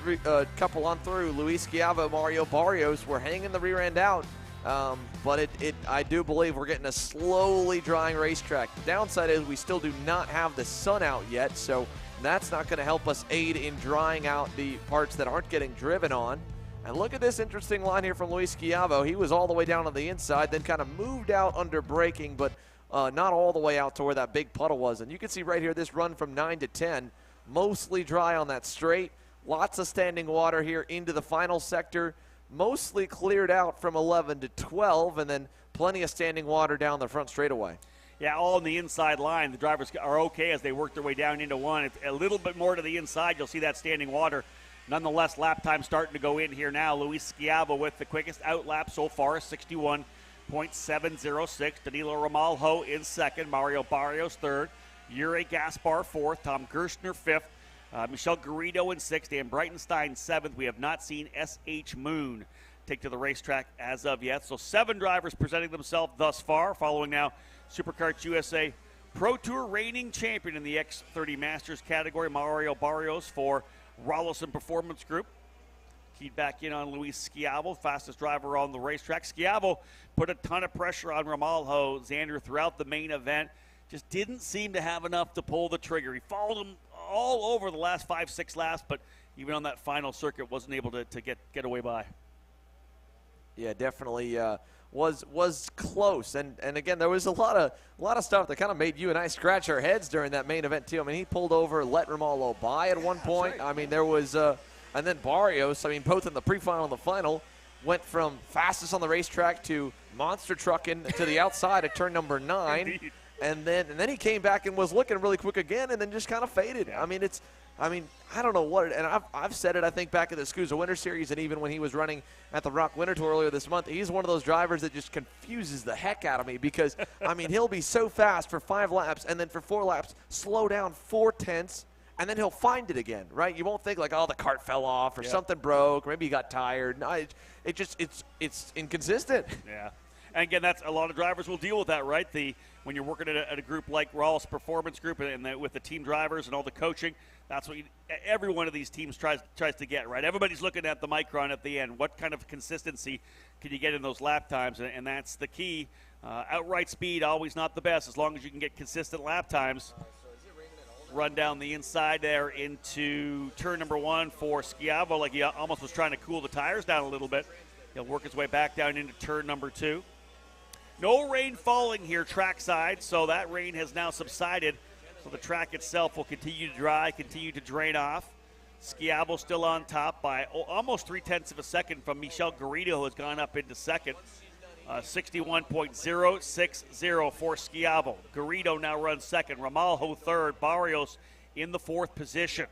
A: couple on through, Luis Schiavo, Mario Barrios, were hanging the rear end out. But I do believe we're getting a slowly drying racetrack. The downside is we still do not have the sun out yet, so that's not going to help us aid in drying out the parts that aren't getting driven on. And look at this interesting line here from Luis Schiavo. He was all the way down on the inside, then kind of moved out under braking, but not all the way out to where that big puddle was. And you can see right here this run from 9 to 10, mostly dry on that straight. Lots of standing water here into the final sector. Mostly cleared out from 11 to 12, and then plenty of standing water down the front straightaway.
G: Yeah, all on the inside line. The drivers are okay as they work their way down into one. It's a little bit more to the inside. You'll see that standing water. Nonetheless, lap time starting to go in here now. Luis Schiavo with the quickest out lap so far, 61.706. Danilo Ramalho in second. Mario Barrios third. Yuri Gaspar fourth. Tom Gerstner fifth. Michelle Garrido in sixth. Dan Breitenstein seventh. We have not seen S.H. Moon take to the racetrack as of yet. So 7 drivers presenting themselves thus far. Following now, Superkarts USA Pro Tour reigning champion in the X30 Masters category, Mario Barrios for Rollison Performance Group. Keyed back in on Luis Schiavo, fastest driver on the racetrack. Schiavo put a ton of pressure on Ramalho, Xander, throughout the main event. Just didn't seem to have enough to pull the trigger. He followed him all over the last 5-6 laps, but even on that final circuit wasn't able to get away by.
A: Yeah, definitely was close, and again, there was a lot of stuff that kind of made you and I scratch our heads during that main event too. I mean, he pulled over, let Ramalho by at one point. Right. I mean, there was and then Barrios. I mean, both in the pre-final and the final, went from fastest on the racetrack to monster trucking to the outside at turn number 9.
G: Indeed.
A: And then he came back and was looking really quick again, and then just kind of faded.
G: Yeah.
A: I mean, I don't know what, and I've said it, I think, back at the SKUSA Winter Series, and even when he was running at the Rock Winter Tour earlier this month, he's one of those drivers that just confuses the heck out of me because, I mean, he'll be so fast for 5 laps, and then for 4 laps, slow down 4/10, and then he'll find it again, right? You won't think like, oh, the cart fell off or something broke, or maybe he got tired. No, it's inconsistent.
G: Yeah. And again, that's a lot of drivers will deal with that, right? When you're working at a group like Rawls Performance Group and with the team drivers and all the coaching, that's what every one of these teams tries to get, right? Everybody's looking at the micron at the end. What kind of consistency can you get in those lap times? And that's the key. Outright speed, always not the best, as long as you can get consistent lap times. Run down the inside there into turn number 1 for Schiavo, like he almost was trying to cool the tires down a little bit. He'll work his way back down into turn number 2. No rain falling here trackside, so that rain has now subsided. So the track itself will continue to dry, continue to drain off. Schiavo still on top by almost 0.3 of a second from Michel Garrido, who has gone up into second. 61.060 for Schiavo. Garrido now runs second. Ramalho third. Barrios in the 4th position.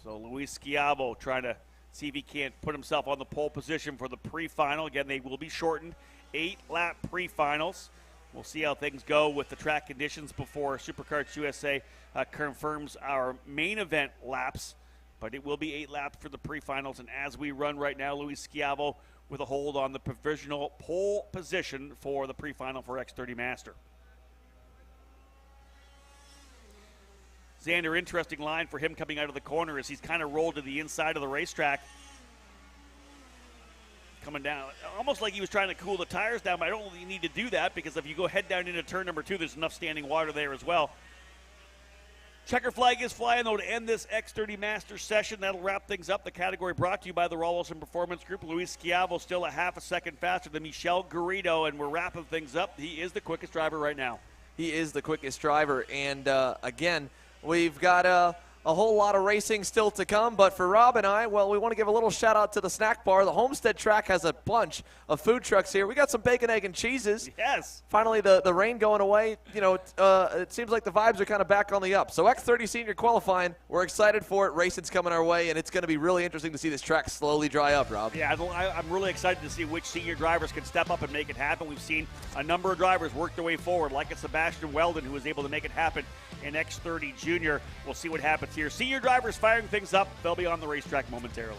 G: So Luis Schiavo trying to see if he can't put himself on the pole position for the pre-final. Again, they will be shortened 8-lap pre-finals. We'll see how things go with the track conditions before Superkarts USA confirms our main event laps. But it will be 8 laps for the pre-finals. And as we run right now, Luis Schiavo with a hold on the provisional pole position for the pre-final for X30 Master. Xander, interesting line for him coming out of the corner as he's kind of rolled to the inside of the racetrack. Coming down, almost like he was trying to cool the tires down, but I don't really need to do that because if you go head down into turn number 2, there's enough standing water there as well. Checker flag is flying, though, to end this X30 Master session. That'll wrap things up. The category brought to you by the Rawlson Performance Group. Luis Schiavo still a half a second faster than Michel Garrido, and we're wrapping things up. He is the quickest driver right now.
A: He is the quickest driver, and again, we've got a whole lot of racing still to come, but for Rob and I, well, we want to give a little shout out to the snack bar. The Homestead track has a bunch of food trucks here. We got some bacon, egg, and cheeses.
G: Yes.
A: Finally, the rain going away. You know, it seems like the vibes are kind of back on the up. So X30 Sr Qualifying, we're excited for it. Racing's coming our way, and it's going to be really interesting to see this track slowly dry up, Rob.
G: Yeah, I'm really excited to see which senior drivers can step up and make it happen. We've seen a number of drivers work their way forward, like a Sebastian Weldon, who was able to make it happen in X30 Jr. We'll see what happens here. Senior drivers firing things up. They'll be on the racetrack momentarily.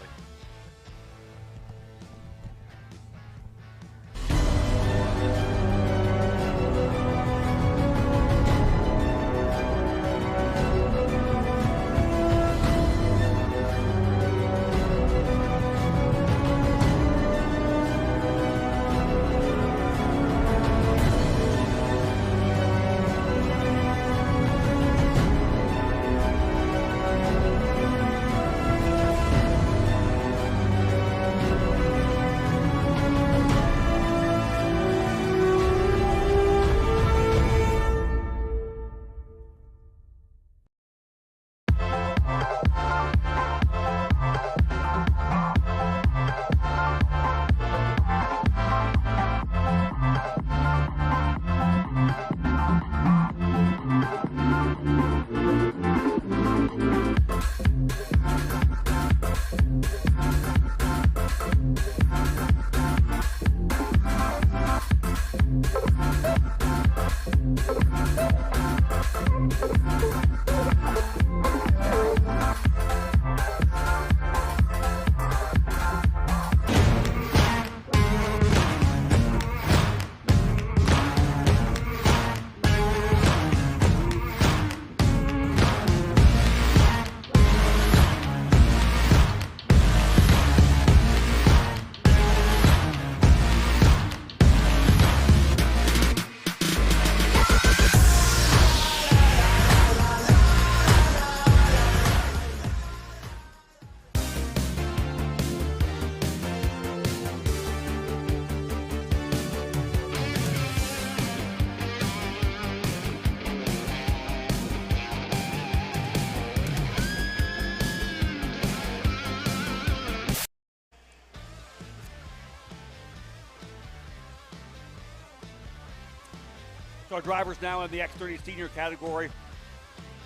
G: So our drivers now in the X30 Senior category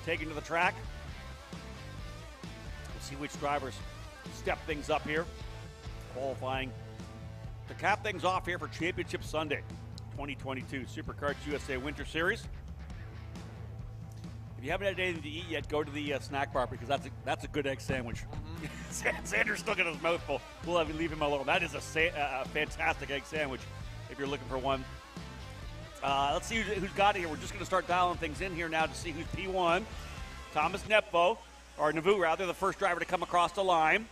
G: taken to the track. We'll see which drivers step things up here. Qualifying to cap things off here for Championship Sunday 2022 SuperCards USA Winter Series. If you haven't had anything to eat yet, go to the snack bar because that's a good egg sandwich. Sanders still got his mouth full. We'll leave him alone. That is a fantastic egg sandwich if you're looking for one. Let's see who's got it here. We're just going to start dialing things in here now to see who's P1. Thomas Nepo, or Navu rather, the first driver to come across the line.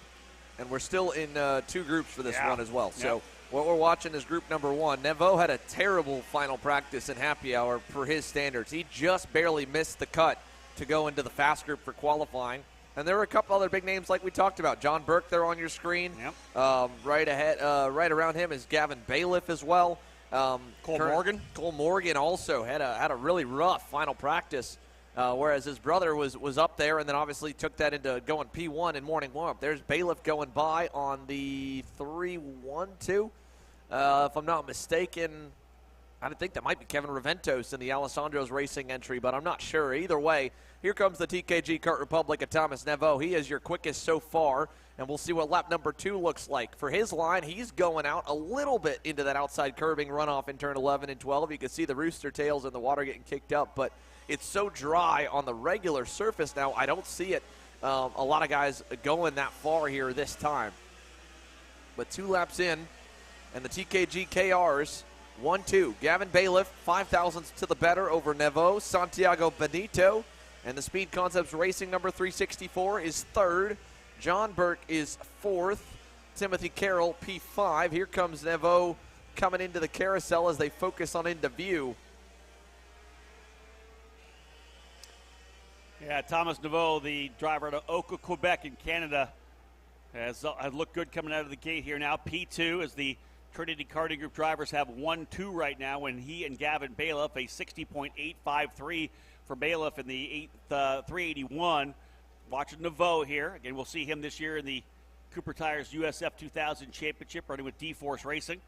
A: And we're still in two groups for this one as well. So what we're watching is group number one. Nevo had a terrible final practice in happy hour for his standards. He just barely missed the cut to go into the fast group for qualifying. And there were a couple other big names like we talked about. John Burke there on your screen. Right around him is Gavin Bailiff as well. Cole Morgan also had a really rough final practice, whereas his brother was up there and then obviously took that into going P1 in morning warm-up. There's Bailiff going by on the 3-1-2. If I'm not mistaken, I think that might be Kevin Reventos in the Alessandro's Racing entry, but I'm not sure. Either way, here comes the TKG Kart Republic of Thomas Nevo. He is your quickest so far, and we'll see what lap number 2 looks like. For his line, he's going out a little bit into that outside curbing runoff in turn 11 and 12. You can see the rooster tails and the water getting kicked up, but it's so dry on the regular surface now, I don't see it. A lot of guys going that far here this time. But 2 laps in, and the TKG KRs, 1-2. Gavin Bailiff, 5 thousandths to the better over Nevo. Santiago Benito. And the Speed Concepts Racing number 364 is third. John Burke is fourth. Timothy Carroll, P5. Here comes Nevo coming into the carousel as they focus on into view.
G: Yeah, Thomas Naveau, the driver out of Oka, Quebec in Canada, has looked good coming out of the gate here now. P2 as the Trinity Karting Group drivers have 1-2 right now, and he and Gavin Bailiff, a 60.853 for Bailiff in the 381. Watching Naveau here. Again, we'll see him this year in the Cooper Tires USF 2000 Championship, running with D-Force Racing.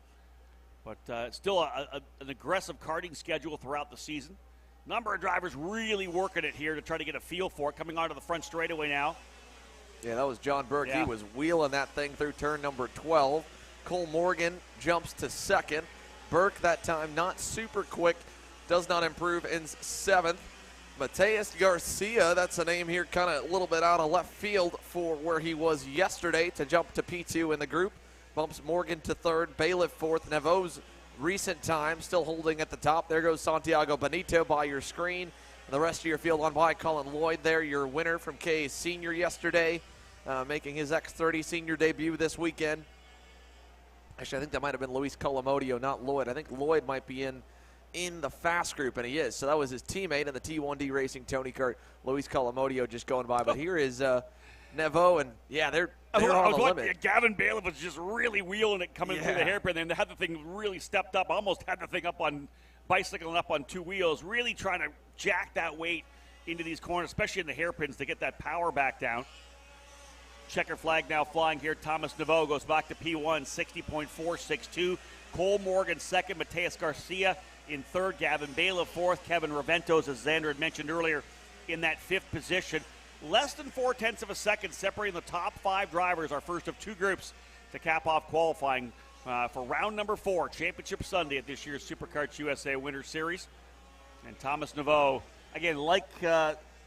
G: But still an aggressive karting schedule throughout the season. Number of drivers really working it here to try to get a feel for it, coming onto the front straightaway now.
C: Yeah, that was John Burke.
G: Yeah.
C: He was wheeling that thing through turn number 12. Cole Morgan jumps to second. Burke that time not super quick, does not improve in seventh. Mateus Garcia, that's a name here kind of a little bit out of left field for where he was yesterday to jump to P2 in the group. Bumps Morgan to third, Bailiff fourth. Naveau's recent time still holding at the top. There goes Santiago Benito by your screen. And the rest of your field on by. Colin Lloyd there, your winner from K Senior yesterday, making his X30 Senior debut this weekend. Actually, I think that might have been Luis Colamodio, not Lloyd. I think Lloyd might be in the fast group, and he is. So that was his teammate in the T1D Racing Tony Kart, Luis Colamodio, just going by. But here is Naveau, and yeah, they're on the limit.
G: Gavin Bailiff was just really wheeling it coming through the hairpin, and they had the thing really stepped up, almost had the thing up on bicycling up on two wheels, really trying to jack that weight into these corners, especially in the hairpins, to get that power back down. Checker flag now flying here. Thomas Naveau goes back to P1, 60.462. Cole Morgan second, Mateus Garcia in third, Gavin Bailiff fourth, Kevin Raventos, as Xander had mentioned earlier, in that fifth position. Less than 0.4 of a second separating the top five drivers, our first of two groups, to cap off qualifying for round number 4, Championship Sunday at this year's SuperKarts USA Winter Series. And Thomas Naveau, again, like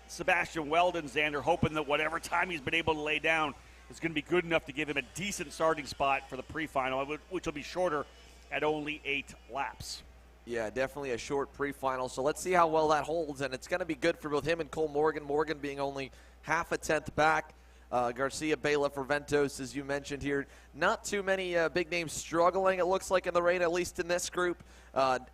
G: Sebastian Weldon, Xander, hoping that whatever time he's been able to lay down is going to be good enough to give him a decent starting spot for the pre-final, which will be shorter at only 8 laps.
C: Yeah, definitely a short pre-final. So let's see how well that holds, and it's going to be good for both him and Cole Morgan. Morgan being only half a tenth back. Garcia, Bailiff, Raventos, as you mentioned here. Not too many big names struggling, it looks like, in the rain, at least in this group.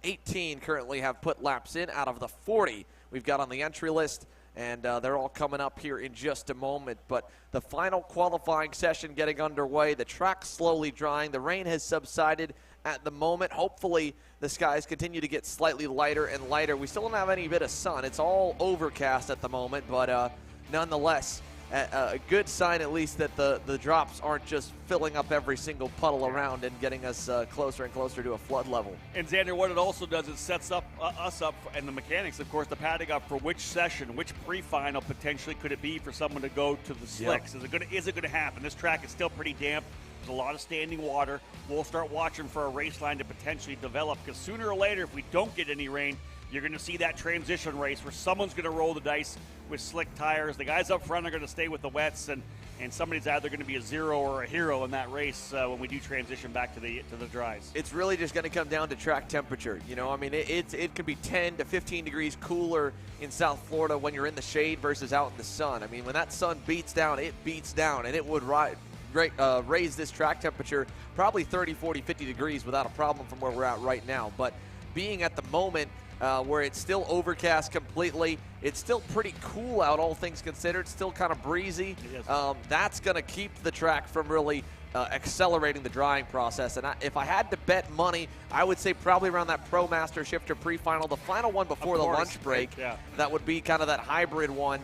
C: 18 currently have put laps in out of the 40 we've got on the entry list, and they're all coming up here in just a moment. But the final qualifying session getting underway. The track slowly drying. The rain has subsided at the moment. Hopefully the skies continue to get slightly lighter and lighter. We still don't have any bit of sun. It's all overcast at the moment, but nonetheless, a good sign at least that the drops aren't just filling up every single puddle around and getting us closer and closer to a flood level.
G: And Xander, what it also does is sets up us up, and the mechanics, of course, the paddock up for which session, which pre-final potentially could it be for someone to go to the slicks. Yep. Is it going to happen? This track is still pretty damp. There's a lot of standing water. We'll start watching for a race line to potentially develop, because sooner or later, if we don't get any rain, you're going to see that transition race where someone's going to roll the dice with slick tires. The guys up front are going to stay with the wets, and somebody's either going to be a zero or a hero in that race when we do transition back to the dries.
C: It's really just going to come down to track temperature. You know, I mean, it could be 10 to 15 degrees cooler in South Florida when you're in the shade versus out in the sun. I mean, when that sun beats down, and it would raise this track temperature probably 30, 40, 50 degrees without a problem from where we're at right now. But being at the moment where it's still overcast completely, it's still pretty cool out, all things considered, still kind of breezy. That's going to keep the track from really accelerating the drying process. And if I had to bet money, I would say probably around that Pro Master Shifter pre-final, the final one before the lunch break. That would be kind of that hybrid one.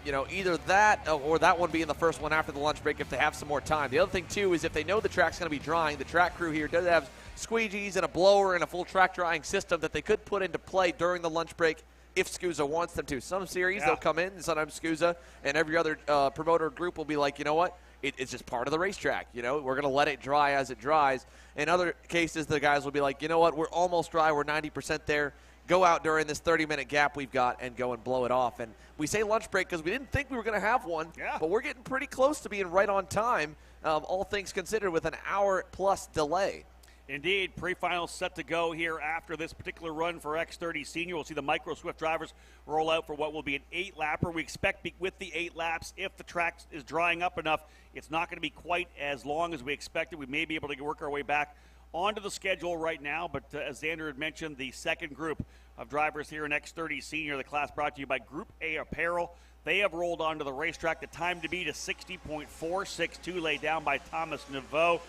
C: You know, either that or that one being the first one after the lunch break if they have some more time. The other thing, too, is if they know the track's going to be drying, the track crew here does have squeegees and a blower and a full track drying system that they could put into play during the lunch break if SKUSA wants them to. Some series, they'll come in, and sometimes SKUSA and every other promoter group will be like, you know what, it's just part of the racetrack. You know, we're going to let it dry as it dries. In other cases, the guys will be like, you know what, we're almost dry, we're 90% there. Go out during this 30-minute gap we've got and go and blow it off. And we say lunch break because we didn't think we were going to have one, but we're getting pretty close to being right on time, all things considered, with an hour-plus delay.
G: Indeed, pre-finals set to go here after this particular run for X30 Sr. We'll see the Micro Swift drivers roll out for what will be an 8-lapper. We expect with the 8 laps, if the track is drying up enough, it's not going to be quite as long as we expected. We may be able to work our way back onto the schedule right now, but as Xander had mentioned, the second group of drivers here in X30 Sr, the class brought to you by Group A Apparel. They have rolled onto the racetrack. The time to beat is 60.462, laid down by Thomas Naveau,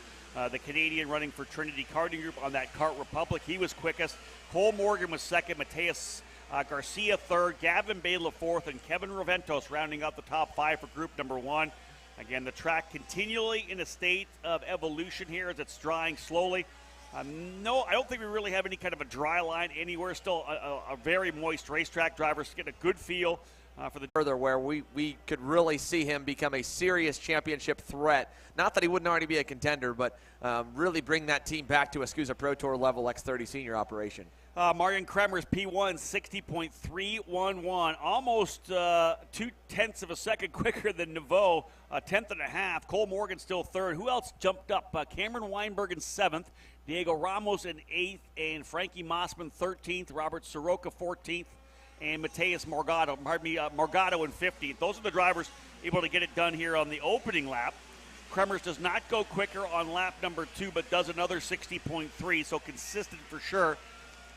G: the Canadian running for Trinity Karting Group on that Kart Republic. He was quickest. Cole Morgan was second. Mateus Garcia third. Gavin Bailiff fourth. And Kevin Raventos rounding out the top five for group number one. Again, the track continually in a state of evolution here as it's drying slowly. No, I don't think we really have any kind of a dry line anywhere. Still a very moist racetrack. Drivers get a good feel for the
A: further where we could really see him become a serious championship threat. Not that he wouldn't already be a contender, but really bring that team back to a SKUSA Pro Tour level X30 Sr operation.
G: Marian Kremer's P1, 60.311, almost 0.2 of a second quicker than Naveau, a tenth and a half. Cole Morgan still third. Who else jumped up? Cameron Weinberg in seventh, Diego Ramos in eighth, and Frankie Mossman 13th, Robert Soroka 14th, and Mateus Morgado in 15th. Those are the drivers able to get it done here on the opening lap. Kremers does not go quicker on lap number 2, but does another 60.3, so consistent for sure.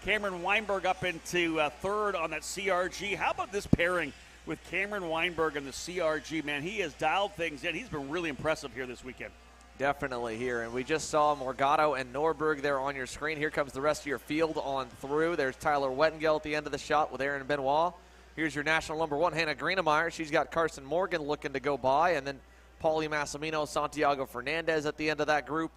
G: Cameron Weinberg up into third on that CRG. How about this pairing with Cameron Weinberg and the CRG, man? He has dialed things in. He's been really impressive here this weekend.
A: Definitely here, and we just saw Morgado and Norberg there on your screen. Here comes the rest of your field on through. There's Tyler Wettengel at the end of the shot with Aaron Benoit. Here's your national number one, Hannah Greenemeyer. She's got Carson Morgan looking to go by, and then Paulie Massimino, Santiago Fernandez at the end of that group.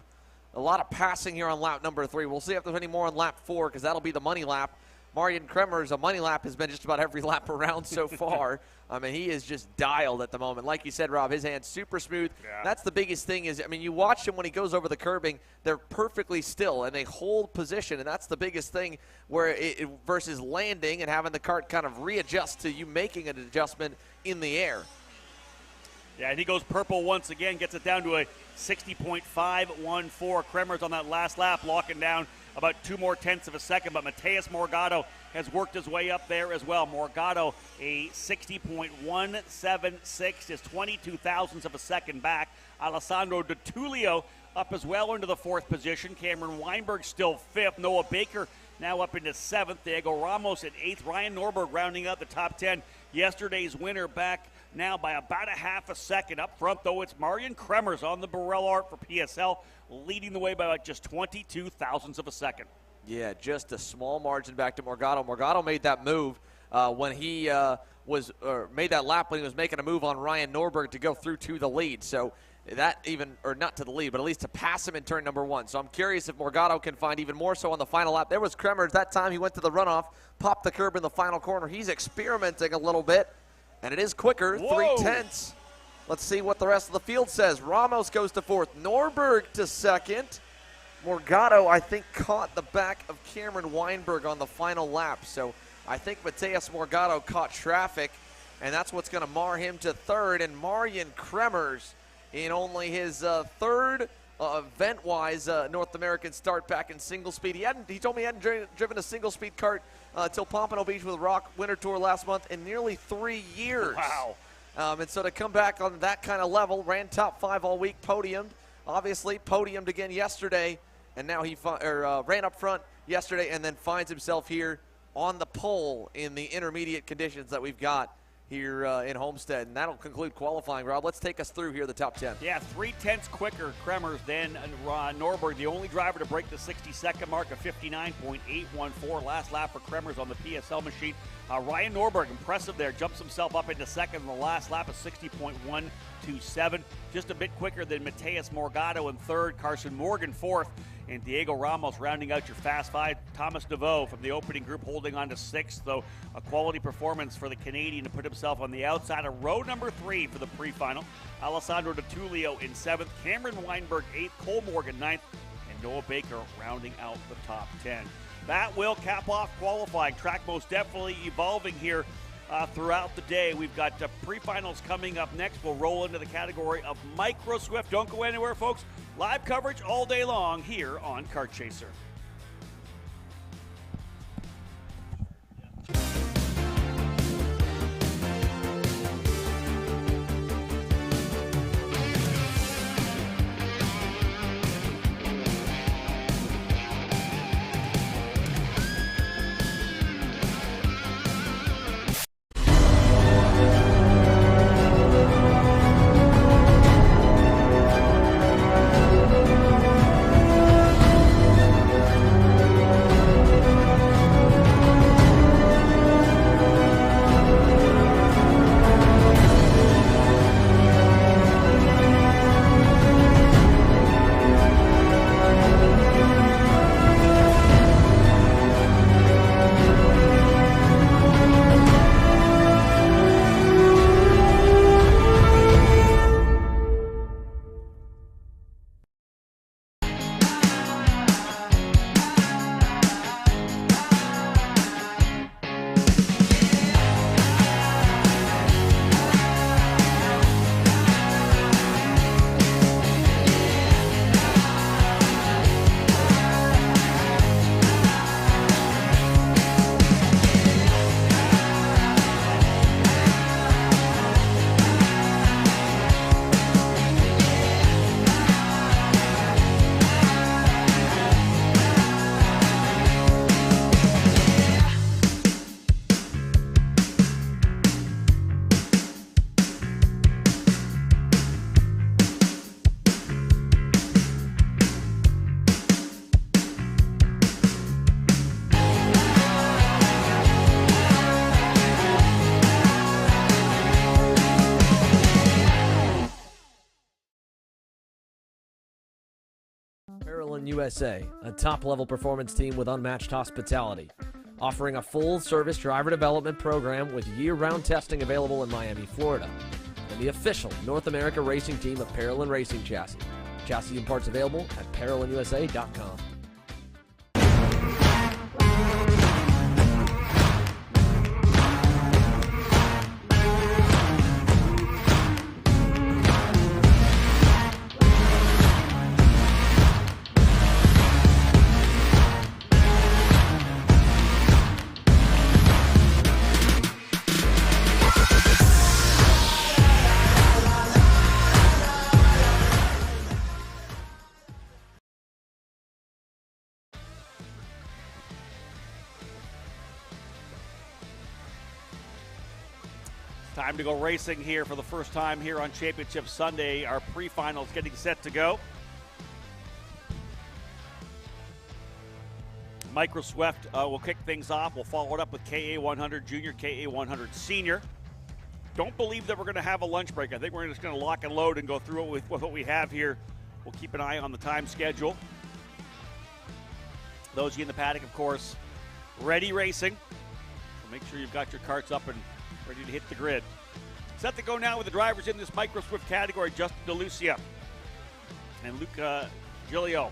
A: A lot of passing here on lap number 3. We'll see if there's any more on lap 4 because that'll be the money lap. Marian Kremer's a money lap has been just about every lap around so far. I mean, he is just dialed at the moment. Like you said, Rob, his hand's super smooth. Yeah. That's the biggest thing is, I mean, you watch him when he goes over the curbing, they're perfectly still and they hold position, and that's the biggest thing where versus landing and having the kart kind of readjust to you making an adjustment in the air.
G: Yeah, and he goes purple once again, gets it down to a 60.514. Kremer's on that last lap, locking down about 2 more tenths of a second, but Mateus Morgado has worked his way up there as well. Morgado, a 60.176, is 22 thousandths of a second back. Alessandro De Tullio up as well into the 4th position. Cameron Weinberg still 5th. Noah Baker now up into 7th. Diego Ramos at 8th. Ryan Norberg rounding out the top 10. Yesterday's winner back now by about a half a second. Up front, though, it's Marian Kremers on the Burrell Art for PSL, leading the way by about just 22 thousandths of a second.
A: Yeah, just a small margin back to Morgado. Morgado made that move when he made that lap when he was making a move on Ryan Norberg to go through to the lead. So that even, or not to the lead, but at least to pass him in turn number 1. So I'm curious if Morgado can find even more so on the final lap. There was Kremers. That time he went to the runoff, popped the curb in the final corner. He's experimenting a little bit, and it is quicker,
G: Whoa.
A: 0.3. Let's see what the rest of the field says. Ramos goes to 4th, Norberg to 2nd. Morgado, I think, caught the back of Cameron Weinberg on the final lap. So I think Mateus Morgado caught traffic, and that's what's going to mar him to 3rd. And Marian Kremers in only his 3rd event-wise North American start back in single speed. He told me he hadn't driven a single speed kart till Pompano Beach with Rock Winter Tour last month in nearly 3 years.
G: Wow.
A: And so to come back on that kind of level, ran top 5 all week, podiumed, obviously podiumed again yesterday, and now he ran up front yesterday and then finds himself here on the pole in the intermediate conditions that we've got here in Homestead. And that'll conclude qualifying. Rob, let's take us through here the top 10.
G: Yeah, 0.3 quicker Kremers than Norberg, the only driver to break the 60-second mark of 59.814. Last lap for Kremers on the PSL machine. Ryan Norberg, impressive there, jumps himself up into 2nd in the last lap of 60.127. Just a bit quicker than Mateus Morgado in 3rd, Carson Morgan 4th, and Diego Ramos rounding out your Fast 5. Thomas Naveau from the opening group holding on to 6th, though a quality performance for the Canadian to put himself on the outside of row number 3 for the pre-final. Alessandro De Tullio in 7th, Cameron Weinberg 8th, Cole Morgan 9th, and Noah Baker rounding out the top 10. That will cap off qualifying. Track most definitely evolving here throughout the day. We've got pre-finals coming up next. We'll roll into the category of Micro Swift. Don't go anywhere, folks. Live coverage all day long here on Kart Chaser.
D: Parolin USA, a top-level performance team with unmatched hospitality, offering a full-service driver development program with year-round testing available in Miami, Florida, and the official North America racing team of Parolin Racing Chassis. Chassis and parts available at ParolinUSA.com.
G: Time to go racing here for the first time here on Championship Sunday. Our pre-finals getting set to go. Micro Swift will kick things off. We'll follow it up with KA100 Jr, KA100 Sr. Don't believe that we're going to have a lunch break. I think we're just going to lock and load and go through it with what we have here. We'll keep an eye on the time schedule. Those of you in the paddock, of course, ready racing. So make sure you've got your carts up and ready to hit the grid. Set to go now with the drivers in this Micro Swift category. Justin DeLucia and Luke Giglio.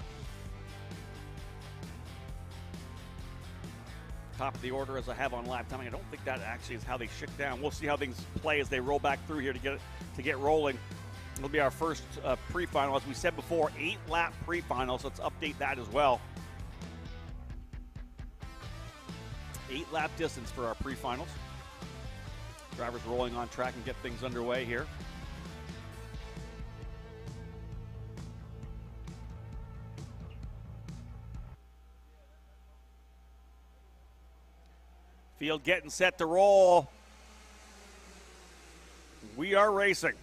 G: Top of the order as I have on live timing. I don't think that actually is how they shook down. We'll see how things play as they roll back through here to get rolling. It'll be our first pre-final. As we said before, 8-lap pre-final, so let's update that as well. 8-lap distance for our pre-finals. Drivers rolling on track and get things underway here. Field getting set to roll. We are racing.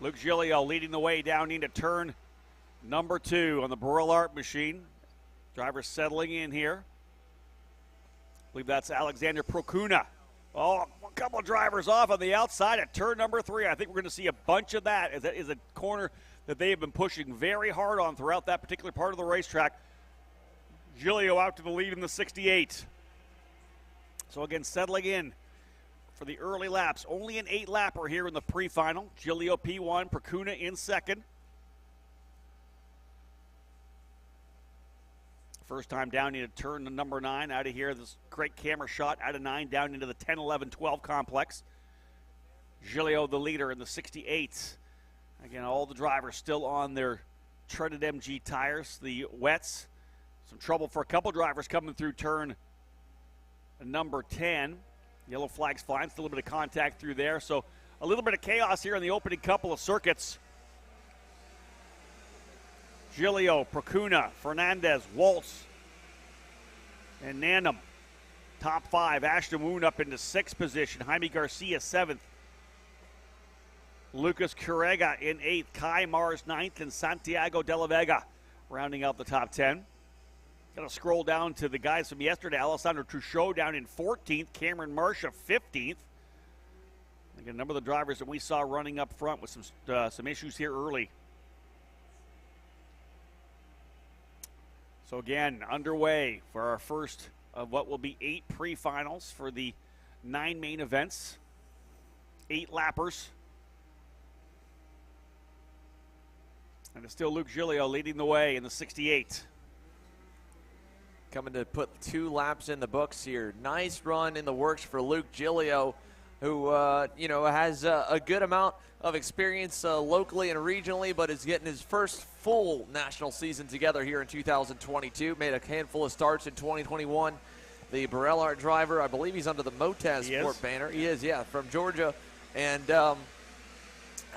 G: Luke Giglio leading the way down into turn number 2 on the Burrell Art machine. Drivers settling in here. I believe that's Alexander Procuna. Oh, a couple of drivers off on the outside at turn number 3. I think we're going to see a bunch of that, as that is a corner that they have been pushing very hard on throughout that particular part of the racetrack. Giglio out to the lead in the 68. So again, settling in for the early laps. Only an 8-lapper here in the pre-final. Giglio P1, Procuna in second. First time down into turn number 9 out of here. This great camera shot out of 9 down into the 10, 11, 12 complex. Giglio the leader in the 68. Again, all the drivers still on their treaded MG tires, the wets. Some trouble for a couple drivers coming through turn number 10. Yellow flags flying, still a little bit of contact through there. So a little bit of chaos here in the opening couple of circuits. Giglio, Procuna, Fernandez, Waltz, and Nanum. Top 5. Ashton Woon up into 6th position. Jaime Garcia 7th. Lucas Correga in 8th. Kai Mars 9th. And Santiago de la Vega rounding out the top 10. Got to scroll down to the guys from yesterday. Alessandro Truchot down in 14th. Cameron Marsha 15th. Again, a number of the drivers that we saw running up front with some issues here early. So again, underway for our first of what will be 8 pre-finals for the 9 main events. 8 lappers. And it's still Luke Giglio leading the way in the 68.
A: Coming to put 2 laps in the books here. Nice run in the works for Luke Giglio, who has a good amount of experience locally and regionally, but is getting his first full national season together here in 2022. Made a handful of starts in 2021. The Burrell Art driver, I believe he's under the Motaz Sport banner. He is, yeah, from Georgia. And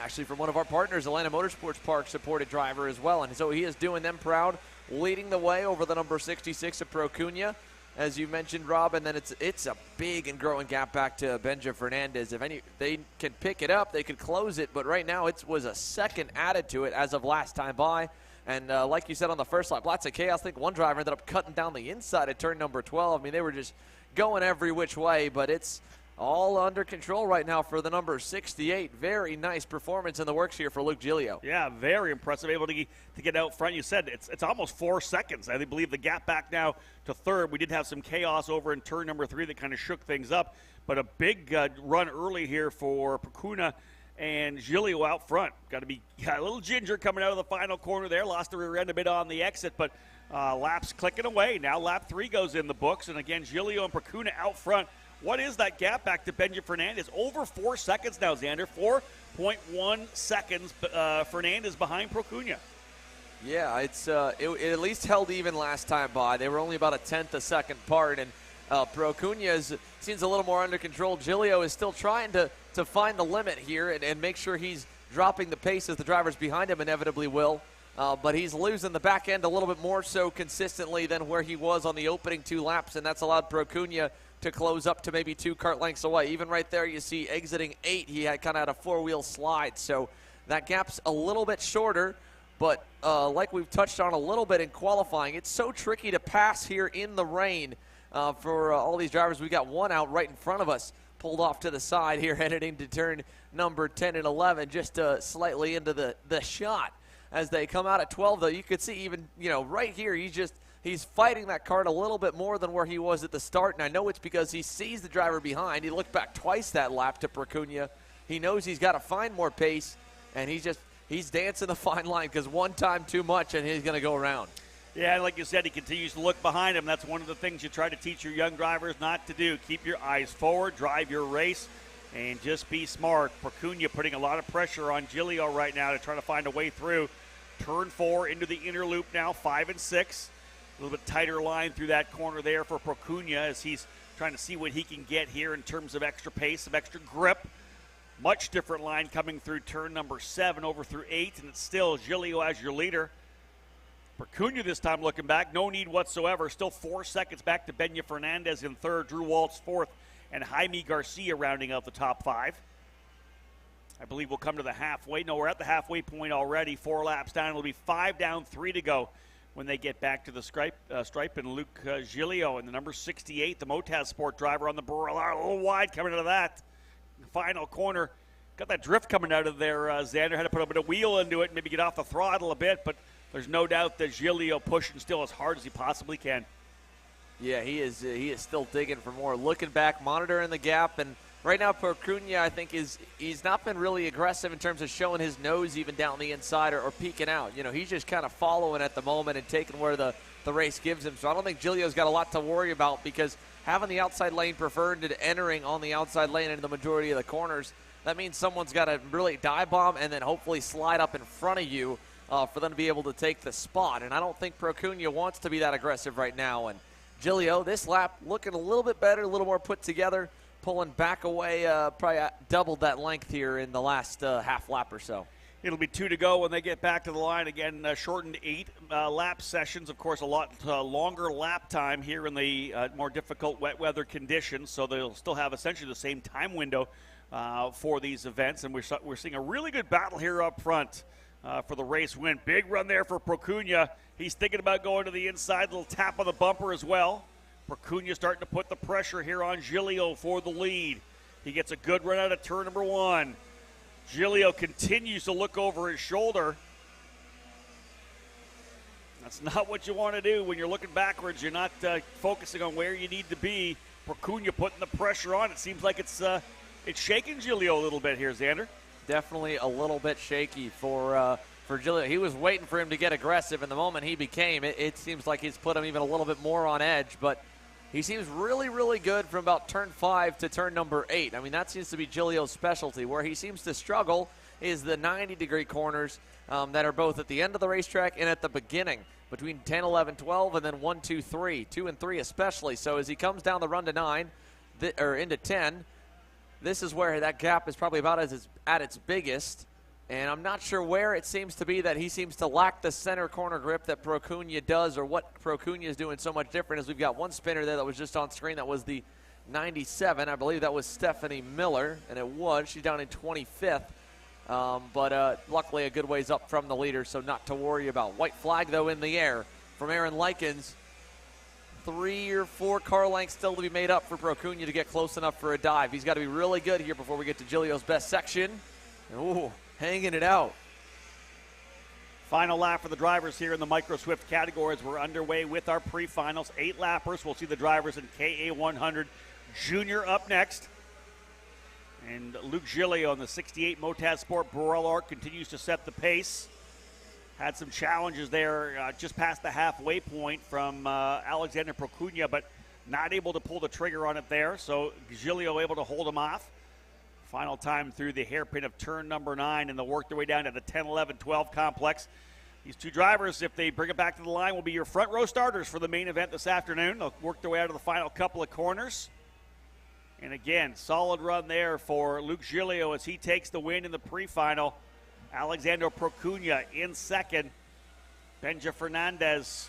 A: actually from one of our partners, Atlanta Motorsports Park, supported driver as well. And so he is doing them proud, leading the way over the number 66 of Procuna, as you mentioned, Rob. And then it's a big and growing gap back to Benja Fernandez. If they can pick it up, they could close it. But right now it was a second added to it as of last time by. And like you said on the first lap, lots of chaos. I think one driver ended up cutting down the inside at turn number 12. I mean, they were just going every which way. But it's all under control right now for the number 68. Very nice performance in the works here for Luke Giglio.
G: Yeah, very impressive. Able to get out front. You said it's almost 4 seconds. I believe the gap back now to third. We did have some chaos over in turn number 3 that kind of shook things up. But a big run early here for Procuna and Giglio out front. Got a little ginger coming out of the final corner there. Lost the rear end a bit on the exit, but laps clicking away. Now lap 3 goes in the books. And again, Giglio and Procuna out front. What is that gap back to Benja Fernandez? Over 4 seconds now, Xander. 4.1 seconds. Fernandez behind Procuna.
A: Yeah, it at least held even last time by. They were only about a tenth a second apart, and Procuna seems a little more under control. Giglio is still trying to find the limit here and make sure he's dropping the pace as the drivers behind him inevitably will. But he's losing the back end a little bit more so consistently than where he was on the opening 2 laps, and that's allowed Procuna to close up to maybe 2 kart lengths away. Even right there, you see exiting 8, he had kind of had a 4-wheel slide. So that gap's a little bit shorter, but like we've touched on a little bit in qualifying, it's so tricky to pass here in the rain for all these drivers. We got one out right in front of us, pulled off to the side here, headed into turn number 10 and 11, just slightly into the shot. As they come out at 12, though, you could see even, right here, he's fighting that kart a little bit more than where he was at the start, and I know it's because he sees the driver behind. He looked back twice that lap to Procuna. He knows he's got to find more pace, and he's dancing the fine line because one time too much, and he's going to go around.
G: Yeah, like you said, he continues to look behind him. That's one of the things you try to teach your young drivers not to do. Keep your eyes forward, drive your race, and just be smart. Procuna putting a lot of pressure on Giglio right now to try to find a way through. Turn 4 into the inner loop now, 5 and 6. A little bit tighter line through that corner there for Procuna as he's trying to see what he can get here in terms of extra pace, some extra grip. Much different line coming through turn number 7 over through 8, and it's still Giglio as your leader. Procuna this time looking back, no need whatsoever. Still 4 seconds back to Benja Fernandez in third, Drew Waltz fourth, and Jaime Garcia rounding out the top 5. I believe we'll come to the halfway. No, we're at the halfway point already. 4 laps down. It'll be 5 down, 3 to go when they get back to the stripe and Luke Giglio and the number 68, the Motaz Sport driver on the Barrel, a little wide coming out of that final corner. Got that drift coming out of there. Xander had to put a bit of wheel into it, maybe get off the throttle a bit, but there's no doubt that Giglio pushing still as hard as he possibly can.
A: Yeah, he is still digging for more. Looking back, monitoring the gap, and right now Procuna, I think, he's not been really aggressive in terms of showing his nose even down the inside or peeking out. He's just kind of following at the moment and taking where the race gives him. So I don't think Giglio's got a lot to worry about because having the outside lane preferred to entering on the outside lane into the majority of the corners, that means someone's got to really dive bomb and then hopefully slide up in front of you for them to be able to take the spot. And I don't think Procuna wants to be that aggressive right now. And Giglio, this lap, looking a little bit better, a little more put together, pulling back away, probably doubled that length here in the last half lap or so.
G: It'll be 2 to go when they get back to the line again. Shortened 8 lap sessions. Of course, a lot longer lap time here in the more difficult wet weather conditions. So they'll still have essentially the same time window for these events. And we're seeing a really good battle here up front for the race win. Big run there for Procuna. He's thinking about going to the inside. Little tap on the bumper as well. Procuna starting to put the pressure here on Giglio for the lead. He gets a good run out of turn number 1. Giglio continues to look over his shoulder. That's not what you want to do when you're looking backwards. You're not focusing on where you need to be. Procuna putting the pressure on. It seems like it's shaking Giglio a little bit here, Xander.
A: Definitely a little bit shaky for Giglio. He was waiting for him to get aggressive, and the moment he became, it seems like he's put him even a little bit more on edge, but he seems really, really good from about turn 5 to turn number 8. I mean, that seems to be Giglio's specialty. Where he seems to struggle is the 90-degree corners that are both at the end of the racetrack and at the beginning, between 10, 11, 12, and then 1, 2, 3. 2 and 3 especially. So as he comes down the run to 9, or into 10, this is where that gap is probably about at its biggest. And I'm not sure where it seems to be that he seems to lack the center corner grip that Procuna does, or what Procuna is doing so much different. As we've got one spinner there that was just on screen, that was the 97. I believe that was Stephanie Miller, and it was. She's down in 25th. But luckily a good ways up from the leader, so not to worry about. White flag, though, in the air from Aaron Likens 3 or 4 car lengths still to be made up for Procugna to get close enough for a dive. He's got to be really good here before we get to Giglio's best section. Ooh, hanging it out.
G: Final lap for the drivers here in the Micro Swift categories. We're underway with our pre-finals. 8 lappers. We'll see the drivers in KA100 Jr up next. And Luke Giglio on the 68 Motaz Sport Borel Arc continues to set the pace. Had some challenges there just past the halfway point from Alexander Procugna, but not able to pull the trigger on it there. So Giglio able to hold him off. Final time through the hairpin of turn number 9, and they'll work their way down to the 10, 11, 12 complex. These two drivers, if they bring it back to the line, will be your front row starters for the main event this afternoon. They'll work their way out of the final couple of corners. And again, solid run there for Luke Giglio as he takes the win in the pre-final. Alexander Procugna in second. Benja Fernandez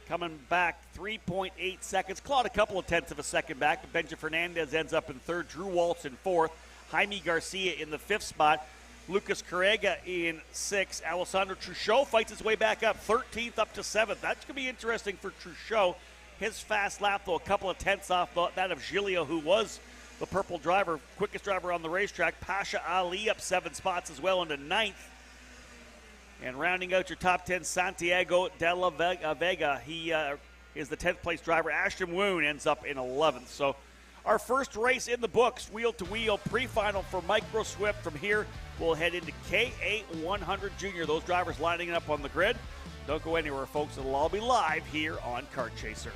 G: coming back 3.8 seconds. Clawed a couple of tenths of a second back, but Benja Fernandez ends up in third. Drew Waltz in fourth. Jaime Garcia in the fifth spot. Lucas Carrega in sixth. Alessandro Truchot fights his way back up, 13th up to 7th. That's going to be interesting for Truchot. His fast lap, though, a couple of tenths off that of Giglio, who was the purple driver, quickest driver on the racetrack. Pasha Ali up 7 spots as well into 9th. And rounding out your top 10, Santiago de la Vega. He is the 10th place driver. Ashton Woon ends up in 11th. So our first race in the books, wheel-to-wheel, pre-final for Micro Swift. From here, we'll head into KA100 Jr. Those drivers lining up on the grid. Don't go anywhere, folks. It'll all be live here on Kart Chaser.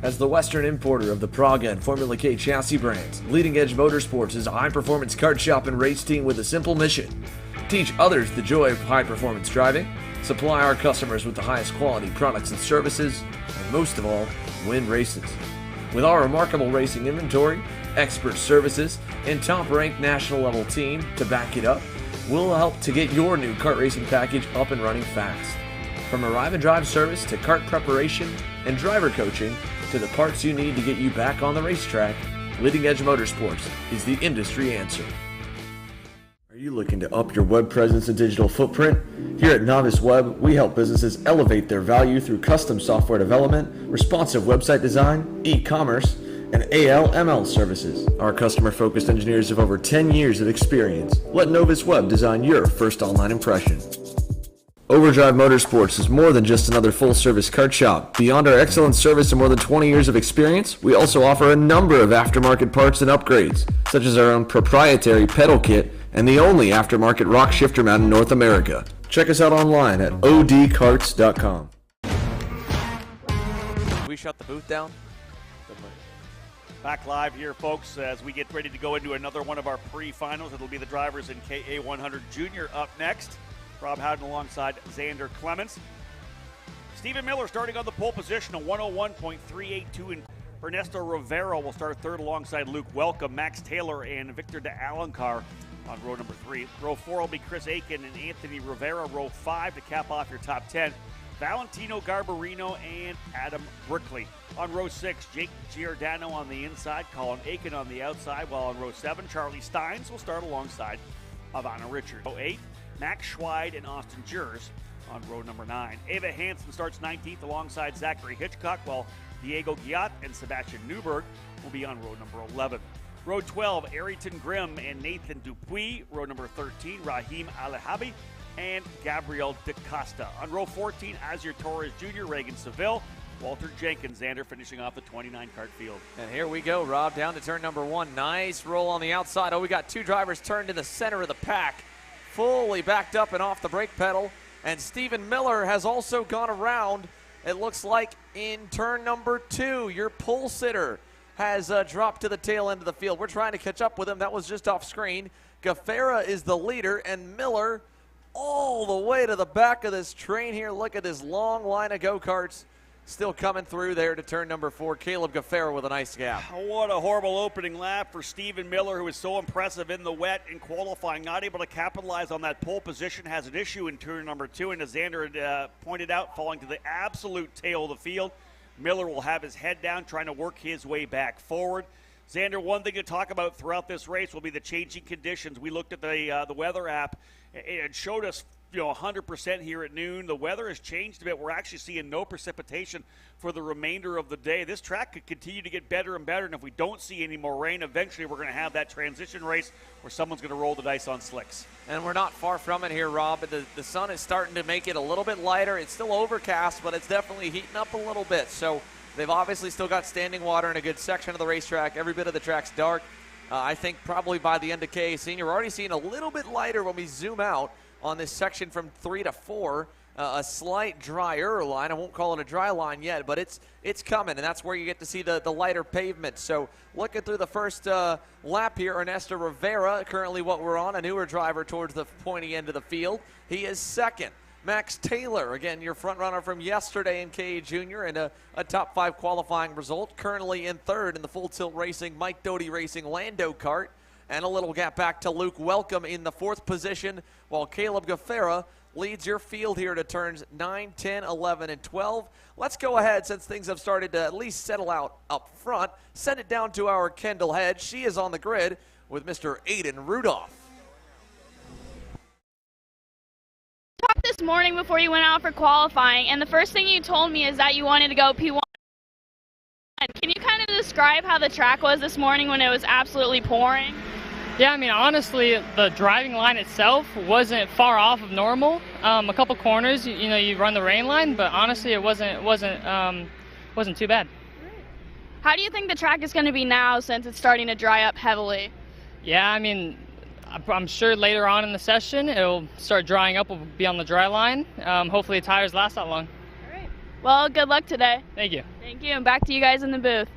D: As the Western importer of the Praga and Formula K chassis brands, Leading Edge Motorsports is a high-performance kart shop and race team with a simple mission: teach others the joy of high-performance driving, supply our customers with the highest quality products and services, and most of all, win races. With our remarkable racing inventory, expert services, and top-ranked national-level team to back it up, we'll help to get your new kart racing package up and running fast. From arrive and drive service to kart preparation and driver coaching, to the parts you need to get you back on the racetrack, Leading Edge Motorsports is the industry answer. Are you looking to up your web presence and digital footprint? Here at Novice Web, we help businesses elevate their value through custom software development, responsive website design, e-commerce, and AL/ML services. Our customer-focused engineers have over 10 years of experience. Let Novice Web design your first online impression. Overdrive Motorsports is more than just another full-service kart shop. Beyond our excellent service and more than 20 years of experience, we also offer a number of aftermarket parts and upgrades, such as our own proprietary pedal kit and the only aftermarket rock shifter mount in North America. Check us out online at odkarts.com.
A: We shut the booth down.
G: Back live here, folks, as we get ready to go into another one of our pre-finals. It'll be the drivers in KA100 Jr up next. Rob Howden alongside Xander Clements. Stephen Miller starting on the pole position, a 101.382. And Ernesto Rivera will start third alongside Luke Welcome, Max Taylor, and Victor de Alencar on row number 3. Row 4 will be Chris Aiken and Anthony Rivera. Row 5 to cap off your top 10, Valentino Garbarino and Adam Brickley. On row 6, Jake Giordano on the inside, Colin Aiken on the outside, while on row 7, Charlie Steins will start alongside Ivana Richards. Row 8, Max Schweid and Austin Jers on row number 9. Ava Hansen starts 19th alongside Zachary Hitchcock, while Diego Giat and Sebastian Newberg will be on row number 11. Row 12, Arrington Grimm and Nathan Dupuis. Row number 13, Rahim Alahabi and Gabriel DaCosta. On row 14, Azir Torres Jr., Reagan Seville, Walter Jenkins. Xander finishing off the 29 kart field.
A: And here we go, Rob, down to turn number 1. Nice roll on the outside. Oh, we got 2 drivers turned in the center of the pack, fully backed up and off the brake pedal. And Stephen Miller has also gone around, it looks like, in turn number 2, your pole sitter. has dropped to the tail end of the field. We're trying to catch up with him. That was just off screen. Gafera is the leader, and Miller all the way to the back of this train here. Look at this long line of go-karts still coming through there to turn number 4. Caleb Gafera with a nice gap.
G: What a horrible opening lap for Stephen Miller, who was so impressive in the wet in qualifying. Not able to capitalize on that pole position. Has an issue in turn number 2, and as Xander had pointed out, falling to the absolute tail of the field. Miller will have his head down, trying to work his way back forward. Xander, one thing to talk about throughout this race will be the changing conditions. We looked at the weather app. It showed us 100% here at noon. The weather has changed a bit. We're actually seeing no precipitation for the remainder of the day. This track could continue to get better and better, and if we don't see any more rain, eventually we're going to have that transition race where someone's going to roll the dice on slicks.
A: And we're not far from it here, Rob. The sun is starting to make it a little bit lighter. It's still overcast, but it's definitely heating up a little bit. So they've obviously still got standing water in a good section of the racetrack. Every bit of the track's dark. I think probably by the end of KA Senior, we're already seeing a little bit lighter when we zoom out on this section from 3 to 4, a slight drier line. I won't call it a dry line yet, but it's coming, and that's where you get to see the lighter pavement. So looking through the first lap here, Ernesto Rivera, currently what we're on, a newer driver towards the pointy end of the field. He is second. Max Taylor, again, your front runner from yesterday in KA Junior, and a top 5 qualifying result, currently in third in the Full Tilt Racing, Mike Doty Racing Lando kart. And a little gap back to Luke Welcome in the 4th position, while Caleb Gafera leads your field here to turns 9, 10, 11, and 12. Let's go ahead, since things have started to at least settle out up front, send it down to our Kendall Head. She is on the grid with Mr. Aiden Rudolph.
H: Talked this morning before you went out for qualifying, and the first thing you told me is that you wanted to go P1. Can you kind of describe how the track was this morning when it was absolutely pouring?
I: Yeah, I mean, honestly, the driving line itself wasn't far off of normal. A couple corners, you run the rain line, but honestly, it wasn't too bad.
H: How do you think the track is going to be now since it's starting to dry up heavily?
I: Yeah, I mean, I'm sure later on in the session it'll start drying up. We'll be on the dry line. Hopefully, the tires last that long.
H: All right. Well, good luck today.
I: Thank you.
H: Thank you, and back to you guys in the booth.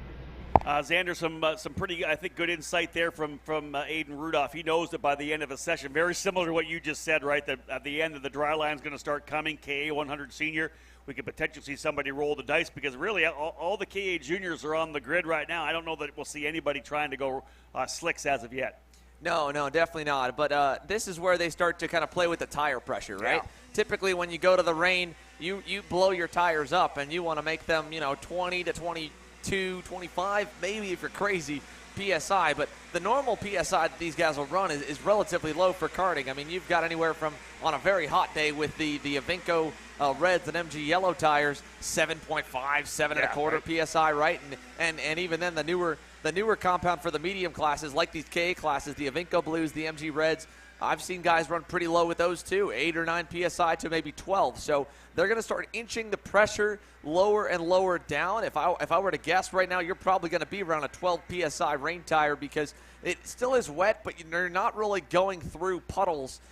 G: Xander, some pretty, I think, good insight there from Aiden Rudolph. He knows that by the end of the session, very similar to what you just said, right, that at the end of the dry line is going to start coming, KA 100 Senior. We could potentially see somebody roll the dice because really all the KA Juniors are on the grid right now. I don't know that we'll see anybody trying to go slicks as of yet.
A: No, definitely not. But this is where they start to kind of play with the tire pressure, right? Yeah. Typically when you go to the rain, you blow your tires up and you want to make them, 20 to 22, 25, maybe if you're crazy, PSI. But the normal PSI that these guys will run is relatively low for karting. I mean, you've got anywhere from, on a very hot day with the Avinco reds and MG yellow tires, 7.5, 7 and a quarter PSI, right? And even then the newer compound for the medium classes, like these KA classes, the Avinco blues, the MG reds, I've seen guys run pretty low with those too, 8 or 9 PSI to maybe 12. So they're going to start inching the pressure lower and lower down. If I were to guess right now, you're probably going to be around a 12 PSI rain tire because it still is wet, but you're not really going through puddles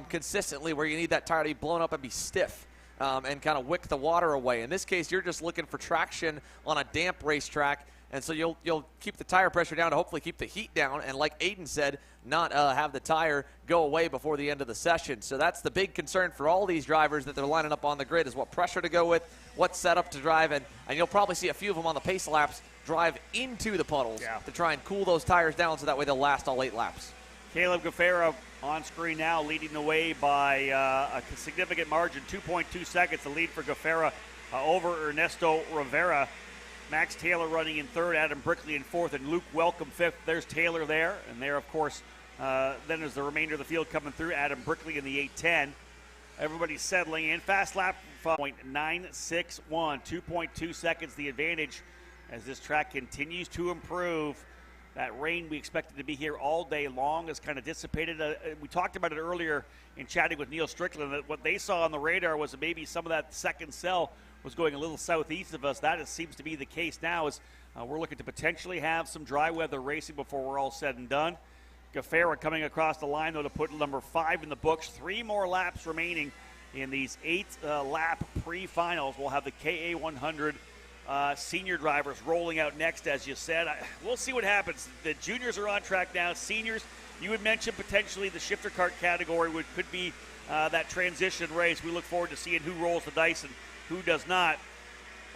A: consistently where you need that tire to be blown up and be stiff and kind of wick the water away. In this case, you're just looking for traction on a damp racetrack. And so you'll keep the tire pressure down to hopefully keep the heat down, and like Aiden said, not have the tire go away before the end of the session. So that's the big concern for all these drivers that they're lining up on the grid is what pressure to go with, what setup to drive, and you'll probably see a few of them on the pace laps drive into the puddles to try and cool those tires down so that way they'll last all 8 laps.
G: Caleb Gafera on screen now, leading the way by a significant margin, 2.2 seconds, the lead for Gafera over Ernesto Rivera. Max Taylor running in third, Adam Brickley in fourth, and Luke Welcome fifth. There's Taylor there, and there, of course, then there's the remainder of the field coming through. Adam Brickley in the 810. Everybody's settling in. Fast lap, 0.961, 2.2 seconds the advantage as this track continues to improve. That rain we expected to be here all day long has kind of dissipated. We talked about it earlier in chatting with Neil Strickland, that what they saw on the radar was that maybe some of that second cell was going a little southeast of us. That seems to be the case now as we're looking to potentially have some dry weather racing before we're all said and done. Gafera coming across the line, though, to put number 5 in the books. 3 more laps remaining in these 8-lap pre-finals. We'll have the KA 100 senior drivers rolling out next, as you said. We'll see what happens. The juniors are on track now. Seniors, you would mention potentially the shifter kart category could be that transition race. We look forward to seeing who rolls the dice and who does not.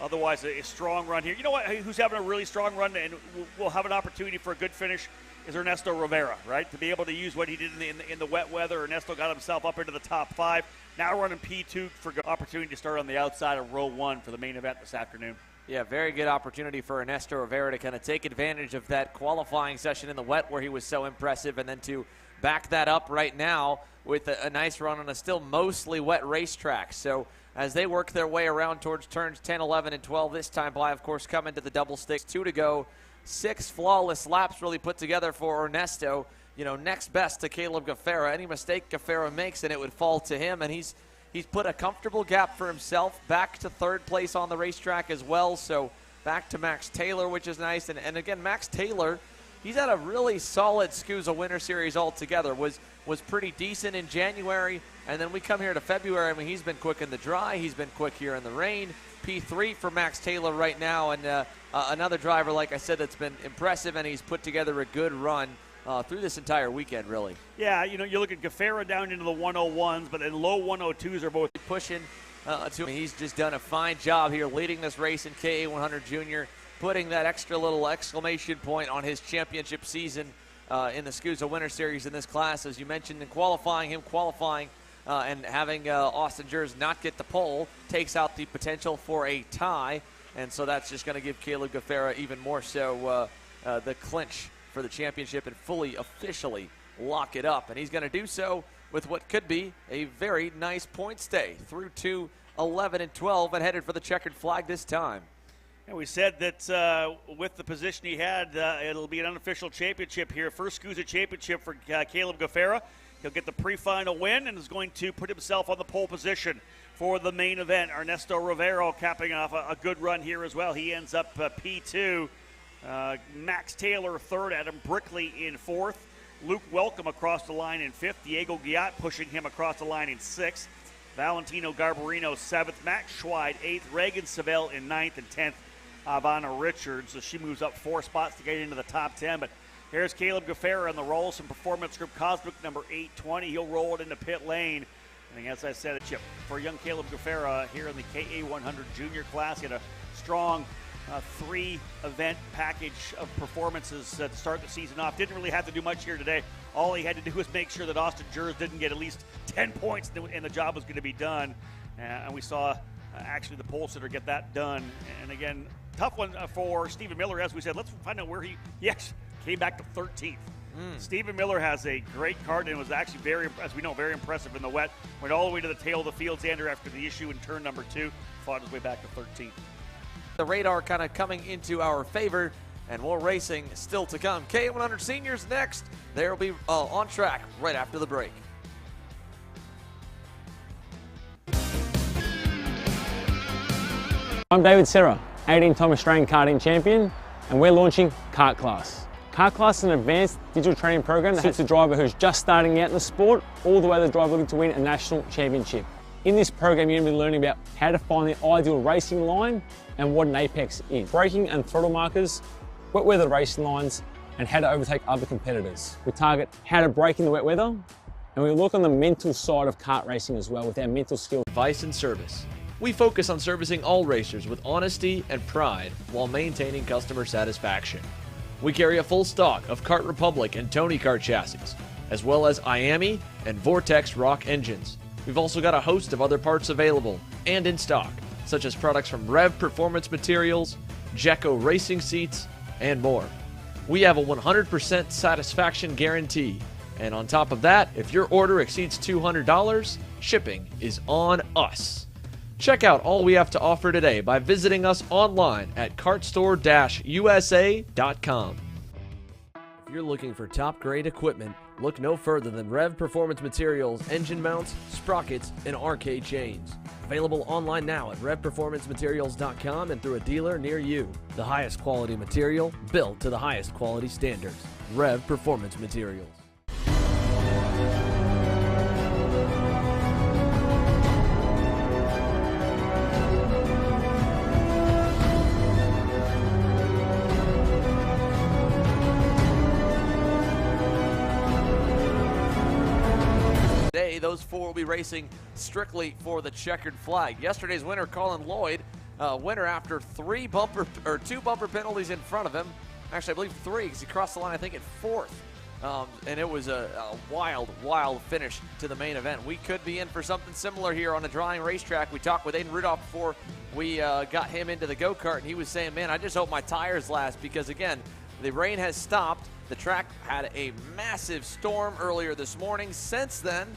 G: Otherwise, a strong run here. You know what? Who's having a really strong run and will have an opportunity for a good finish is Ernesto Rivera, right? To be able to use what he did in the wet weather. Ernesto got himself up into the top 5. Now running P2 for an opportunity to start on the outside of row 1 for the main event this afternoon.
A: Yeah, very good opportunity for Ernesto Rivera to kind of take advantage of that qualifying session in the wet where he was so impressive, and then to back that up right now with a nice run on a still mostly wet racetrack. So as they work their way around towards turns 10, 11, and 12 this time by, of course, coming to the double sticks. 2 to go. 6 flawless laps really put together for Ernesto. You know, next best to Caleb Gaffera. Any mistake Gaffera makes and it would fall to him, and he's put a comfortable gap for himself back to 3rd place on the racetrack as well. So back to Max Taylor, which is nice. And again, Max Taylor, he's had a really solid SKUSA Winter Series altogether. Was pretty decent in January, and then we come here to February. I mean, he's been quick in the dry. He's been quick here in the rain. P3 for Max Taylor right now, and another driver, like I said, that's been impressive, and he's put together a good run through this entire weekend, really.
G: Yeah, you know, you look at Gaffera down into the 101s, but then low 102s are both
A: pushing to him. He's just done a fine job here leading this race in KA100 Junior, putting that extra little exclamation point on his championship season in the SKUSA Winter Series in this class. As you mentioned, in qualifying, and having Austin Jers not get the pole takes out the potential for a tie, and so that's just going to give Caleb Gaffera even more so the clinch for the championship and fully officially lock it up. And he's going to do so with what could be a very nice point stay through to 11 and 12 and headed for the checkered flag this time.
G: And we said that with the position he had, it'll be an unofficial championship here. First SKUSA championship for Caleb Gaffera. He'll get the pre-final win and is going to put himself on the pole position for the main event. Ernesto Rivera capping off a good run here as well. He ends up P2. Max Taylor 3rd, Adam Brickley in 4th. Luke Welcome across the line in 5th. Diego Guiat pushing him across the line in 6th. Valentino Garbarino 7th. Max Schweid 8th. Reagan Savell in 9th, and 10th. Ivana Richards. So she moves up 4 spots to get into the top 10. But here's Caleb Gaffera in the Rolson Performance Group Cosmic number 820. He'll roll it into pit lane. And as I said, a chip for young Caleb Gaffera here in the KA100 Junior class. He had a strong 3-event package of performances to start the season off. Didn't really have to do much here today. All he had to do was make sure that Austin Jers didn't get at least 10 points, and the job was going to be done. And we saw actually the pole sitter get that done. And again, tough one for Stephen Miller. As we said, let's find out where he actually came back to 13th. Stephen Miller has a great card and was actually very, as we know, very impressive in the wet. Went all the way to the tail of the field, Xander, after the issue in turn number 2. Fought his way back to 13th.
A: The radar kind of coming into our favor, and more racing still to come. K100 Seniors next. They'll be on track right after the break.
B: I'm David Serra, 18-time Australian karting champion, and we're launching Kart Class. Kart Class is an advanced digital training program that suits a driver who's just starting out in the sport, all the way to the driver looking to win a national championship. In this program, you're going to be learning about how to find the ideal racing line and what an apex is, braking and throttle markers, wet weather racing lines, and how to overtake other competitors. We target how to brake in the wet weather, and we look on the mental side of kart racing as well with our mental skill.
A: Advice and service. We focus on servicing all racers with honesty and pride while maintaining customer satisfaction. We carry a full stock of Kart Republic and Tony Kart chassis, as well as IAMI and Vortex Rock engines. We've also got a host of other parts available and in stock, such as products from Rev Performance Materials, Jecco Racing Seats, and more. We have a 100% satisfaction guarantee, and on top of that, if your order exceeds $200, shipping is on us. Check out all we have to offer today by visiting us online at kartstore-usa.com. If you're looking for top-grade equipment, look no further than Rev Performance Materials engine mounts, sprockets, and arcade chains. Available online now at revperformancematerials.com and through a dealer near you. The highest quality material, built to the highest quality standards. Rev Performance Materials. today, those 4 will be racing strictly for the checkered flag. Yesterday's winner, Colin Lloyd, winner after 2 bumper penalties in front of him. Actually, I believe 3 because he crossed the line, I think, at 4th. And it was a wild finish to the main event. We could be in for something similar here on a drawing racetrack. We talked with Aiden Rudolph before we got him into the go-kart, and he was saying, man, I just hope my tires last because, again, the rain has stopped. The track had a massive storm earlier this morning. Since then,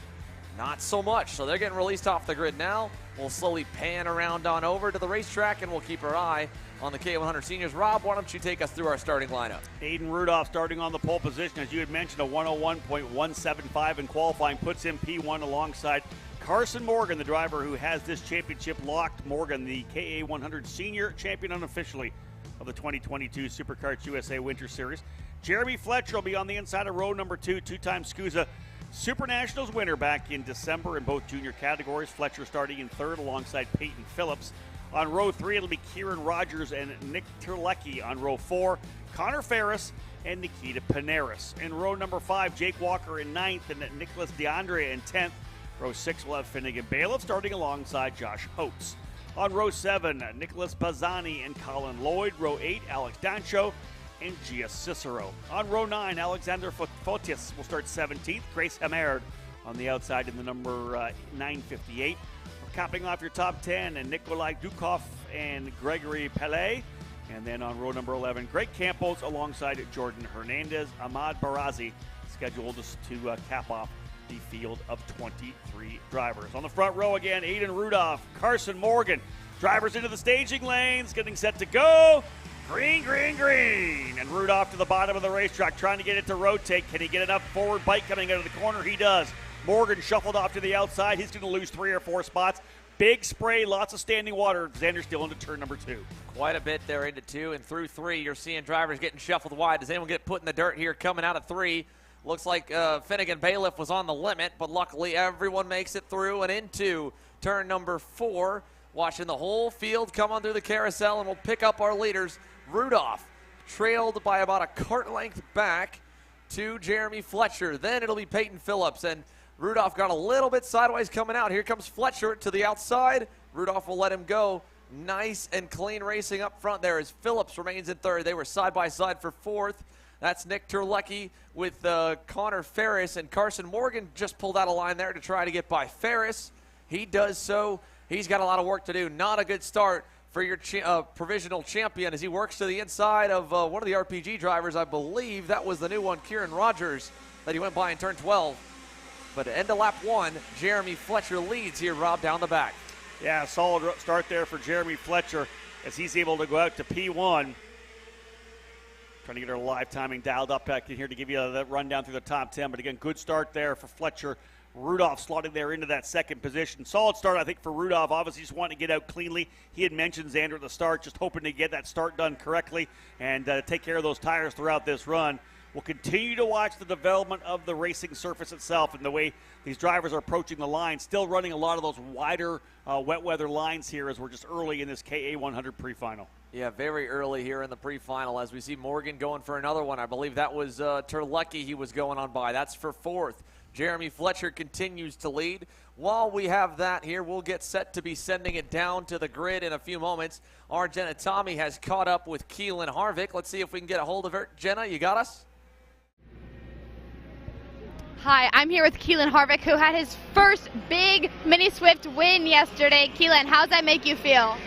A: not so much. So they're getting released off the grid now. We'll slowly pan around on over to the racetrack, and we'll keep our eye on the K100 Seniors. Rob, why don't you take us through our starting lineup?
G: Aiden Rudolph starting on the pole position. As you had mentioned, a 101.175 in qualifying puts him P1 alongside Carson Morgan, the driver who has this championship locked. Morgan, the KA100 Senior champion unofficially of the 2022 SuperKarts USA Winter Series. Jeremy Fletcher will be on the inside of row number 2, two-time SKUSA Super Nationals winner back in December in both junior categories. Fletcher starting in 3rd alongside Peyton Phillips. On row 3, it'll be Kieran Rogers and Nick Terlecki. On row 4, Connor Ferris and Nikita Panaris. In row number 5, Jake Walker in 9th and Nicholas DeAndre in 10th. Row 6 will have Finnegan Bailiff starting alongside Josh Holtz. On row 7, Nicholas Bazzani and Colin Lloyd. Row 8, Alex Dancho and Gia Cicero. On row 9, Alexander Fotis will start 17th. Grace Hamard on the outside in the number 958. Capping off your top 10, and Nikolai Dukov and Gregory Pellet. And then on row number 11, Greg Campos alongside Jordan Hernandez. Ahmad Barazi scheduled to cap off the field of 23 drivers. On the front row again, Aiden Rudolph, Carson Morgan. Drivers into the staging lanes, getting set to go. Green, green, green. And Rudolph to the bottom of the racetrack, trying to get it to rotate. Can he get enough forward bite coming out of the corner? He does. Morgan shuffled off to the outside. He's going to lose 3 or 4 spots. Big spray, lots of standing water. Xander still into turn number 2.
A: Quite a bit there into 2 and through 3. You're seeing drivers getting shuffled wide. Does anyone get put in the dirt here coming out of 3? Looks like Finnegan Bailiff was on the limit, but luckily everyone makes it through and into turn number 4. Watching the whole field come on through the carousel, and we'll pick up our leaders. Rudolph trailed by about a cart length back to Jeremy Fletcher. Then it'll be Peyton Phillips, and Rudolph got a little bit sideways coming out. Here comes Fletcher to the outside. Rudolph will let him go. Nice and clean racing up front there as Phillips remains in 3rd. They were side by side for 4th. That's Nick Terlecki with Connor Ferris, and Carson Morgan just pulled out a line there to try to get by Ferris. He does so. He's got a lot of work to do. Not a good start for your provisional champion as he works to the inside of one of the RPG drivers. I believe that was the new one, Kieran Rogers, that he went by in turn 12. But at end of lap 1, Jeremy Fletcher leads here, Rob, down the back.
G: Yeah, solid start there for Jeremy Fletcher as he's able to go out to P1. Trying to get our live timing dialed up back in here to give you that rundown through the top 10. But again, good start there for Fletcher. Rudolph slotted there into that 2nd position. Solid start, I think, for Rudolph. Obviously, just wanting to get out cleanly. He had mentioned Xander at the start, just hoping to get that start done correctly and take care of those tires throughout this run. We'll continue to watch the development of the racing surface itself and the way these drivers are approaching the line. Still running a lot of those wider wet weather lines here as we're just early in this KA100 pre-final.
A: Yeah, very early here in the pre-final as we see Morgan going for another one. I believe that was Terlecki he was going on by. That's for 4th. Jeremy Fletcher continues to lead. While we have that here, we'll get set to be sending it down to the grid in a few moments. Our Jenna Tommy has caught up with Keelan Harvick. Let's see if we can get a hold of her. Jenna, you got us?
J: Hi, I'm here with Keelan Harvick, who had his first big Mini Swift win yesterday. Keelan, how does that make you feel?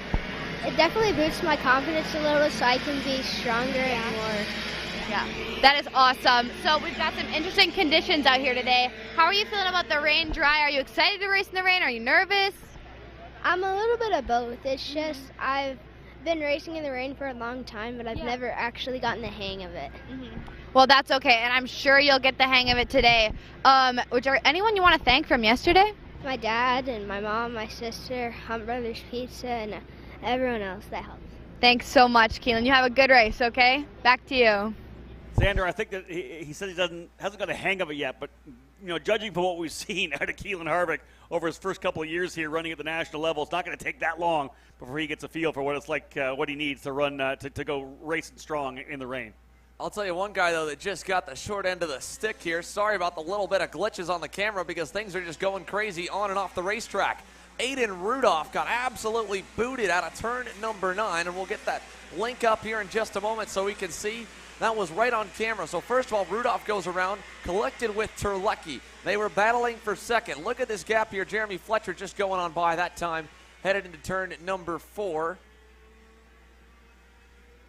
K: It definitely boosts my confidence a little so I can be stronger and more.
J: Yeah, that is awesome. So we've got some interesting conditions out here today. How are you feeling about the rain dry? Are you excited to race in the rain? Are you nervous?
K: I'm a little bit of both. It's just I've been racing in the rain for a long time, but I've never actually gotten the hang of it.
J: Well, that's okay, and I'm sure you'll get the hang of it today. Is there anyone you want to thank from yesterday?
K: My dad and my mom, my sister, Hunt Brothers Pizza, and everyone else that helped.
J: Thanks so much, Keelan. You have a good race, okay? Back to you.
G: Xander, I think that he said he hasn't got a hang of it yet, but judging from what we've seen out of Keelan Harvick over his first couple of years here running at the national level, it's not going to take that long before he gets a feel for what it's like, what he needs to run to go racing strong in the rain.
A: I'll tell you one guy, though, that just got the short end of the stick here. Sorry about the little bit of glitches on the camera because things are just going crazy on and off the racetrack. Aiden Rudolph got absolutely booted out of turn number 9, and we'll get that link up here in just a moment so we can see. That was right on camera. So first of all, Rudolph goes around, collected with Terlecki. They were battling for second. Look at this gap here. Jeremy Fletcher just going on by that time, headed into turn number 4.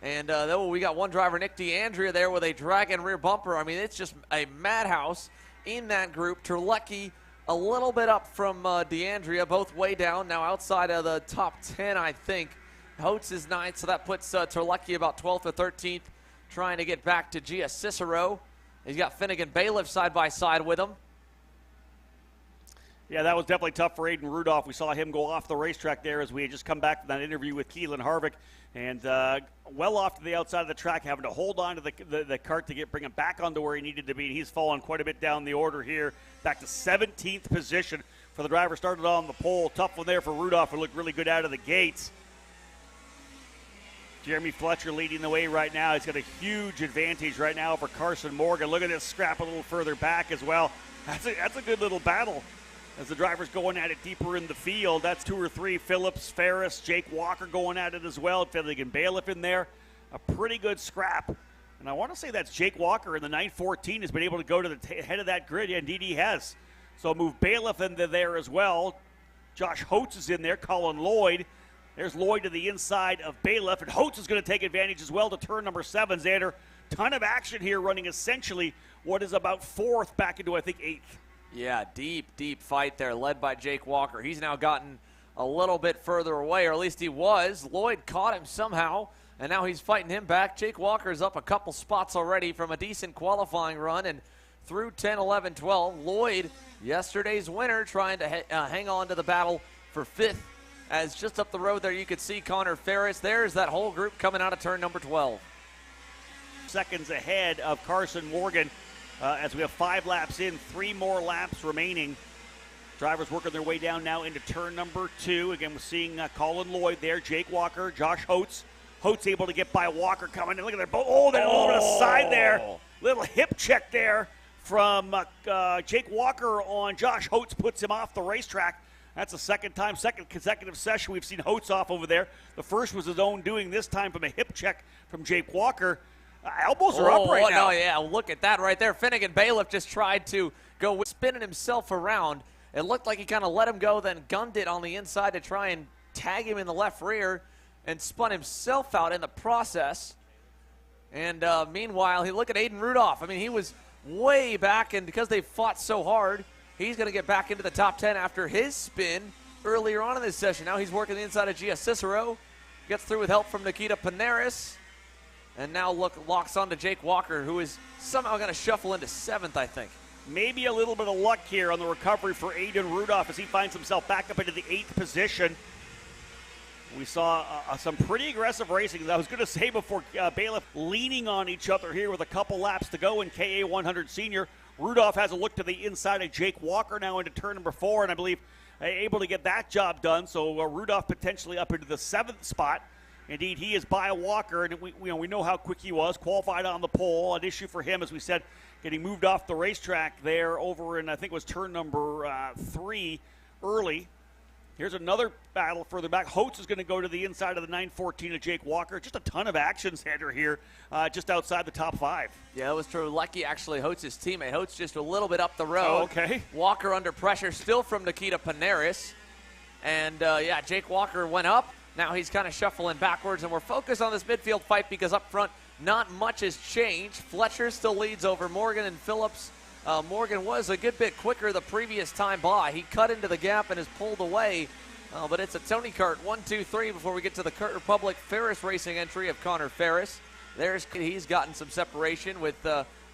A: And then we got one driver, Nick DeAndrea, there with a dragon rear bumper. I mean, it's just a madhouse in that group. Terlecki a little bit up from DeAndrea, both way down. Now outside of the top 10, I think. Holtz is 9th, so that puts Terlecki about 12th or 13th, trying to get back to Gia Cicero. He's got Finnegan Bailiff side by side with him.
G: Yeah, that was definitely tough for Aiden Rudolph. We saw him go off the racetrack there as we had just come back from that interview with Keelan Harvick. And well off to the outside of the track, having to hold on to the cart to bring him back onto where he needed to be. And he's fallen quite a bit down the order here, back to 17th position for the driver. Started on the pole. Tough one there for Rudolph, who looked really good out of the gates. Jeremy Fletcher leading the way right now. He's got a huge advantage right now over Carson Morgan. Look at this scrap a little further back as well. That's a good little battle as the drivers going at it deeper in the field. That's 2 or 3. Phillips, Ferris, Jake Walker going at it as well. Finnegan Bailiff in there. A pretty good scrap. And I want to say that's Jake Walker in the 914 has been able to go to the head of that grid. Yeah, indeed he has. So move Bailiff into there as well. Josh Holtz is in there. Colin Lloyd. There's Lloyd to the inside of Bailiff, and Holtz is going to take advantage as well to turn number 7. Xander, ton of action here, running essentially what is about 4th back into, I think, 8th.
A: Yeah, deep fight there, led by Jake Walker. He's now gotten a little bit further away, or at least he was. Lloyd caught him somehow, and now he's fighting him back. Jake Walker's up a couple spots already from a decent qualifying run, and through 10, 11, 12. Lloyd, yesterday's winner, trying to hang on to the battle for 5th. As just up the road there, you could see Connor Ferris. There's that whole group coming out of turn number 12.
G: Seconds ahead of Carson Morgan as we have 5 laps in, 3 more laps remaining. Drivers working their way down now into turn number 2. Again, we're seeing Colin Lloyd there, Jake Walker, Josh Holtz. Holtz able to get by Walker coming in. Look at that. Oh, that little bit of side there. Little hip check there from Jake Walker on Josh Holtz, puts him off the racetrack. That's the second consecutive session we've seen Holtz off over there. The first was his own doing, this time from a hip check from Jake Walker. Elbows are up right now.
A: Oh, yeah, look at that right there. Finnegan Bailiff just tried to go spinning himself around. It looked like he kind of let him go, then gunned it on the inside to try and tag him in the left rear and spun himself out in the process. And meanwhile, look at Aiden Rudolph. I mean, he was way back, and because they fought so hard, he's going to get back into the top 10 after his spin earlier on in this session. Now he's working the inside of Gia Cicero. Gets through with help from Nikita Panaris. And now locks on to Jake Walker, who is somehow going to shuffle into 7th, I think.
G: Maybe a little bit of luck here on the recovery for Aiden Rudolph as he finds himself back up into the 8th position. We saw some pretty aggressive racing. As I was going to say before, Bailiff leaning on each other here with a couple laps to go in KA 100 Senior. Rudolph has a look to the inside of Jake Walker now into turn number 4, and I believe able to get that job done. So Rudolph potentially up into the 7th spot. Indeed, he is by Walker, and we know how quick he was. Qualified on the pole. An issue for him, as we said, getting moved off the racetrack there over in, I think it was turn number 3 early. Here's another battle further back. Holtz is going to go to the inside of the 914 of Jake Walker. Just a ton of action, Xander, here, just outside the top 5.
A: Yeah, that was true. Lucky, actually, Holtz's teammate. Holtz just a little bit up the road.
G: Oh, okay.
A: Walker under pressure, still from Nikita Panaris. And, yeah, Jake Walker went up. Now he's kind of shuffling backwards, and we're focused on this midfield fight because up front, not much has changed. Fletcher still leads over Morgan and Phillips. Morgan was a good bit quicker the previous time by. He cut into the gap and is pulled away, but it's a Tony Kart 1, 2, 3 before we get to the Kart Republic Ferris Racing entry of Connor Ferris. He's gotten some separation with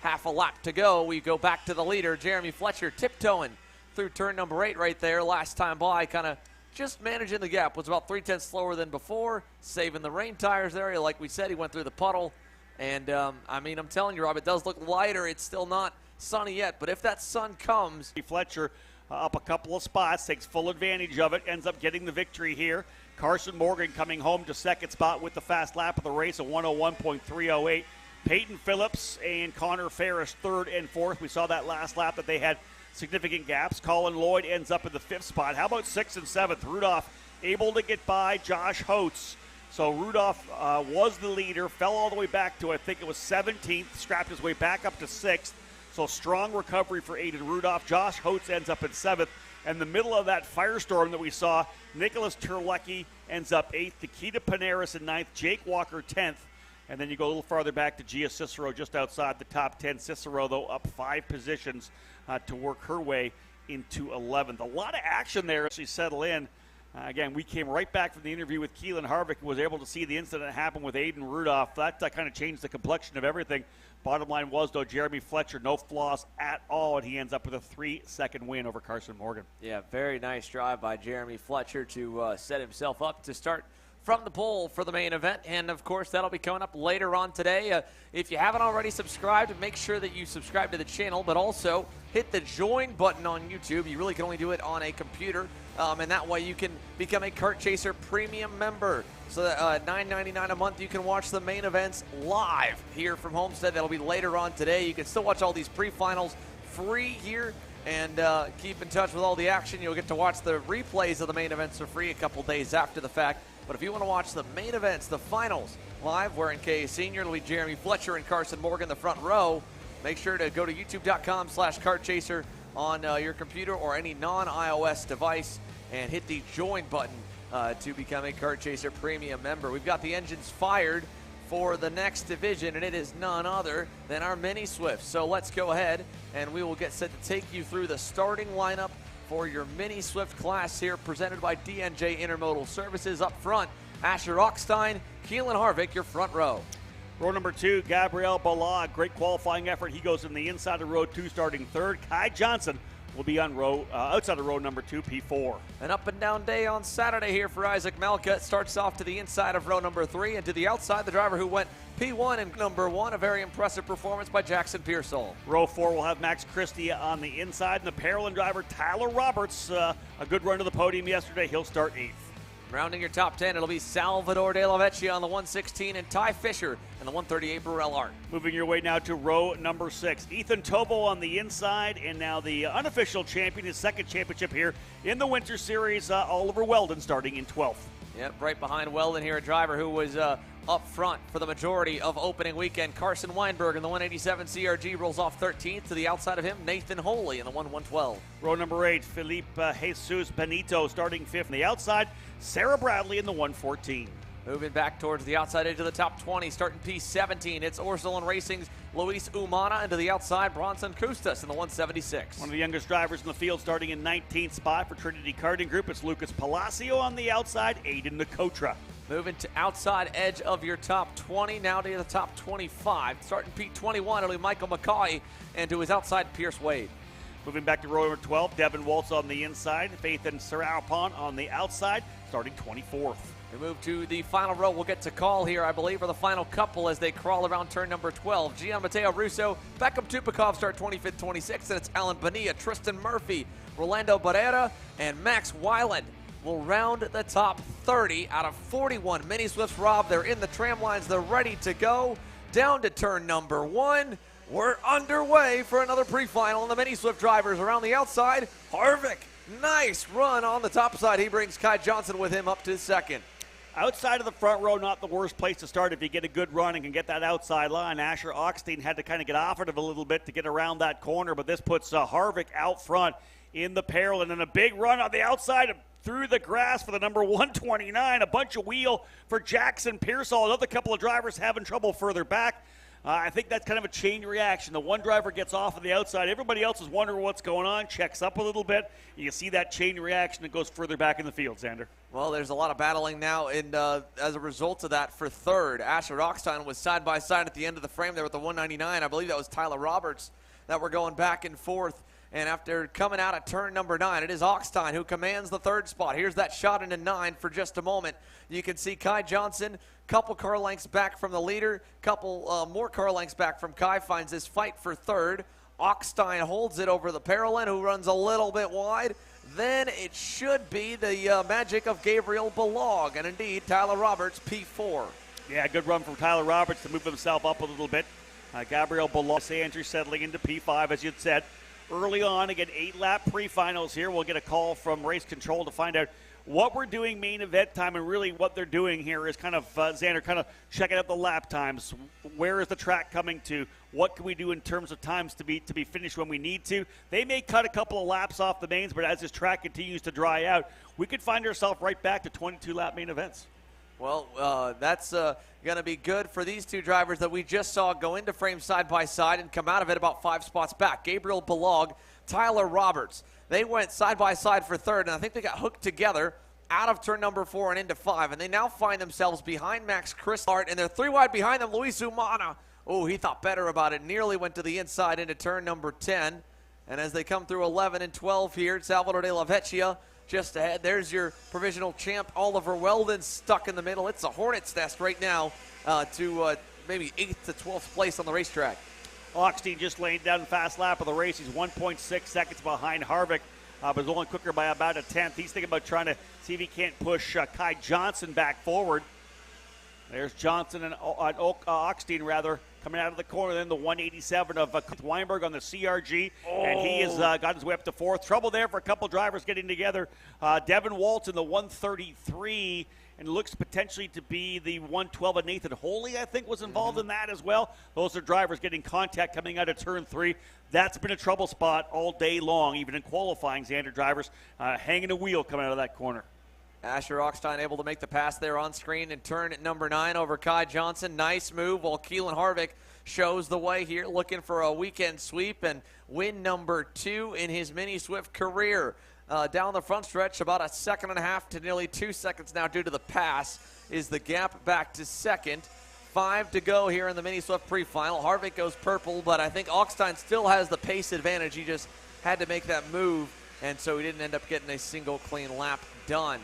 A: half a lap to go. We go back to the leader, Jeremy Fletcher, tiptoeing through turn number 8 right there. Last time by, kind of just managing the gap. Was about 3/10 slower than before, saving the rain tires there. Like we said, he went through the puddle. And, I mean, I'm telling you, Rob, it does look lighter. It's still not sunny yet, but if that sun comes.
G: Fletcher up a couple of spots, takes full advantage of it, ends up getting the victory here. Carson Morgan coming home to 2nd spot with the fast lap of the race, a 101.308. Peyton Phillips and Connor Ferris third and fourth. We saw that last lap that they had significant gaps. Colin Lloyd ends up in the fifth spot. How about sixth and seventh? Rudolph able to get by Josh Holtz. So Rudolph was the leader, fell all the way back to, I think it was 17th, scrapped his way back up to sixth. So strong recovery for Aiden Rudolph. Josh Holtz ends up in seventh. In the middle of that firestorm that we saw, Nicholas Terlecki ends up eighth, Nikita Panaris in ninth, Jake Walker 10th. And then you go a little farther back to Gia Cicero just outside the top 10. Cicero, though, up 5 positions to work her way into 11th. A lot of action there as she settled in. Again, we came right back from the interview with Keelan Harvick, who was able to see the incident happen with Aiden Rudolph. That kind of changed the complexion of everything. Bottom line was, though, Jeremy Fletcher, no flaws at all, and he ends up with a 3-second win over Carson Morgan.
A: Yeah, very nice drive by Jeremy Fletcher to set himself up to start from the pole for the main event, and of course that'll be coming up later on today. If you haven't already subscribed, make sure that you subscribe to the channel, but also hit the join button on YouTube. You really can only do it on a computer, and that way you can become a Kart Chaser premium member. So that $9.99 a month, you can watch the main events live here from Homestead. That'll be later on today. You can still watch all these pre-finals free here, and keep in touch with all the action. You'll get to watch the replays of the main events for free a couple days after the fact. But if you want to watch the main events, the finals, live, where in Senior, it'll be Jeremy Fletcher and Carson Morgan the front row, make sure to go to youtube.com/KartChaser on your computer or any non-iOS device and hit the join button to become a Kart Chaser premium member. We've got the engines fired for the next division, and it is none other than our Mini Swift. So let's go ahead, and we will get set to take you through the starting lineup for your Mini Swift class here, presented by DNJ Intermodal Services. Up front, Asher Ockstein, Keelan Harvick, your front row.
G: Row number 2, Gabriel Ballag, great qualifying effort. He goes in the inside of row 2, starting third. Kai Johnson will be on outside of row number 2, P4.
A: An up and down day on Saturday here for Isaac Malka. It starts off to the inside of row number 3, and to the outside, the driver who went P1 and number 1. A very impressive performance by Jackson Pearsall.
G: Row 4 will have Max Christie on the inside, and the Parolin driver Tyler Roberts, a good run to the podium yesterday. He'll start 8th.
A: Rounding your top 10, it'll be Salvador De La Vecchia on the 116 and Ty Fisher in the 138 Burrell Art.
G: Moving your way now to row number 6. Ethan Tobo on the inside, and now the unofficial champion, his second championship here in the Winter Series, Oliver Weldon starting in 12th.
A: Yep, right behind Weldon here, a driver who was up front for the majority of opening weekend. Carson Weinberg in the 187 CRG rolls off 13th. To the outside of him, Nathan Holy in the 112.
G: Row number 8, Felipe Jesus Benito starting 5th. On the outside, Sarah Bradley in the 114.
A: Moving back towards the outside edge of the top 20, starting P17. It's Orsilon Racing's Luis Umana, and to the outside, Bronson Custas in the 176.
G: One of the youngest drivers in the field, starting in 19th spot for Trinity Karting Group. It's Lucas Palacio on the outside, Aiden Nicotra.
A: Moving to outside edge of your top 20, now to the top 25. Starting P21, it'll be Michael McCauley, and to his outside, Pierce Wade.
G: Moving back to row number 12, Devin Waltz on the inside, Faith and Sarapon on the outside, starting 24th.
A: We move to the final row. We'll get to call here, I believe, for the final couple as they crawl around turn number 12. Gian Mateo Russo, Beckham Tupakov start 25th, 26th, and it's Alan Bonilla, Tristan Murphy, Rolando Barrera, and Max Weiland will round the top 30 out of 41. Mini Swifts, Rob, they're in the tram lines. They're ready to go. Down to turn number 1. We're underway for another pre-final, and the Mini Swift drivers around the outside. Harvick, nice run on the top side. He brings Kai Johnson with him up to second.
G: Outside of the front row, not the worst place to start if you get a good run and can get that outside line. Asher Ockstein had to kind of get off it a little bit to get around that corner, but this puts Harvick out front in the Parolin, and a big run on the outside through the grass for the number 129. A bunch of wheel for Jackson Pearsall. Another couple of drivers having trouble further back. I think that's kind of a chain reaction. The one driver gets off of the outside. Everybody else is wondering what's going on, checks up a little bit. You see that chain reaction that goes further back in the field, Xander.
A: Well, there's a lot of battling now, and as a result of that, for third, Asher Ockstein was side-by-side at the end of the frame there with the 199. I believe that was Tyler Roberts that were going back and forth. And after coming out of turn number 9, it is Ockstein who commands the third spot. Here's that shot into 9 for just a moment. You can see Kai Johnson, couple car lengths back from the leader, couple more car lengths back from Kai, finds this fight for third. Ockstein holds it over the Parolin, who runs a little bit wide. Then it should be the magic of Gabriel Balog, and indeed, Tyler Roberts, P4.
G: Yeah, good run from Tyler Roberts to move himself up a little bit. Gabriel Belos Andrew settling into P5, as you'd said. Early on, again, 8-lap pre-finals here. We'll get a call from race control to find out what we're doing main event time, and really what they're doing here is kind of, Xander, kind of checking out the lap times. Where is the track coming to? What can we do in terms of times to be finished when we need to? They may cut a couple of laps off the mains, but as this track continues to dry out, we could find ourselves right back to 22-lap main events.
L: Well, that's going to be good for these two drivers that we just saw go into frame side by side and come out of it about 5 spots back. Gabriel Balog, Tyler Roberts. They went side by side for third, and I think they got hooked together out of turn number 4 and into 5, and they now find themselves behind Max Christart, and they're 3 wide behind them. Luis Umana, oh, he thought better about it, nearly went to the inside into turn number 10, and as they come through 11 and 12 here, Salvador de la Vecchia just ahead. There's your provisional champ, Oliver Weldon, stuck in the middle. It's a hornet's nest right now to maybe 8th to 12th place on the racetrack.
G: Oxtein just laying down the fast lap of the race. He's 1.6 seconds behind Harvick, but is only quicker by about a 10th. He's thinking about trying to see if he can't push Kai Johnson back forward. There's Johnson and Oxtein, rather, coming out of the corner. Then the 187 of Weinberg on the CRG, and he has got his way up to 4th. Trouble there for a couple drivers getting together. Devin Walton, the 133, and looks potentially to be the 112 of Nathan Holy, I think, was involved in that as well. Those are drivers getting contact coming out of turn 3. That's been a trouble spot all day long, even in qualifying. Xander drivers hanging a wheel coming out of that corner.
L: Asher Oxtein able to make the pass there on screen and turn at number 9 over Kai Johnson. Nice move, while Keelan Harvick shows the way here, looking for a weekend sweep and win number 2 in his Mini Swift career. Down the front stretch, about 1.5 seconds to nearly 2 seconds now due to the pass is the gap back to 2nd. 5 to go here in the Mini Swift pre-final. Harvick goes purple, but I think Oxtein still has the pace advantage. He just had to make that move, and so he didn't end up getting a single clean lap done.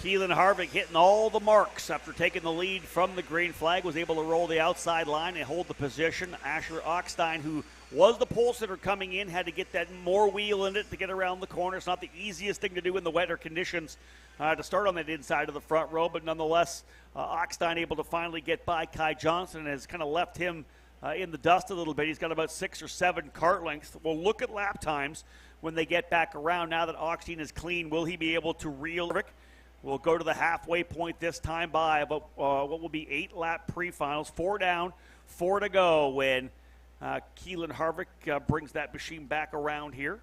G: Keelan Harvick hitting all the marks after taking the lead from the green flag, was able to roll the outside line and hold the position. Asher Oxtein, who was the pole sitter coming in, had to get that more wheel in it to get around the corner. It's not the easiest thing to do in the wetter conditions to start on that inside of the front row, but nonetheless, Oxtein able to finally get by Kai Johnson and has kind of left him in the dust a little bit. He's got about 6 or 7 kart lengths. We'll look at lap times when they get back around. Now that Oxtein is clean, will he be able to reel Rick? We'll go to the halfway point this time by about what will be 8-lap pre-finals. 4 down, 4 to go when Keelan Harvick brings that machine back around here.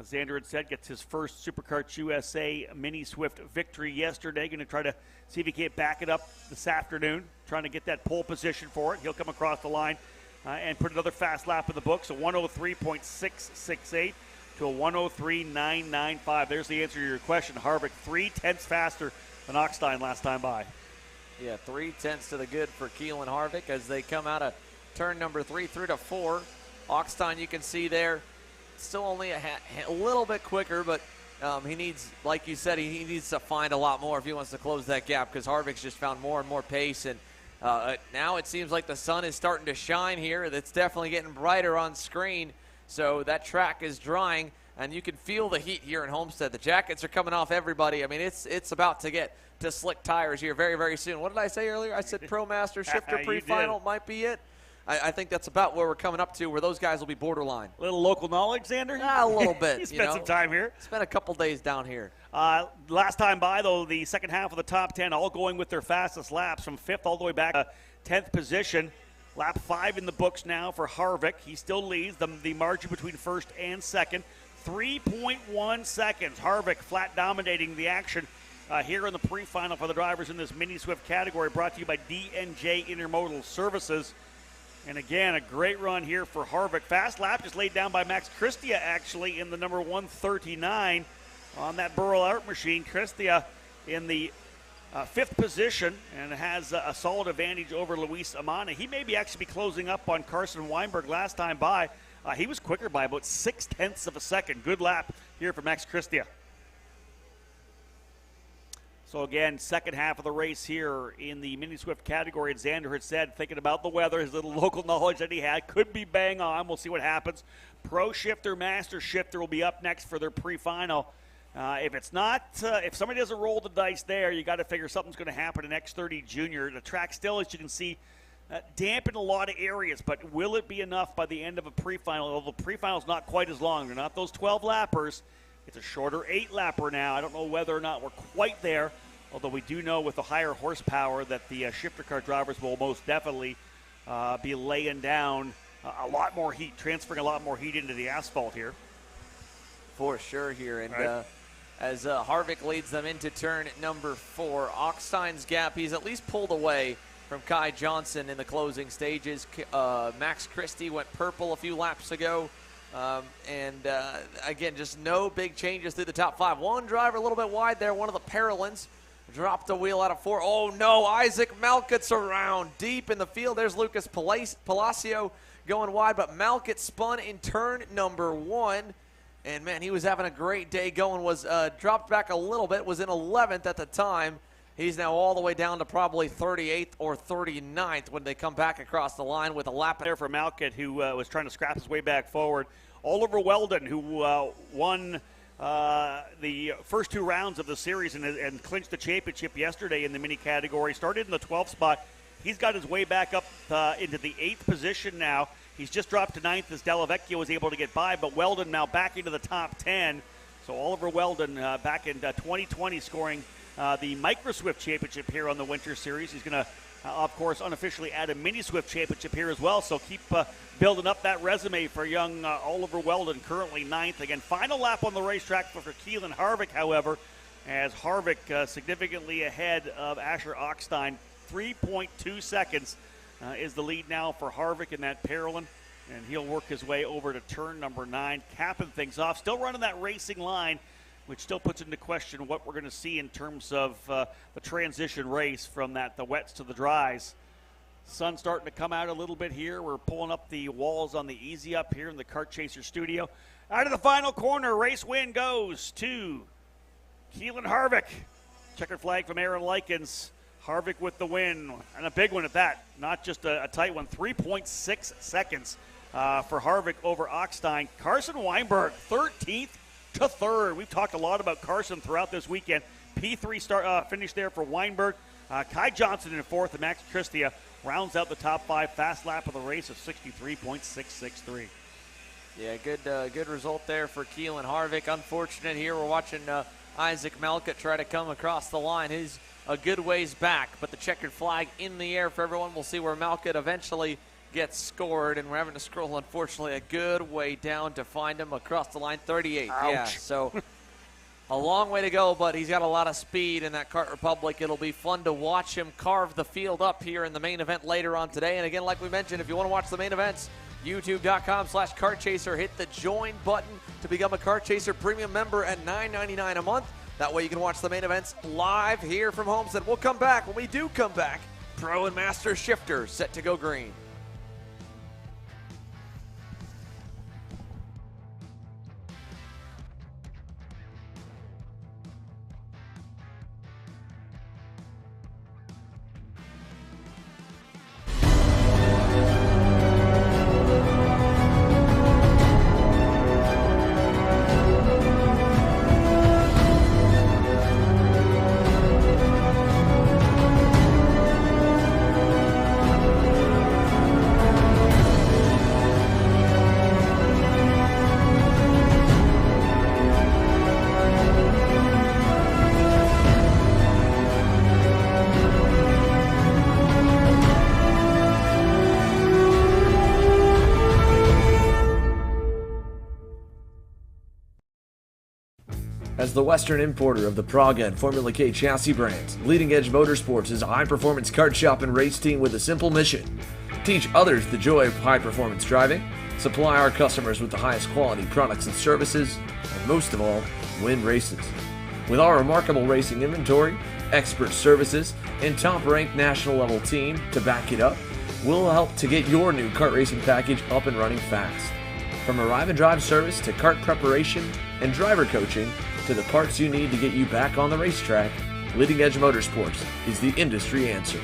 G: As Xander had said, gets his first SuperKarts USA Mini Swift victory yesterday. Going to try to see if he can't back it up this afternoon, trying to get that pole position for it. He'll come across the line and put another fast lap in the books, a 103.668. to a 103.995. There's the answer to your question. Harvick 3/10 faster than Oxtein last time by.
L: Yeah, 3/10 to the good for Keelan Harvick as they come out of turn number 3 through to 4. Oxtein, you can see there, still only a little bit quicker, but he needs, like you said, he needs to find a lot more if he wants to close that gap, because Harvick's just found more and more pace, and now it seems like the sun is starting to shine here. It's definitely getting brighter on screen. So that track is drying, and you can feel the heat here in Homestead. The jackets are coming off everybody. I mean, it's about to get to slick tires here very, very soon. What did I say earlier? I said Pro Master Shifter Pre-Final might be it. I think that's about where we're coming up to, where those guys will be borderline.
G: A little local knowledge, Xander?
L: A little bit.
G: You spent some time here.
L: Spent a couple days down here.
G: Last time by, though, the second half of the top 10 all going with their fastest laps from 5th all the way back to 10th position. Lap 5 in the books now for Harvick. He still leads the margin between 1st and 2nd. 3.1 seconds. Harvick flat dominating the action here in the pre-final for the drivers in this Mini Swift category, brought to you by D&J Intermodal Services. And again, a great run here for Harvick. Fast lap just laid down by Max Christia, actually, in the number 139 on that Burrow Art machine. Christia in the 5th position and has a solid advantage over Luis Amana. He may be actually be closing up on Carson Weinberg last time by. He was quicker by about 0.6 of a second. Good lap here for Max Christia. So again, second half of the race here in the Mini Swift category. And Xander had said, thinking about the weather, his little local knowledge that he had, could be bang on. We'll see what happens. Pro Shifter, Master Shifter will be up next for their pre-final. If it's not, if somebody doesn't roll the dice there, you got to figure something's going to happen in X30 Jr. The track still, as you can see, damp in a lot of areas, but will it be enough by the end of a pre-final? Although the pre-final is not quite as long. They're not those 12 lappers. It's a shorter 8-lapper now. I don't know whether or not we're quite there, although we do know with the higher horsepower that the shifter car drivers will most definitely be laying down a lot more heat, transferring a lot more heat into the asphalt here.
L: For sure here. And
G: right.
L: As Harvick leads them into turn number 4, Ockstein's gap, he's at least pulled away from Kai Johnson in the closing stages. Max Christie went purple a few laps ago. Again, just no big changes through the top 5. One driver a little bit wide there, one of the Paralins. Dropped a wheel out of 4. Oh, no, Isaac Malkett's around deep in the field. There's Lucas Palacio going wide, but Malkett spun in turn number 1. And, man, he was having a great day going. Was dropped back a little bit, was in 11th at the time. He's now all the way down to probably 38th or 39th when they come back across the line with a lap.
G: There for Malkett, who was trying to scrap his way back forward. Oliver Weldon, who won the first 2 rounds of the series and clinched the championship yesterday in the mini category. Started in the 12th spot. He's got his way back up into the 8th position now. He's just dropped to 9th as Delavecchio was able to get by, but Weldon now back into the top 10. So Oliver Weldon back in 2020 scoring the Micro Swift Championship here on the Winter Series. He's going to, of course, unofficially add a Mini Swift Championship here as well. So keep building up that resume for young Oliver Weldon, currently 9th. Again, final lap on the racetrack for Keelan Harvick, however, as Harvick significantly ahead of Asher Ockstein. 3.2 seconds is the lead now for Harvick in that Paralin. And he'll work his way over to turn number 9, capping things off. Still running that racing line, which still puts into question what we're going to see in terms of the transition race from the wets to the dries. Sun starting to come out a little bit here. We're pulling up the walls on the easy up here in the Kart Chaser studio. Out of the final corner, race win goes to Keelan Harvick. Checkered flag from Aaron Likens. Harvick with the win, and a big one at that. Not just a tight one, 3.6 seconds for Harvick over Ockstein. Carson Weinberg, 13th to 3rd. We've talked a lot about Carson throughout this weekend. P3 finish there for Weinberg. Kai Johnson in 4th, and Max Christie rounds out the top 5. Fast lap of the race of 63.663.
L: Yeah, good result there for Keelan Harvick. Unfortunate here, we're watching Isaac Malkett try to come across the line. He's a good ways back, but the checkered flag in the air for everyone. We'll see where Malkett eventually gets scored, and we're having to scroll, unfortunately, a good way down to find him across the line. 38.
G: Ouch.
L: Yeah, so a long way to go, but he's got a lot of speed in that Kart Republic. It'll be fun to watch him carve the field up here in the main event later on today. And again, like we mentioned, if you want to watch the main events, youtube.com/KartChaser. Hit the join button to become a Kart Chaser premium member at $9.99 a month. That way you can watch the main events live here from Homestead. We'll come back. When we do come back, Pro and Master Shifter set to go green.
D: As the Western importer of the Praga and Formula K chassis brands, Leading Edge Motorsports is a high-performance kart shop and race team with a simple mission: teach others the joy of high-performance driving, supply our customers with the highest quality products and services, and most of all, win races. With our remarkable racing inventory, expert services, and top-ranked national-level team to back it up, we'll help to get your new kart racing package up and running fast. From arrive and drive service to kart preparation and driver coaching to the parts you need to get you back on the racetrack, Leading Edge Motorsports is the industry answer.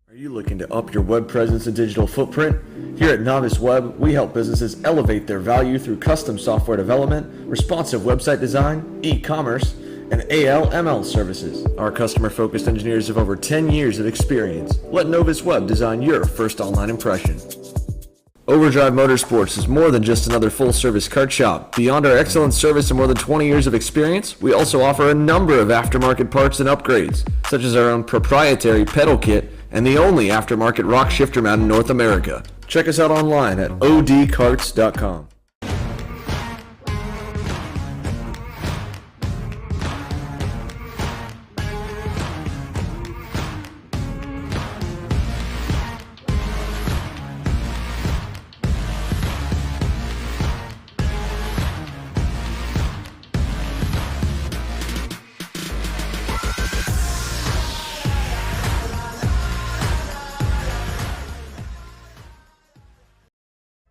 A: Are
D: Are you looking to up your web presence and digital footprint? Here at Novice Web, we help businesses elevate their value through custom software development, responsive website design, e-commerce, and AL/ML services. Our customer-focused engineers have over 10 years of experience. Let Novice Web design your first online impression. Overdrive Motorsports is more than just another full-service kart shop. Beyond our excellent service and more than 20 years of experience, we also offer a number of aftermarket parts and upgrades, such as our own proprietary pedal kit and the only aftermarket rock shifter mount in North America. Check us out online at odkarts.com.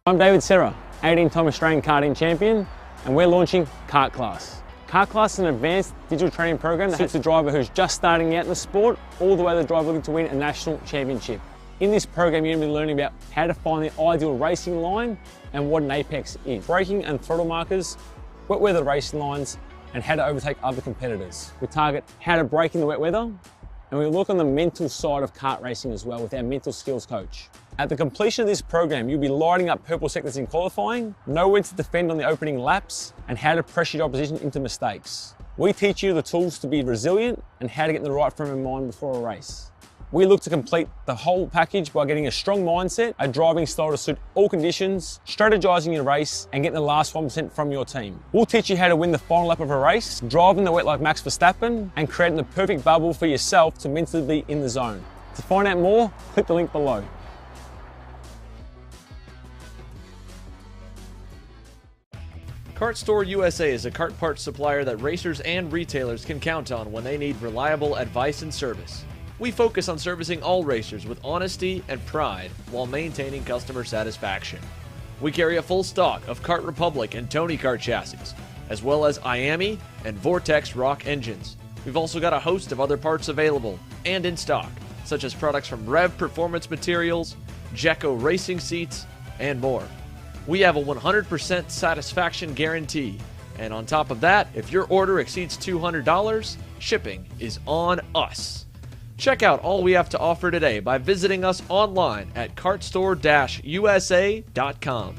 B: I'm David Serra, 18-time Australian karting champion, and we're launching Kart Class. Kart Class is an advanced digital training program that suits a driver who's just starting out in the sport, all the way to the driver looking to win a national championship. In this program, you're going to be learning about how to find the ideal racing line and what an apex is, braking and throttle markers, wet weather racing lines, and how to overtake other competitors. We target how to brake in the wet weather, and we look on the mental side of kart racing as well with our mental skills coach. At the completion of this program, you'll be lighting up purple sectors in qualifying, know when to defend on the opening laps, and how to pressure your opposition into mistakes. We teach you the tools to be resilient and how to get in the right frame of mind before a race. We look to complete the whole package by getting a strong mindset, a driving style to suit all conditions, strategizing your race, and getting the last 1% from your team. We'll teach you how to win the final lap of a race, driving the wet like Max Verstappen, and creating the perfect bubble for yourself to mentally be in the zone. To find out more, click the link below.
A: Kart Store USA is a kart parts supplier that racers and retailers can count on when they need reliable advice and service. We focus on servicing all racers with honesty and pride while maintaining customer satisfaction. We carry a full stock of Kart Republic and Tony Kart chassis, as well as IAMI and Vortex Rock engines. We've also got a host of other parts available and in stock, such as products from Rev Performance Materials, Jekko Racing Seats, and more. We have a 100% satisfaction guarantee, and on top of that, if your order exceeds $200, shipping is on us. Check out all we have to offer today by visiting us online at kartstore-usa.com.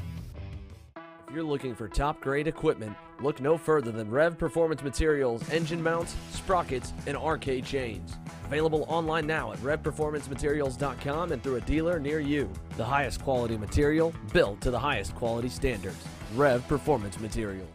A: If you're looking for top-grade equipment, look no further than Rev Performance Materials engine mounts, sprockets, and arcade chains. Available online now at revperformancematerials.com and through a dealer near you. The highest quality material, built to the highest quality standards. Rev Performance Materials.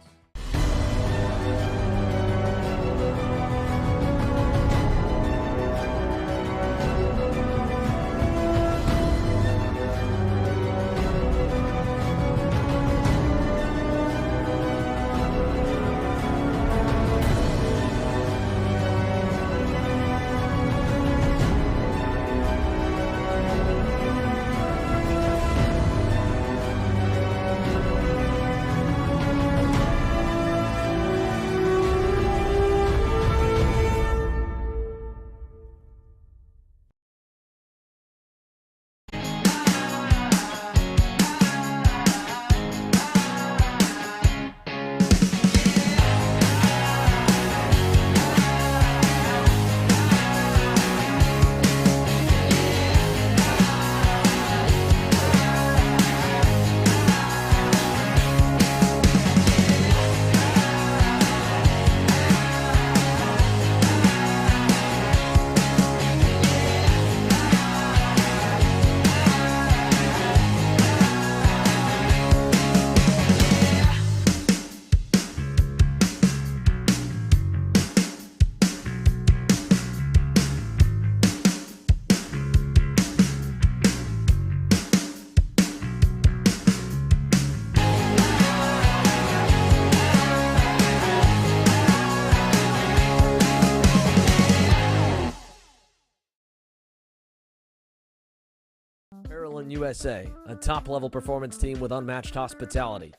A: USA, a top-level performance team with unmatched hospitality,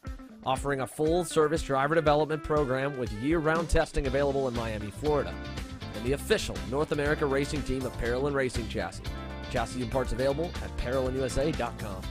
A: offering a full-service driver development program with year-round testing available in Miami, Florida, and the official North America racing team of Parallel Racing Chassis. Chassis and parts available at ParolInUSA.com.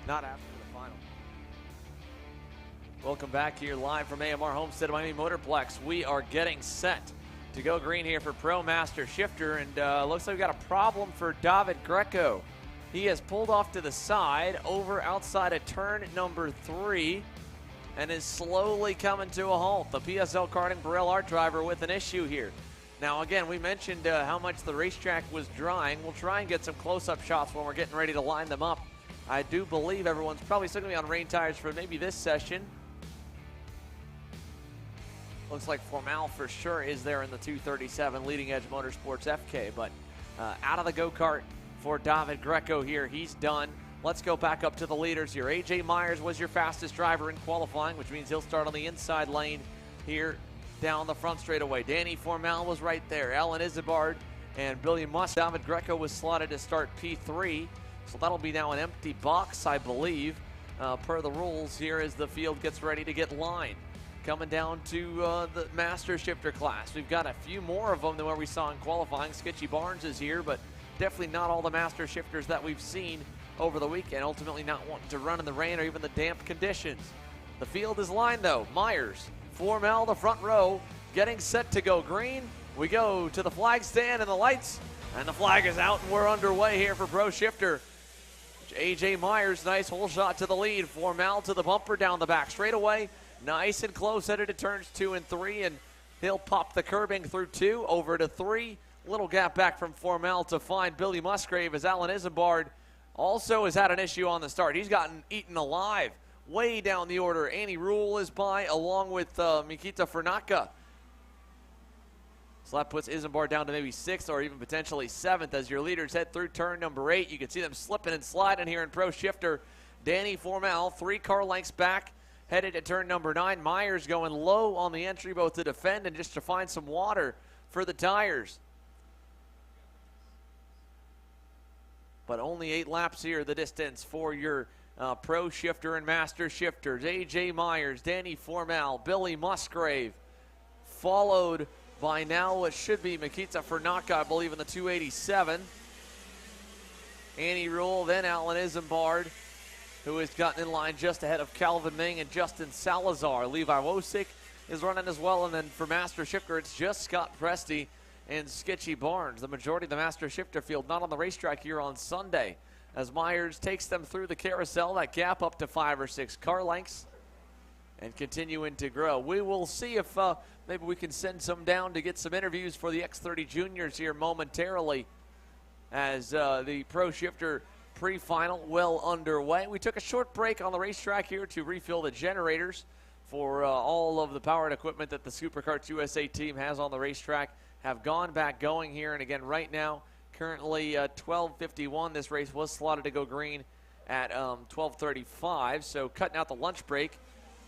L: Not after the final. Well, welcome back here live from AMR Homestead-Miami Motorplex. We are getting set to go green here for Pro Master Shifter, and looks like we've got a problem for David Greco. He has pulled off to the side over outside of turn number 3 and is slowly coming to a halt. The PSL Karting Burrell Art driver with an issue here. Now again, we mentioned how much the racetrack was drying. We'll try and get some close-up shots when we're getting ready to line them up. I do believe everyone's probably still going to be on rain tires for maybe this session. Looks like Formal for sure is there in the 237 Leading Edge Motorsports FK, but out of the go-kart for David Greco here. He's done. Let's go back up to the leaders here. AJ Myers was your fastest driver in qualifying, which means he'll start on the inside lane here down the front straightaway. Danny Formal was right there. Alan Isabard and Billy Musk. David Greco was slotted to start P3. So that'll be now an empty box, I believe, per the rules here as the field gets ready to get lined. Coming down to the Master Shifter class. We've got a few more of them than what we saw in qualifying. Sketchy Barnes is here, but definitely not all the Master Shifters that we've seen over the weekend, ultimately not wanting to run in the rain or even the damp conditions. The field is lined, though. Myers, Formal, the front row, getting set to go green. We go to the flag stand and the lights, and the flag is out, and we're underway here for Pro Shifter. AJ Myers, nice hole shot to the lead. Formal to the bumper down the back straightaway. Nice and close, headed to turns 2 and 3, and he'll pop the curbing through 2, over to 3. Little gap back from Formal to find Billy Musgrave as Alan Isambard also has had an issue on the start. He's gotten eaten alive way down the order. Annie Rule is by, along with Mikita Fernaka. So that puts Isambard down to maybe 6th or even potentially 7th as your leaders head through turn number 8. You can see them slipping and sliding here in Pro Shifter. Danny Formal, 3 car lengths back, headed to turn number 9. Myers going low on the entry, both to defend and just to find some water for the tires. But only 8 laps here, the distance for your Pro Shifter and Master Shifters. AJ Myers, Danny Formal, Billy Musgrave, followed by now what should be Mikita Fernaka, I believe, in the 287. Annie Rule, then Alan Isambard, who has gotten in line just ahead of Calvin Ming and Justin Salazar. Levi Wosick is running as well, and then for Master Shifter, it's just Scott Presti and Sketchy Barnes. The majority of the Master Shifter field not on the racetrack here on Sunday, as Myers takes them through the carousel, that gap up to 5 or 6 car lengths, and continuing to grow. We will see if maybe we can send some down to get some interviews for the X30 Juniors here momentarily as the Pro Shifter Pre-Final well underway. We took a short break on the racetrack here to refill the generators for all of the powered equipment that the Supercarts USA team has on the racetrack have gone back going here. And again, right now, currently 12:51. This race was slotted to go green at 12:35, so cutting out the lunch break.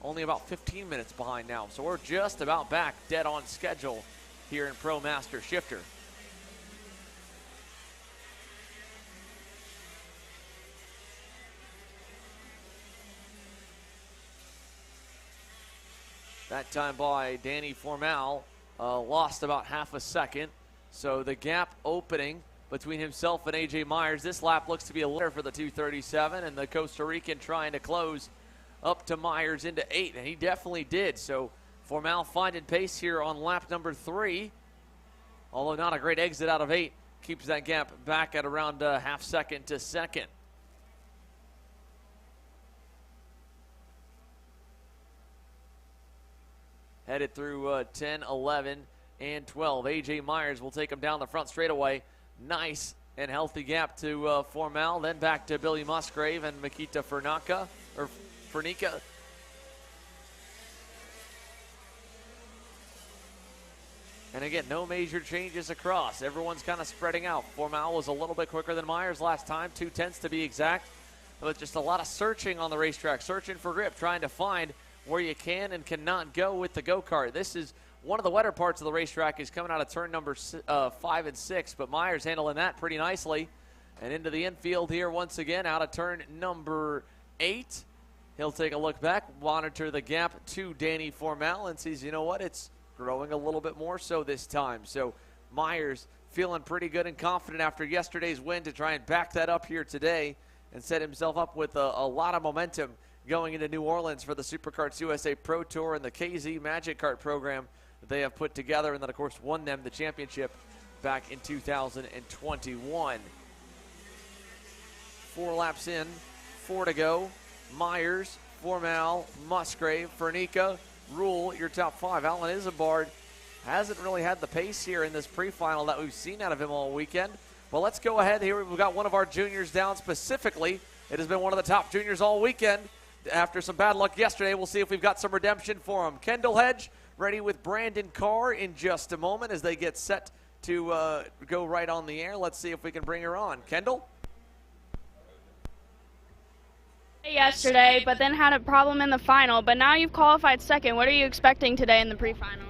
L: Only about 15 minutes behind now. So we're just about back dead on schedule here in Pro Master Shifter. That time by Danny Formal lost about half a second. So the gap opening between himself and AJ Myers. This lap looks to be a litter for the 237, and the Costa Rican trying to close up to Myers into 8, and he definitely did. So Formal finding pace here on lap number 3, although not a great exit out of 8. Keeps that gap back at around half second to second. Headed through 10, 11, and 12. AJ Myers will take him down the front straightaway. Nice and healthy gap to Formal, then back to Billy Musgrave and Mikita Fernaka, or Fernica. And again, no major changes across. Everyone's kind of spreading out. Formal was a little bit quicker than Myers last time, 2/10 to be exact. But just a lot of searching on the racetrack, searching for grip, trying to find where you can and cannot go with the go-kart. This is one of the wetter parts of the racetrack, is coming out of turn number 5 and 6, but Myers handling that pretty nicely. And into the infield here once again, out of turn number 8. He'll take a look back, monitor the gap to Danny Formal, and sees, you know what, it's growing a little bit more so this time. So Myers feeling pretty good and confident after yesterday's win to try and back that up here today and set himself up with a lot of momentum going into New Orleans for the Superkarts USA Pro Tour and the KZ Magic Kart program that they have put together, and that, of course, won them the championship back in 2021. 4 laps in, 4 to go. Myers, Formal, Musgrave, Fernica, Rule, your top 5. Alan Isambard hasn't really had the pace here in this pre-final that we've seen out of him all weekend. Well, let's go ahead here. We've got one of our juniors down specifically. It has been one of the top juniors all weekend. After some bad luck yesterday, we'll see if we've got some redemption for him. Kendall Hedge ready with Brandon Carr in just a moment as they get set to go right on the air. Let's see if we can bring her on. Kendall?
H: Yesterday, but then had a problem in the final, but now you've qualified second. What are you expecting today in the pre-final?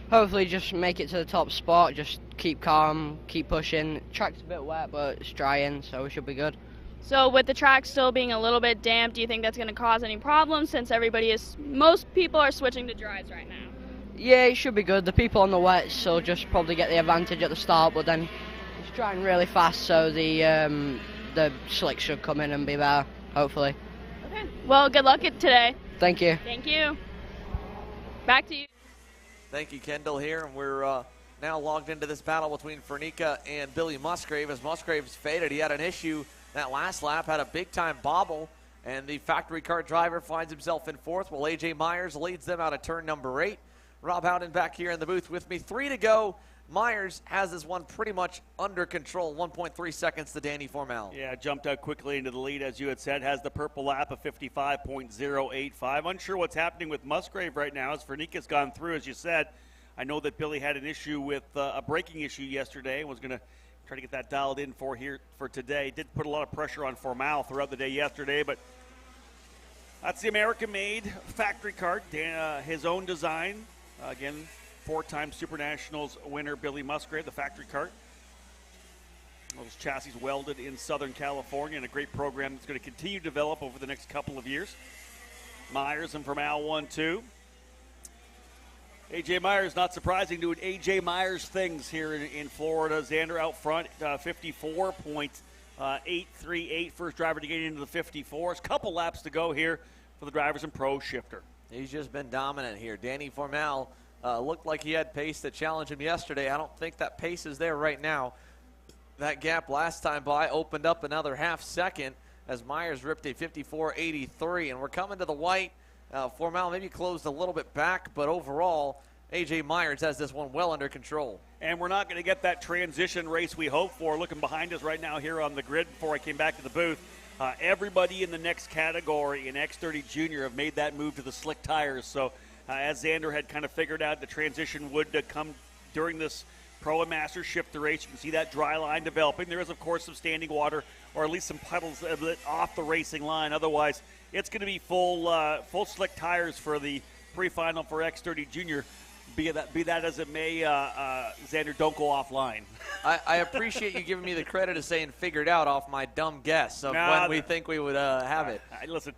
M: Hopefully just make it to the top spot, just keep calm, keep pushing. Track's a bit wet, but it's drying, so we should be good.
H: So with the track still being a little bit damp, do you think that's going to cause any problems since most people are switching to dries right now?
M: Yeah, it should be good. The people on the wets will just probably get the advantage at the start, but then it's drying really fast, so the slick should come in and be there, hopefully.
H: Okay. Well, good luck today.
M: Thank you.
H: Thank you. Back to you.
L: Thank you, Kendall, here. And we're now logged into this battle between Fernica and Billy Musgrave. As Musgrave's faded, he had an issue that last lap, had a big-time bobble, and the factory car driver finds himself in 4th, while A.J. Myers leads them out of turn number 8. Rob Howden back here in the booth with me. 3 to go. Myers has this one pretty much under control. 1.3 seconds to Danny Formal.
G: Yeah, jumped out quickly into the lead, as you had said. Has the purple lap of 55.085. Unsure what's happening with Musgrave right now as Fernica's gone through, as you said. I know that Billy had an issue with a braking issue yesterday and was going to try to get that dialed in for today. Did put a lot of pressure on Formal throughout the day yesterday, but that's the American-made factory kart, his own design. Again, 4-time Super Nationals winner Billy Musgrave, the factory kart. Those chassis welded in Southern California, and a great program that's going to continue to develop over the next couple of years. Myers and Formal 1-2. A.J. Myers, not surprising, doing A.J. Myers things here in Florida. Xander out front, 54.838. First driver to get into the 54s. Couple laps to go here for the drivers in Pro Shifter.
L: He's just been dominant here. Danny Formal looked like he had pace to challenge him yesterday. I don't think that pace is there right now. That gap last time by opened up another half second as Myers ripped a 54.83. And we're coming to the white. Formal maybe closed a little bit back, but overall, A.J. Myers has this one well under control.
G: And we're not going to get that transition race we hope for. Looking behind us right now here on the grid before I came back to the booth, everybody in the next category in X30 Jr have made that move to the slick tires. So as Xander had kind of figured out, the transition would come during this Pro and Master Shifter race. You can see that dry line developing. There is, of course, some standing water or at least some puddles off the racing line. Otherwise, it's going to be full slick tires for the pre-final for X30 Jr. Be that as it may, Xander, don't go offline.
L: I appreciate you giving me the credit of saying figured out off my dumb guess of when we think we would have it.
G: Listen,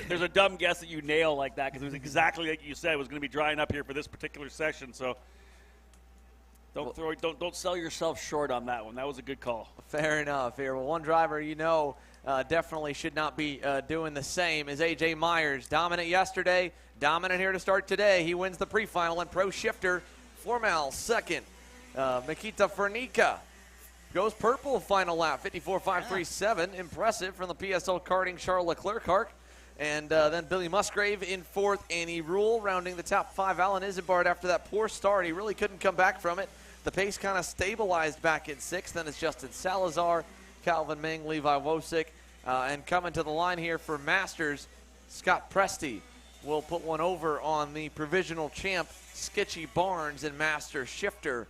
G: there's a dumb guess that you nail like that because it was exactly like you said. It was going to be drying up here for this particular session. So don't sell yourself short on that one. That was a good call.
L: Fair enough here. Well, one driver definitely should not be doing the same as A.J. Myers. Dominant yesterday, dominant here to start today. He wins the pre-final and Pro Shifter. Formal second. Mikita Fernica goes purple final lap, 54.537. Impressive from the PSL Karting Charles Leclerc kart. And then Billy Musgrave in 4th. Annie Rule rounding the top 5. Alan Isambard after that poor start. He really couldn't come back from it. The pace kind of stabilized back in 6th. Then it's Justin Salazar, Calvin Ming, Levi Wosick. And coming to the line here for Masters, Scott Presti will put one over on the provisional champ, Sketchy Barnes in Master Shifter,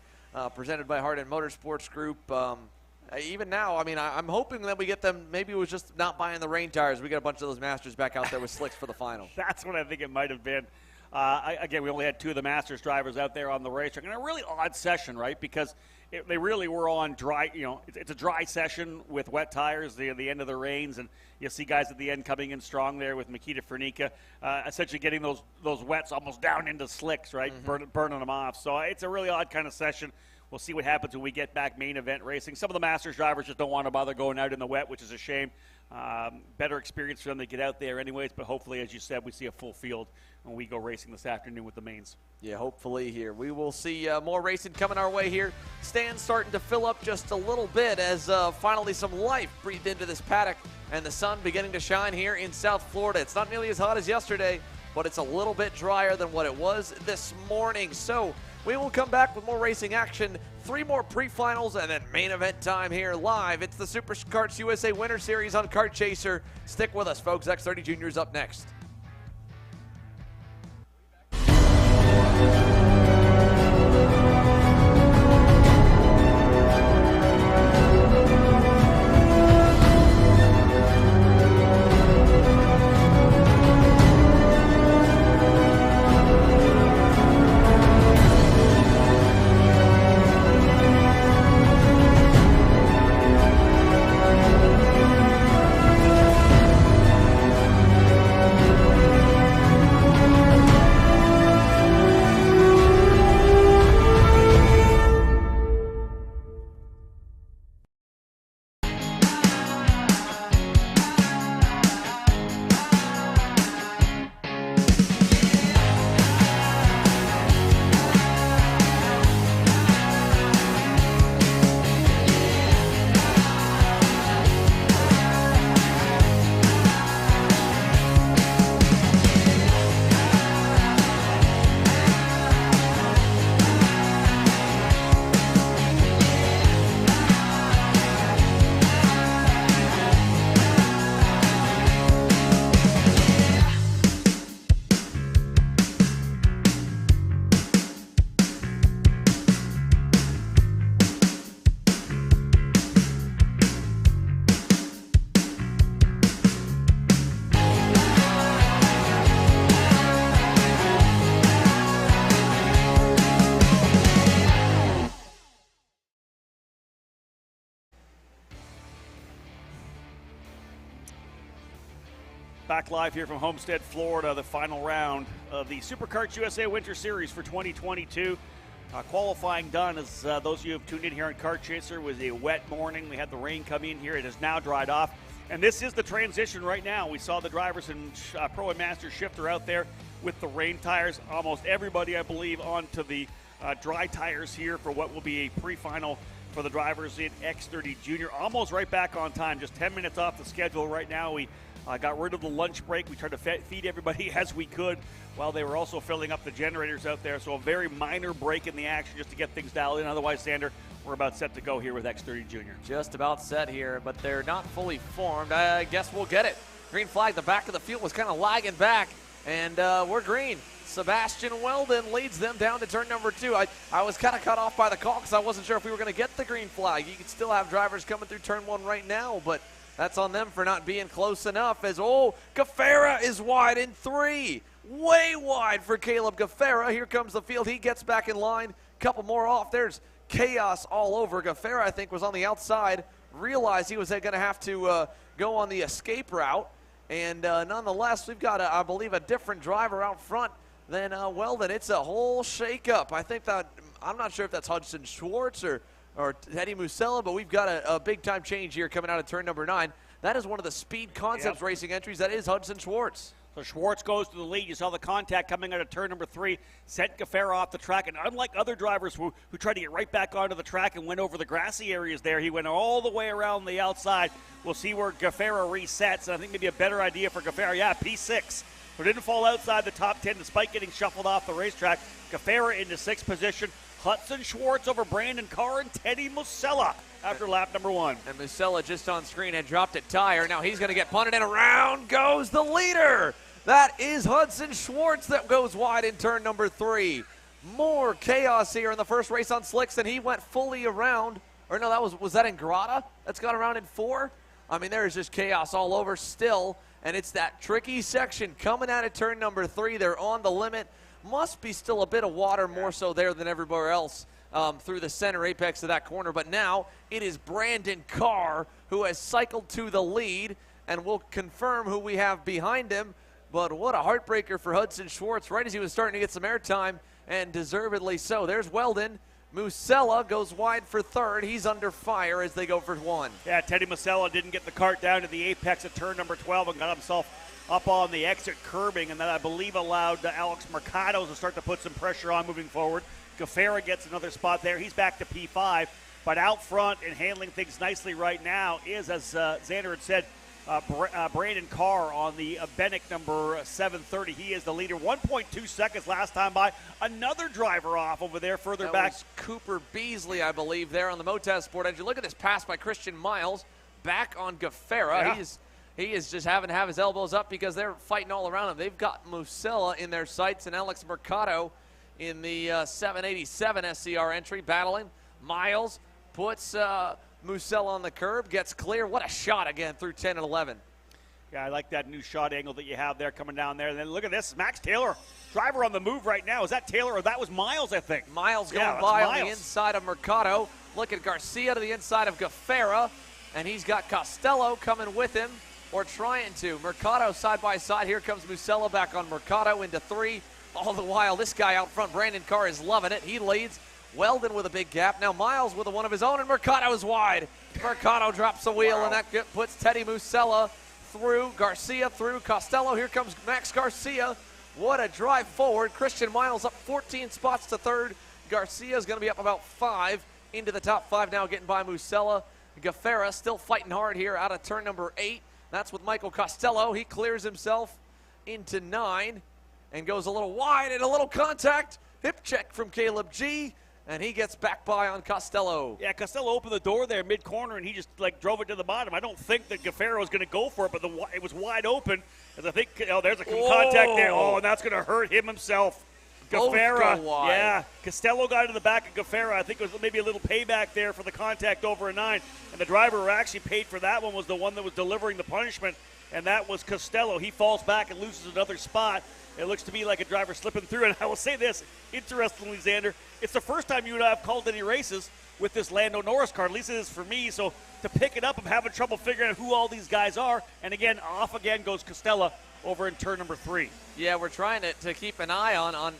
L: presented by Hardin Motorsports Group. Even now, I mean, I'm hoping that we get them. Maybe it was just not buying the rain tires. We got a bunch of those Masters back out there with slicks for the final.
G: That's what I think it might have been. Again, we only had 2 of the Masters drivers out there on the racetrack. And a really odd session, right? Because they really were on dry, it's a dry session with wet tires, the end of the rains. And you see guys at the end coming in strong there with Mikita Fernica, essentially getting those wets almost down into slicks, right? Mm-hmm. Burning them off. So it's a really odd kind of session. we'll see what happens when we get back main event racing. Some of the Masters drivers just don't want to bother going out in the wet, which is a shame. Better experience for them to get out there anyways, but hopefully, as you said, we see a full field when we go racing this afternoon with the mains.
L: Yeah, hopefully here. We will see more racing coming our way here. Stands starting to fill up just a little bit as finally some life breathed into this paddock and the sun beginning to shine here in South Florida. It's not nearly as hot as yesterday, but it's a little bit drier than what it was this morning. So we will come back with more racing action, 3 more pre-finals, and then main event time here live. It's the Super Karts USA Winter Series on Kart Chaser. Stick with us, folks. X30 Jr is up next.
G: Back live here from Homestead, Florida, the final round of the Super Karts USA Winter Series for 2022. Qualifying done, as those of you who have tuned in here on Kart Chaser, was a wet morning. We had the rain come in here. It has now dried off. And this is the transition right now. We saw the drivers in Pro and Master Shifter out there with the rain tires. Almost everybody, I believe, onto the dry tires here for what will be a pre-final for the drivers in X30 Jr. Almost right back on time, just 10 minutes off the schedule right now. We got rid of the lunch break. We tried to feed everybody as we could while they were also filling up the generators out there. So a very minor break in the action just to get things dialed in. Otherwise, Sander, we're about set to go here with X30 Jr.
L: Just about set here, but they're not fully formed. I guess we'll get it. Green flag, the back of the field was kind of lagging back, and we're green. Sebastian Weldon leads them down to turn number 2. I was kind of cut off by the call because I wasn't sure if we were going to get the green flag. You could still have drivers coming through turn 1 right now, but that's on them for not being close enough as, Gaffera is wide in 3. Way wide for Caleb Gaffera. Here comes the field. He gets back in line. Couple more off. There's chaos all over. Gaffera, I think, was on the outside. Realized he was going to have to go on the escape route. And nonetheless, we've got, I believe, a different driver out front than Weldon. It's a whole shakeup. I think that, I'm not sure if that's Hudson Schwartz or Teddy Musella, but we've got a big-time change here coming out of turn number 9. That is one of the Speed Concepts racing entries. That is Hudson Schwartz.
G: So Schwartz goes to the lead. You saw the contact coming out of turn number 3, sent Gaffera off the track. And unlike other drivers who tried to get right back onto the track and went over the grassy areas there, he went all the way around the outside. We'll see where Gaffera resets. And I think maybe a better idea for Gaffera, P6. Who didn't fall outside the top 10 despite getting shuffled off the racetrack. Gaffera into 6th position. Hudson Schwartz over Brandon Carr and Teddy Musella after lap number 1.
L: And Musella just on screen had dropped a tire. Now he's going to get punted, and around goes the leader. That is Hudson Schwartz that goes wide in turn number 3. More chaos here in the first race on slicks, and he went fully around. Or no, was that Ingrata that's got around in 4? I mean, there is just chaos all over still, and it's that tricky section coming out of turn number 3. They're on the limit. Must be still a bit of water more so there than everywhere else through the center apex of that corner. But now it is Brandon Carr who has cycled to the lead, and we'll confirm who we have behind him. But what a heartbreaker for Hudson Schwartz right as he was starting to get some airtime, and deservedly so. There's Weldon. Musella goes wide for third. He's under fire as they go for one.
G: Yeah, Teddy Musella didn't get the cart down to the apex at turn number 12 and got himself up on the exit curbing, and that I believe allowed Alex Mercado to start to put some pressure on moving forward. Gaffera gets another spot there. He's back to P5, but out front and handling things nicely right now is, as Xander had said, Brandon Carr on the Bennick number 730. He is the leader. 1.2 seconds last time by. Another driver off over there further
L: That
G: back.
L: was Cooper Beasley, I believe, there on the Motorsport Edge. You look at this pass by Christian Miles back on Gaffera.
G: Yeah.
L: He is just having to have his elbows up because they're fighting all around him. They've got Musella in their sights and Alex Mercado in the 787 SCR entry battling. Miles puts Musella on the curb, gets clear. What a shot again through 10 and 11.
G: Yeah, I like that new shot angle that you have there coming down there. And then look at this, Max Taylor, driver on the move right now. Is that Taylor or that was Miles, I think?
L: Miles going by on the inside of Mercado. Look at Garcia to the inside of Gaffera, and he's got Costello coming with him, or trying to. Mercado side by side. Here comes Musella back on Mercado into three. All the while, this guy out front, Brandon Carr, is loving it. He leads. Weldon with a big gap. Now Miles with a one of his own, and Mercado is wide. Mercado drops the wheel, and that puts Teddy Musella through, Garcia through, Costello. Here comes Max Garcia. What a drive forward. Christian Miles up 14 spots to third. Garcia is going to be up about 5 into the top 5 now, getting by Musella. Gaffera still fighting hard here out of turn number 8. That's with Michael Costello. He clears himself into 9 and goes a little wide and a little contact. Hip check from Caleb G. And he gets back by on Costello.
G: Yeah, Costello opened the door there mid-corner, and he just drove it to the bottom. I don't think that Gaffera was going to go for it, but it was wide open. As I think, there's a contact there. Oh, and that's going to hurt him himself. Gaffera, yeah. Costello got in the back of Gaffera. I think it was maybe a little payback there for the contact over a 9. And the driver who actually paid for that one was the one that was delivering the punishment, and that was Costello. He falls back and loses another spot. It looks to me like a driver slipping through. And I will say this, interestingly, Xander, it's the first time you and I have called any races with this Lando Norris card. At least it is for me. So to pick it up, I'm having trouble figuring out who all these guys are. And again, off again goes Costello over in turn number 3.
L: Yeah, we're trying to keep an eye on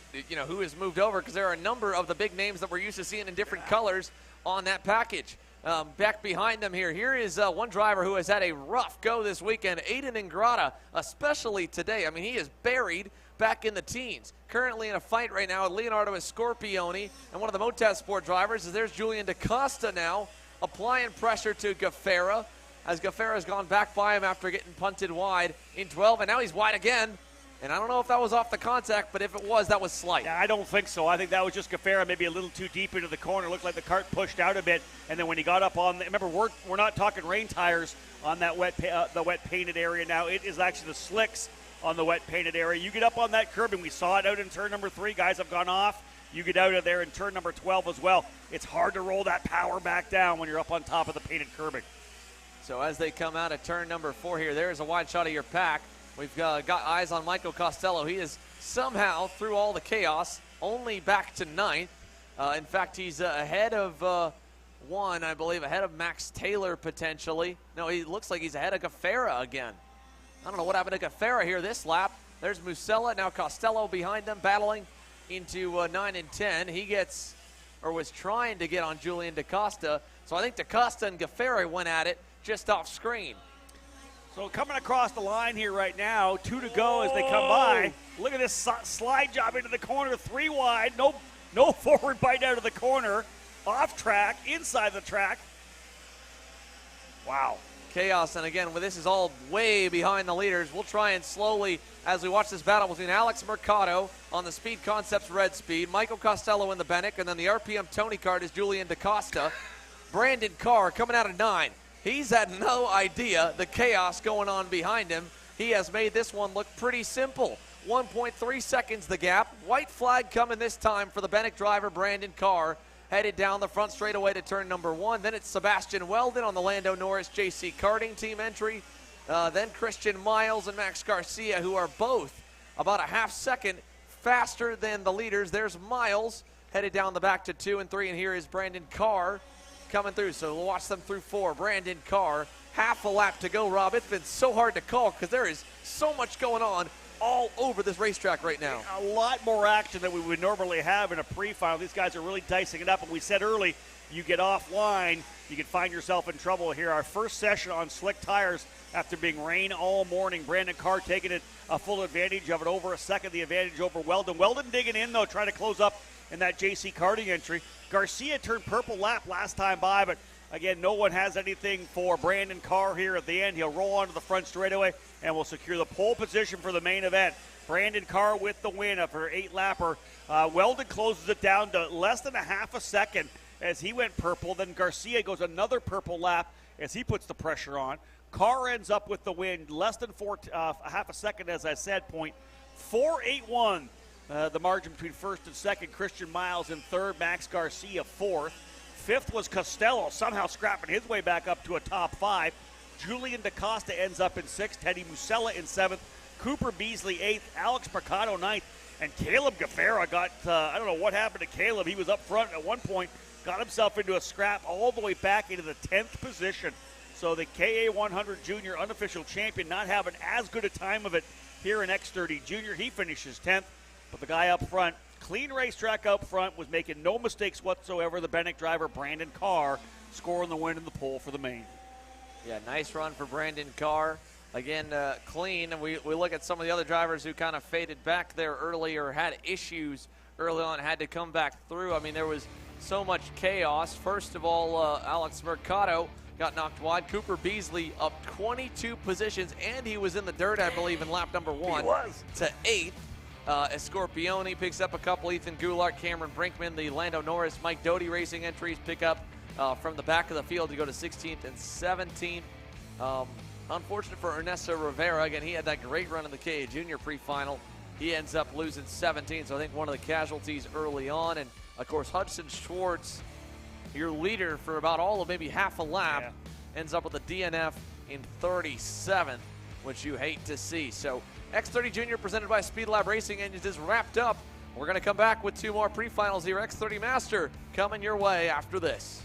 L: who has moved over, because there are a number of the big names that we're used to seeing in different colors on that package. Back behind them here is one driver who has had a rough go this weekend, Aiden Ingrata, especially today. I mean, he is buried back in the teens. Currently in a fight right now with Leonardo Scorpioni, and one of the Motorsport drivers is there's Julian DaCosta now applying pressure to Gaffera, as Gaffera has gone back by him after getting punted wide in 12, and now he's wide again. And I don't know if that was off the contact, but if it was, that was slight.
G: Yeah, I don't think so. I think that was just Gaffera maybe a little too deep into the corner. Looked like the cart pushed out a bit, and then when he got up on, remember we're not talking rain tires on that the wet painted area now. It is actually the slicks on the wet painted area. You get up on that curb, and we saw it out in turn number 3. Guys have gone off. You get out of there in turn number 12 as well. It's hard to roll that power back down when you're up on top of the painted curbing.
L: So as they come out of turn number 4 here, there's a wide shot of your pack. We've got eyes on Michael Costello. He is somehow, through all the chaos, only back to 9th. In fact, he's ahead of 1, I believe, ahead of Max Taylor potentially. No, he looks like he's ahead of Gaffera again. I don't know what happened to Gaffera here this lap. There's Musella, now Costello behind them, battling into 9 and 10. He gets, or was trying to get on Julian DaCosta. So I think DaCosta and Gaffera went at it just off screen.
G: So coming across the line here right now, 2 to go as they come by. Look at this slide job into the corner, 3 wide, no forward bite out of the corner, off track, inside the track. Wow.
L: Chaos, and again, this is all way behind the leaders. We'll try and slowly, as we watch this battle between Alex Mercado on the Speed Concepts Red Speed, Michael Costello in the Bennick, and then the RPM Tony card is Julian DaCosta. Brandon Carr coming out of 9. He's had no idea the chaos going on behind him. He has made this one look pretty simple. 1.3 seconds the gap. White flag coming this time for the Bennick driver, Brandon Carr, headed down the front straightaway to turn number 1. Then it's Sebastian Weldon on the Lando Norris JC Karting team entry. Then Christian Miles and Max Garcia, who are both about a half second faster than the leaders. There's Miles headed down the back to 2 and 3, and here is Brandon Carr coming through. So we'll watch them through 4. Brandon Carr, half a lap to go, Rob. It's been so hard to call because there is so much going on all over this racetrack right now.
G: A lot more action than we would normally have in a pre-final. These guys are really dicing it up, and we said early, you get offline, you can find yourself in trouble here. Our first session on slick tires after being rain all morning. Brandon Carr taking it a full advantage of it, over a second the advantage over Weldon. Weldon digging in, though, trying to close up in that JC karting entry. Garcia turned purple lap last time by, but again, no one has anything for Brandon Carr here at the end. He'll roll onto the front straightaway and will secure the pole position for the main event. Brandon Carr with the win of her 8-lapper. Weldon closes it down to less than a half a second as he went purple. Then Garcia goes another purple lap as he puts the pressure on. Carr ends up with the win, less than half a second, as I said, point 4.81. The margin between first and second. Christian Miles in third, Max Garcia fourth. Fifth was Costello, somehow scrapping his way back up to a top 5. Julian DaCosta ends up in sixth. Teddy Musella in seventh. Cooper Beasley eighth. Alex Mercado ninth. And Caleb Gaffera got, I don't know what happened to Caleb. He was up front at one point, got himself into a scrap all the way back into the 10th position. So the KA100 Junior unofficial champion not having as good a time of it here in X30 Junior. He finishes 10th, but the guy up front, clean racetrack up front, was making no mistakes whatsoever. The Bennick driver, Brandon Carr, scoring the win in the pole for the main.
L: Yeah, nice run for Brandon Carr. Again, clean. And we look at some of the other drivers who kind of faded back there earlier, had issues early on, had to come back through. I mean, there was so much chaos. First of all, Alex Mercado got knocked wide. Cooper Beasley up 22 positions, and he was in the dirt, I believe, in lap number 1 to 8th. Escorpione picks up a couple. Ethan Goulart, Cameron Brinkman, the Lando Norris, Mike Doty racing entries pick up from the back of the field to go to 16th and 17th. Unfortunate for Ernesto Rivera. Again, he had that great run in the KA Jr Pre Final. He ends up losing 17th, so I think one of the casualties early on. And, of course, Hudson Schwartz, your leader for about all of maybe half a lap, ends up with a DNF in 37th, which you hate to see. So X30 Jr presented by Speed Lab Racing Engines is wrapped up. We're going to come back with 2 more pre-finals here. X30 Master coming your way after this.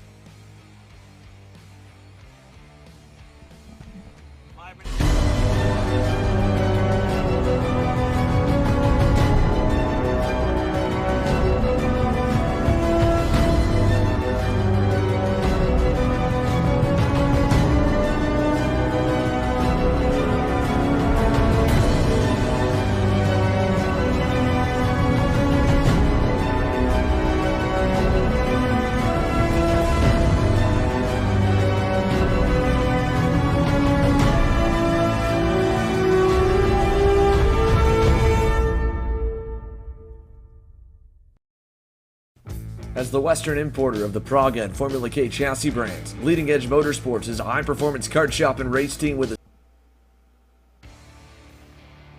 D: As the Western importer of the Praga and Formula K chassis brands, Leading Edge Motorsports is a high-performance kart shop and race team with a...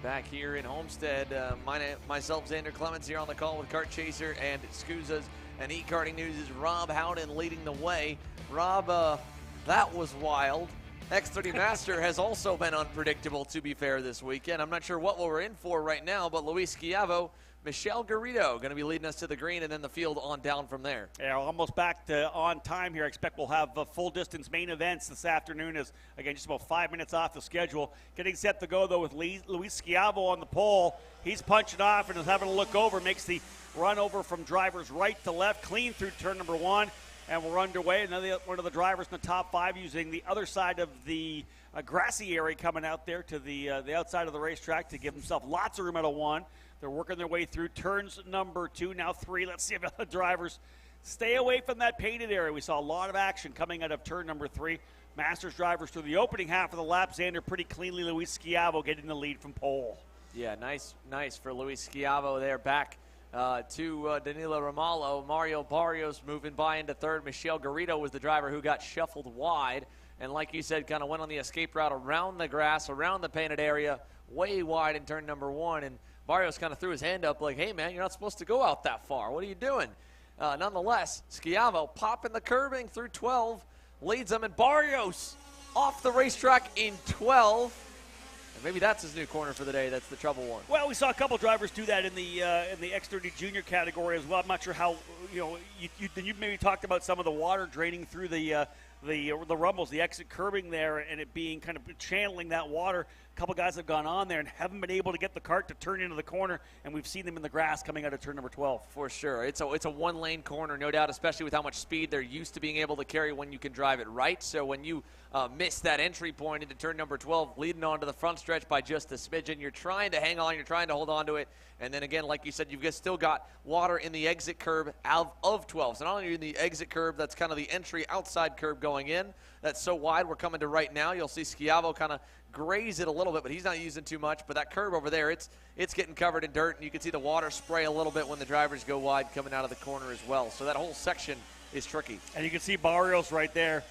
L: Back here in Homestead, myself, Xander Clemens, here on the call with Kart Chaser and SKUSA's and e-karting news is Rob Howden leading the way. Rob, that was wild. X30 Master has also been unpredictable, to be fair, this weekend. I'm not sure what we're in for right now, but Luis Schiavo, Michelle Garrido going to be leading us to the green and then the field on down from there.
G: Yeah, almost back to on time here. I expect we'll have full distance main events this afternoon as, again, just about 5 minutes off the schedule. Getting set to go, though, with Luis Schiavo on the pole. He's punching off and is having a look over, makes the run over from drivers right to left, clean through turn number 1. And we're underway. Another one of the drivers in the top 5 using the other side of the grassy area coming out there to the outside of the racetrack to give himself lots of room out of 1. They're working their way through turns number 2, now 3. Let's see if the drivers stay away from that painted area. We saw a lot of action coming out of turn number 3. Masters drivers through the opening half of the lap. Xander pretty cleanly. Luis Schiavo getting the lead from pole.
L: Yeah, nice for Luis Schiavo there. Back to Danilo Ramallo. Mario Barrios moving by into third. Michelle Garrido was the driver who got shuffled wide. And like you said, kind of went on the escape route around the grass, around the painted area, way wide in turn number 1. And Barrios kind of threw his hand up like, hey, man, you're not supposed to go out that far. What are you doing? Nonetheless, Schiavo popping the curbing through 12, leads them, and Barrios off the racetrack in 12. And maybe that's his new corner for the day. That's the trouble one.
G: Well, we saw a couple drivers do that in the X30 Jr category as well. I'm not sure how, you maybe talked about some of the water draining through the rumbles, the exit curbing there, and it being kind of channeling that water A couple guys have gone on there and haven't been able to get the cart to turn into the corner, and we've seen them in the grass coming out of turn number 12.
L: For sure. It's a one-lane corner, no doubt, especially with how much speed they're used to being able to carry when you can drive it right. So when you miss that entry point into turn number 12, leading on to the front stretch by just a smidgen, you're trying to hang on, you're trying to hold on to it. And then again, like you said, you've still got water in the exit curb out of 12. So not only in the exit curb, that's kind of the entry outside curb going in. That's so wide we're coming to right now. You'll see Schiavo kind of graze it a little bit, but he's not using too much. But that curb over there, it's getting covered in dirt, and you can see the water spray a little bit when the drivers go wide coming out of the corner as well. So that whole section is tricky.
G: And you can see Barrios right there,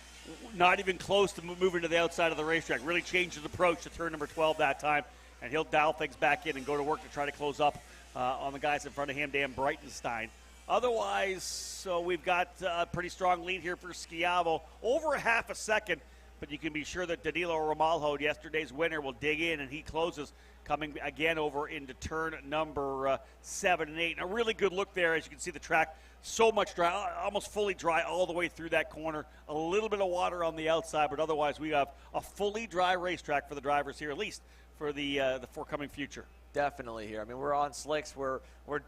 G: not even close to moving to the outside of the racetrack. Really changed his approach to turn number 12 that time, and he'll dial things back in and go to work to try to close up on the guys in front of him, Dan Breitenstein. Otherwise, so we've got a pretty strong lead here for Schiavo, over a half a second, but you can be sure that Danilo Ramalho, yesterday's winner, will dig in, and he closes coming again over into turn number 7 and 8. And a really good look there. As you can see, the track so much dry, almost fully dry all the way through that corner. A little bit of water on the outside, but otherwise we have a fully dry racetrack for the drivers here, at least for the forthcoming future.
L: Definitely here. I mean, we're on slicks. We're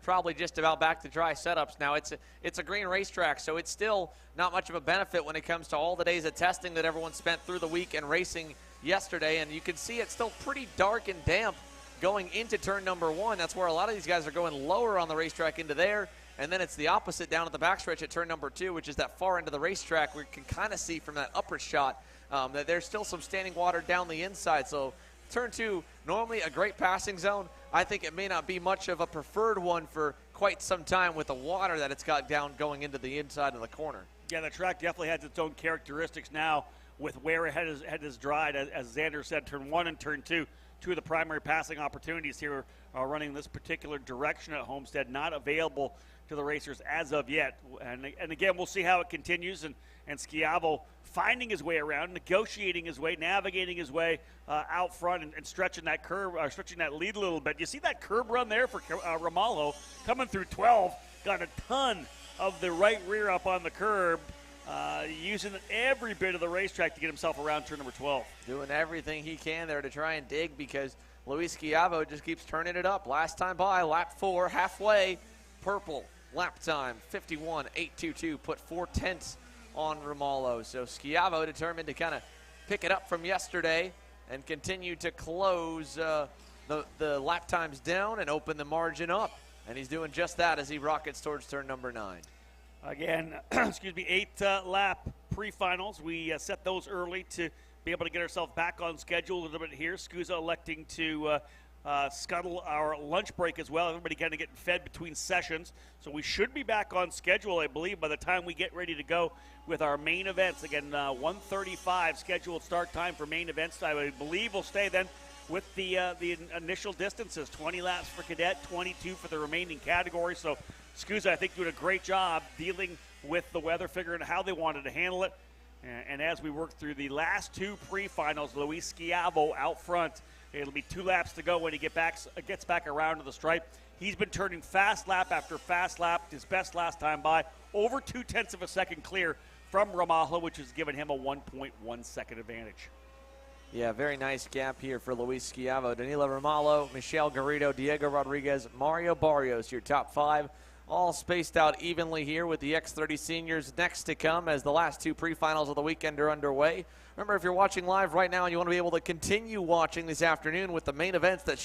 L: probably just about back to dry setups now. It's a green racetrack, so it's still not much of a benefit when it comes to all the days of testing that everyone spent through the week and racing yesterday. And you can see it's still pretty dark and damp going into turn number 1. That's where a lot of these guys are going lower on the racetrack into there. And then it's the opposite down at the backstretch at turn number 2, which is that far end of the racetrack where you can kind of see from that upper shot that there's still some standing water down the inside. So turn 2, normally a great passing zone. I think it may not be much of a preferred one for quite some time with the water that it's got down going into the inside of the corner.
G: Yeah, the track definitely has its own characteristics now with where it has dried. As Xander said, turn 1 and turn 2, two of the primary passing opportunities here are running in this particular direction at Homestead, not available to the racers as of yet. And again, we'll see how it continues. And Schiavo finding his way around, negotiating his way, navigating his way out front and stretching that curb, stretching that lead a little bit. You see that curb run there for Ramalho coming through 12, got a ton of the right rear up on the curb, using every bit of the racetrack to get himself around turn number 12.
L: Doing everything he can there to try and dig because Luis Schiavo just keeps turning it up. Last time by, lap 4, halfway, purple lap time, 51.822, put 4/10 on Ramalho. So Schiavo determined to kind of pick it up from yesterday and continue to close the lap times down and open the margin up. And he's doing just that as he rockets towards turn number 9.
G: Again, excuse me, 8 lap pre-finals. We set those early to be able to get ourselves back on schedule a little bit here. SKUSA electing to scuttle our lunch break as well. Everybody kind of getting fed between sessions. So we should be back on schedule, I believe, by the time we get ready to go with our main events. Again, 1:35 scheduled start time for main events. I believe we'll stay then with the initial distances, 20 laps for cadet, 22 for the remaining categories. So SKUSA, I think, doing a great job dealing with the weather, figuring out how they wanted to handle it. And as we work through the last 2 pre-finals, Luis Schiavo out front. It'll be 2 laps to go when he gets back around to the stripe. He's been turning fast lap after fast lap, his best last time by, over 0.2 of a second clear from Ramalho, which has given him a 1.1 second advantage.
L: Yeah, very nice gap here for Luis Schiavo. Danilo Ramalho, Michelle Garrido, Diego Rodriguez, Mario Barrios, your top 5. All spaced out evenly here with the X30 Seniors next to come as the last 2 pre-finals of the weekend are underway. Remember, if you're watching live right now and you want to be able to continue watching this afternoon with the main events that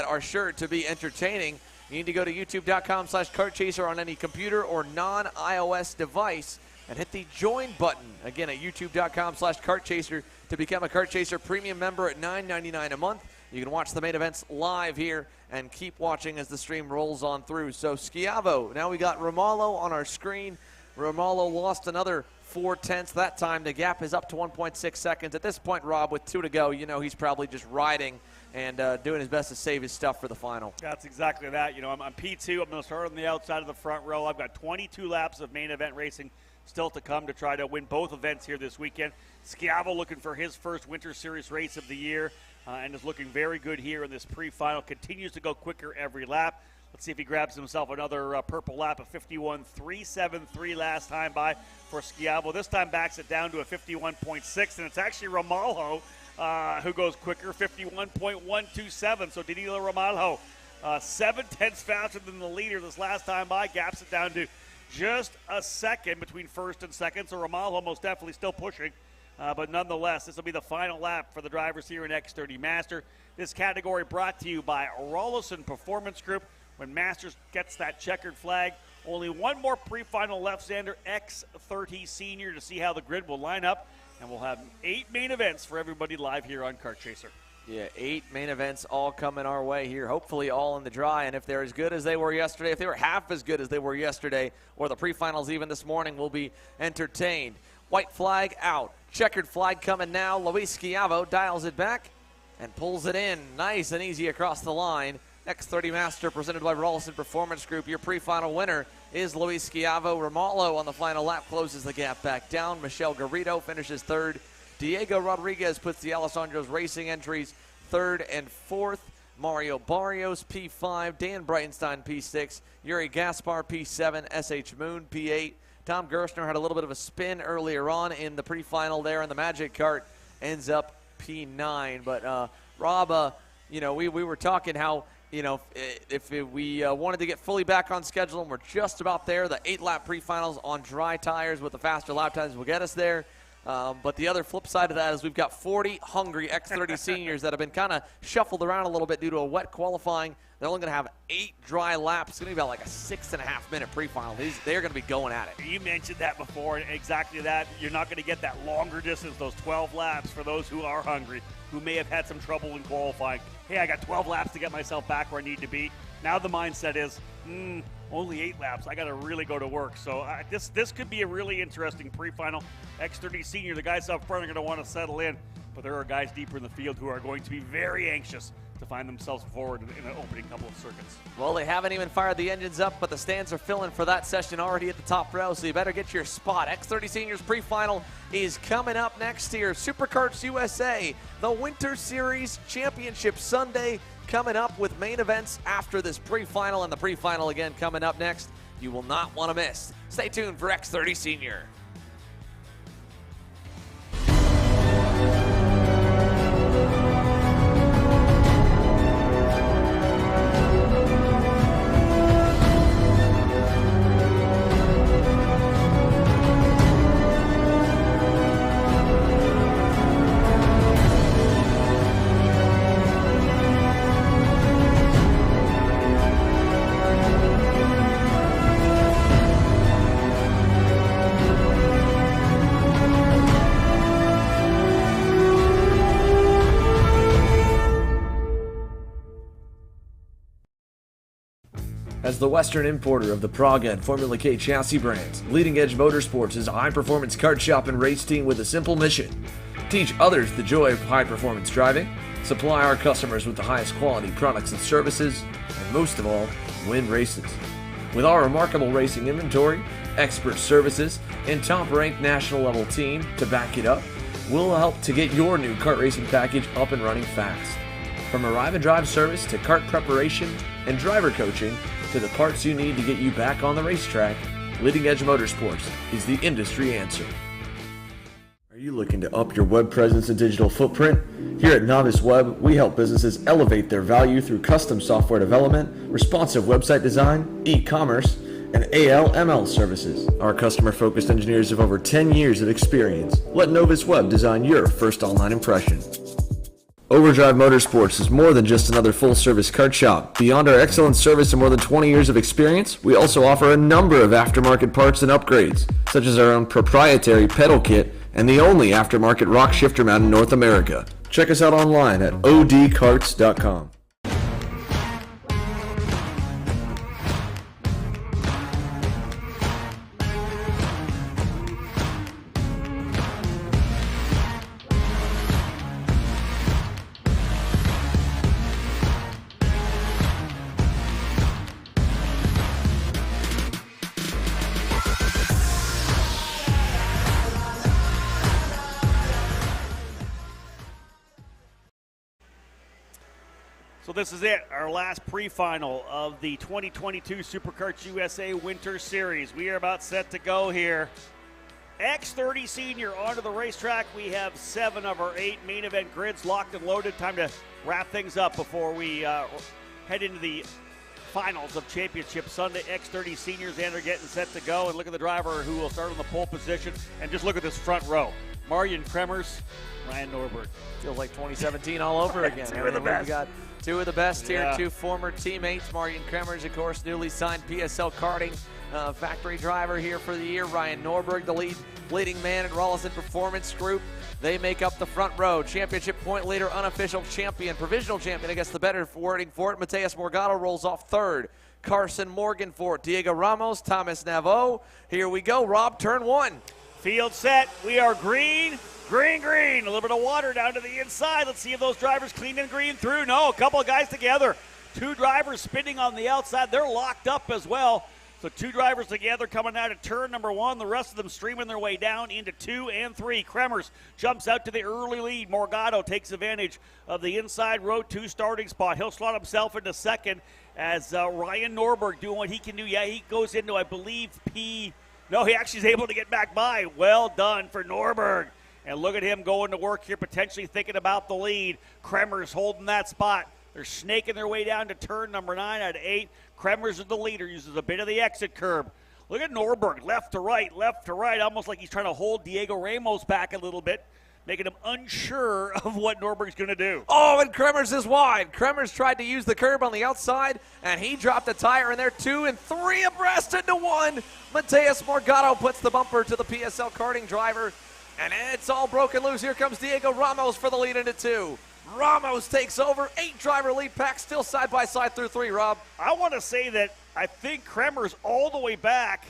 L: are sure to be entertaining, you need to go to youtube.com/kartchaser on any computer or non-iOS device and hit the join button, again, at youtube.com/kartchaser to become a Kart Chaser premium member at $9.99 a month. You can watch the main events live here and keep watching as the stream rolls on through. So Schiavo, now we got Ramalho on our screen. Ramalho lost another 4/10 that time. The gap is up to 1.6 seconds. At this point, Rob, with 2 to go, you know he's probably just riding and doing his best to save his stuff for the final.
G: That's exactly that. You know, I'm P2. I'm going to start on the outside of the front row. I've got 22 laps of main event racing still to come to try to win both events here this weekend. Schiavo looking for his first Winter Series race of the year and is looking very good here in this pre-final. Continues to go quicker every lap. Let's see if he grabs himself another purple lap of 51.373 last time by for Schiavo. This time backs it down to a 51.6, and it's actually Ramalho who goes quicker, 51.127. So Danilo Ramalho, 7/10 faster than the leader this last time by, gaps it down to just a second between first and second. So Ramalho most definitely still pushing. But nonetheless, this will be the final lap for the drivers here in X30 Master. This category brought to you by Rollison Performance Group. When Masters gets that checkered flag, only one more pre-final left, Xander, X30 Sr, to see how the grid will line up. And we'll have 8 main events for everybody live here on Kart Chaser.
L: Yeah, 8 main events all coming our way here, hopefully all in the dry. And if they're as good as they were yesterday, if they were half as good as they were yesterday, or the pre-finals even this morning, we'll be entertained. White flag out. Checkered flag coming now. Luis Schiavo dials it back and pulls it in nice and easy across the line. X30 Master presented by Rollison Performance Group. Your pre-final winner is Luis Schiavo. Ramalho on the final lap closes the gap back down. Michelle Garrido finishes third. Diego Rodriguez puts the Alessandro's Racing entries third and fourth. Mario Barrios, P5. Dan Breitenstein, P6. Yuri Gaspar, P7. S.H. Moon, P8. Tom Gerstner had a little bit of a spin earlier on in the pre-final there in the Magic Kart. Ends up P9. But, Rob, we were talking how, if we wanted to get fully back on schedule, and we're just about there, the 8-lap pre-finals on dry tires with the faster lap times will get us there. But the other flip side of that is we've got 40 hungry X30 seniors that have been kind of shuffled around a little bit due to a wet qualifying. They're only going to have 8 dry laps. It's going to be about like a 6.5-minute pre-final. They're going to be going at it.
G: You mentioned that before, and exactly that. You're not going to get that longer distance, those 12 laps for those who are hungry, who may have had some trouble in qualifying. Hey, I got 12 laps to get myself back where I need to be. Now the mindset is, only 8 laps. I got to really go to work. So this could be a really interesting pre-final. X30 Senior, the guys up front are going to want to settle in, but there are guys deeper in the field who are going to be very anxious to find themselves forward in an opening couple of circuits.
L: Well, they haven't even fired the engines up, but the stands are filling for that session already at the top row, so you better get your spot. X30 Seniors pre-final is coming up next here. Superkarts USA, the Winter Series Championship Sunday coming up with main events after this pre-final, and the pre-final again coming up next. You will not want to miss. Stay tuned for X30 Senior.
D: As the Western importer of the Praga and Formula K chassis brands, Leading Edge Motorsports is a high-performance kart shop and race team with a simple mission: teach others the joy of high-performance driving, supply our customers with the highest quality products and services, and most of all, win races. With our remarkable racing inventory, expert services, and top-ranked national-level team to back it up, we'll help to get your new kart racing package up and running fast. From arrive and drive service to kart preparation and driver coaching to the parts you need to get you back on the racetrack, Leading Edge Motorsports is the industry answer. Are you looking to up your web presence and digital footprint? Here at Novice Web, we help businesses elevate their value through custom software development, responsive website design, e-commerce, and AL/ML services. Our customer-focused engineers have over 10 years of experience. Let Novice Web design your first online impression. Overdrive Motorsports is more than just another full-service kart shop. Beyond our excellent service and more than 20 years of experience, we also offer a number of aftermarket parts and upgrades, such as our own proprietary pedal kit and the only aftermarket rock shifter mount in North America. Check us out online at odkarts.com.
G: So this is it, our last pre-final of the 2022 Superkarts USA Winter Series. We are about set to go here. X30 Sr onto the racetrack. We have 7 of our 8 main event grids locked and loaded. Time to wrap things up before we head into the finals of Championship Sunday. X30 Seniors, and they're getting set to go. And look at the driver who will start on the pole position. And just look at this front row. Marian Kremers, Ryan Norberg.
L: Feels like 2017 all over again.
G: Two of the best.
L: We've got 2 of the best here,
G: Yeah.
L: 2 former teammates. Marian Kremers, of course, newly signed PSL karting factory driver here for the year. Ryan Norberg, the leading man in Rollison Performance Group. They make up the front row. Championship point leader, unofficial champion, provisional champion, I guess the better wording for it. Mateus Morgado rolls off third. Carson Morgan for it. Diego Ramos, Thomas Naveau. Here we go, Rob, turn 1.
G: Field set. We are green, green, green. A little bit of water down to the inside. Let's see if those drivers clean and green through. No, a couple of guys together. 2 drivers spinning on the outside. They're locked up as well. So 2 drivers together coming out of turn number 1. The rest of them streaming their way down into 2 and 3. Kremers jumps out to the early lead. Morgado takes advantage of the inside row 2 starting spot. He'll slot himself into second as Ryan Norberg doing what he can do. Yeah, he goes into, I believe, No, he actually is able to get back by. Well done for Norberg. And look at him going to work here, potentially thinking about the lead. Kremers holding that spot. They're snaking their way down to turn number 9 out of 8. Kremers is the leader, uses a bit of the exit curb. Look at Norberg, left to right, almost like he's trying to hold Diego Ramos back a little bit, making him unsure of what Norberg's going to do.
L: Oh, and Kremers is wide. Kremers tried to use the curb on the outside, and he dropped a tire in there. 2 and 3 abreast into 1. Mateus Morgado puts the bumper to the PSL karting driver, and it's all broken loose. Here comes Diego Ramos for the lead into 2. Ramos takes over. 8 driver lead pack, still side by side through 3, Rob.
G: I want to say that I think Kremers all the way back,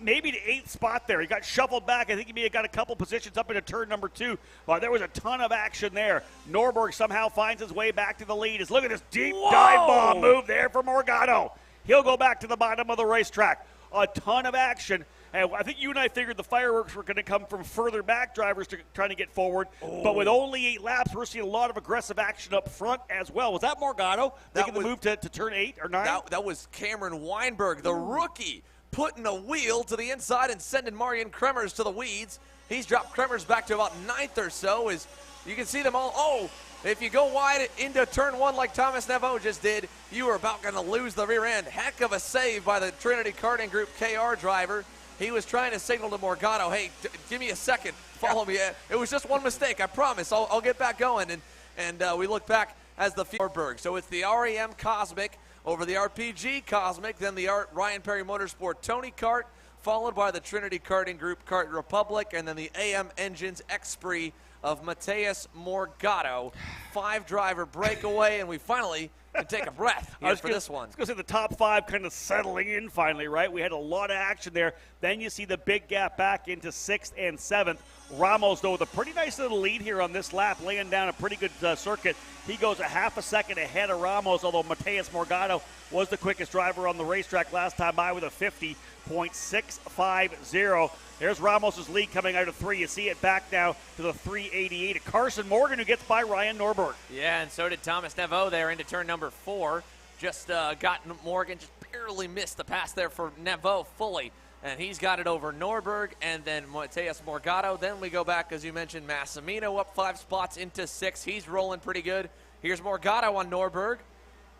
G: maybe the 8th spot there. He got shuffled back. I think he may have got a couple positions up into turn number 2. Well, there was a ton of action there. Norberg somehow finds his way back to the lead. Look at this deep dive bomb move there for Morgado. He'll go back to the bottom of the racetrack. A ton of action. And I think you and I figured the fireworks were going to come from further back drivers trying to get forward. Oh. But with only 8 laps, we're seeing a lot of aggressive action up front as well. Was that Morgado making the move to turn 8 or 9?
L: That was Cameron Weinberg, the rookie, putting a wheel to the inside and sending Marian Kremers to the weeds. He's dropped Kremers back to about 9th or so. As you can see them all. Oh, if you go wide into turn 1 like Thomas Naveau just did, you are about going to lose the rear end. Heck of a save by the Trinity Karting Group KR driver. He was trying to signal to Morgado, hey, give me a second, follow me. It was just one mistake, I promise. I'll get back going. And we look back as the Fjordberg. So it's the REM Cosmic over the RPG Cosmic, then the Ryan Perry Motorsport Tony Kart, followed by the Trinity Karting Group Kart Republic, and then the AM Engines X-Spree of Mateus Morgado. 5-driver breakaway, and we finally can take a breath here for this one.
G: I was going to say the top 5 kind of settling in finally, right? We had a lot of action there. Then you see the big gap back into 6th and 7th. Ramos, though, with a pretty nice little lead here on this lap, laying down a pretty good circuit. He goes a half a second ahead of Ramos, although Mateus Morgado was the quickest driver on the racetrack last time by with a 50.650. There's Ramos' lead coming out of 3. You see it back now to the 388. Carson Morgan, who gets by Ryan Norberg.
L: Yeah, and so did Thomas Naveau there into turn number 4. Just got Morgan, just barely missed the pass there for Naveau fully. And he's got it over Norberg and then Mateus Morgado. Then we go back, as you mentioned, Massimino up 5 spots into 6. He's rolling pretty good. Here's Morgado on Norberg,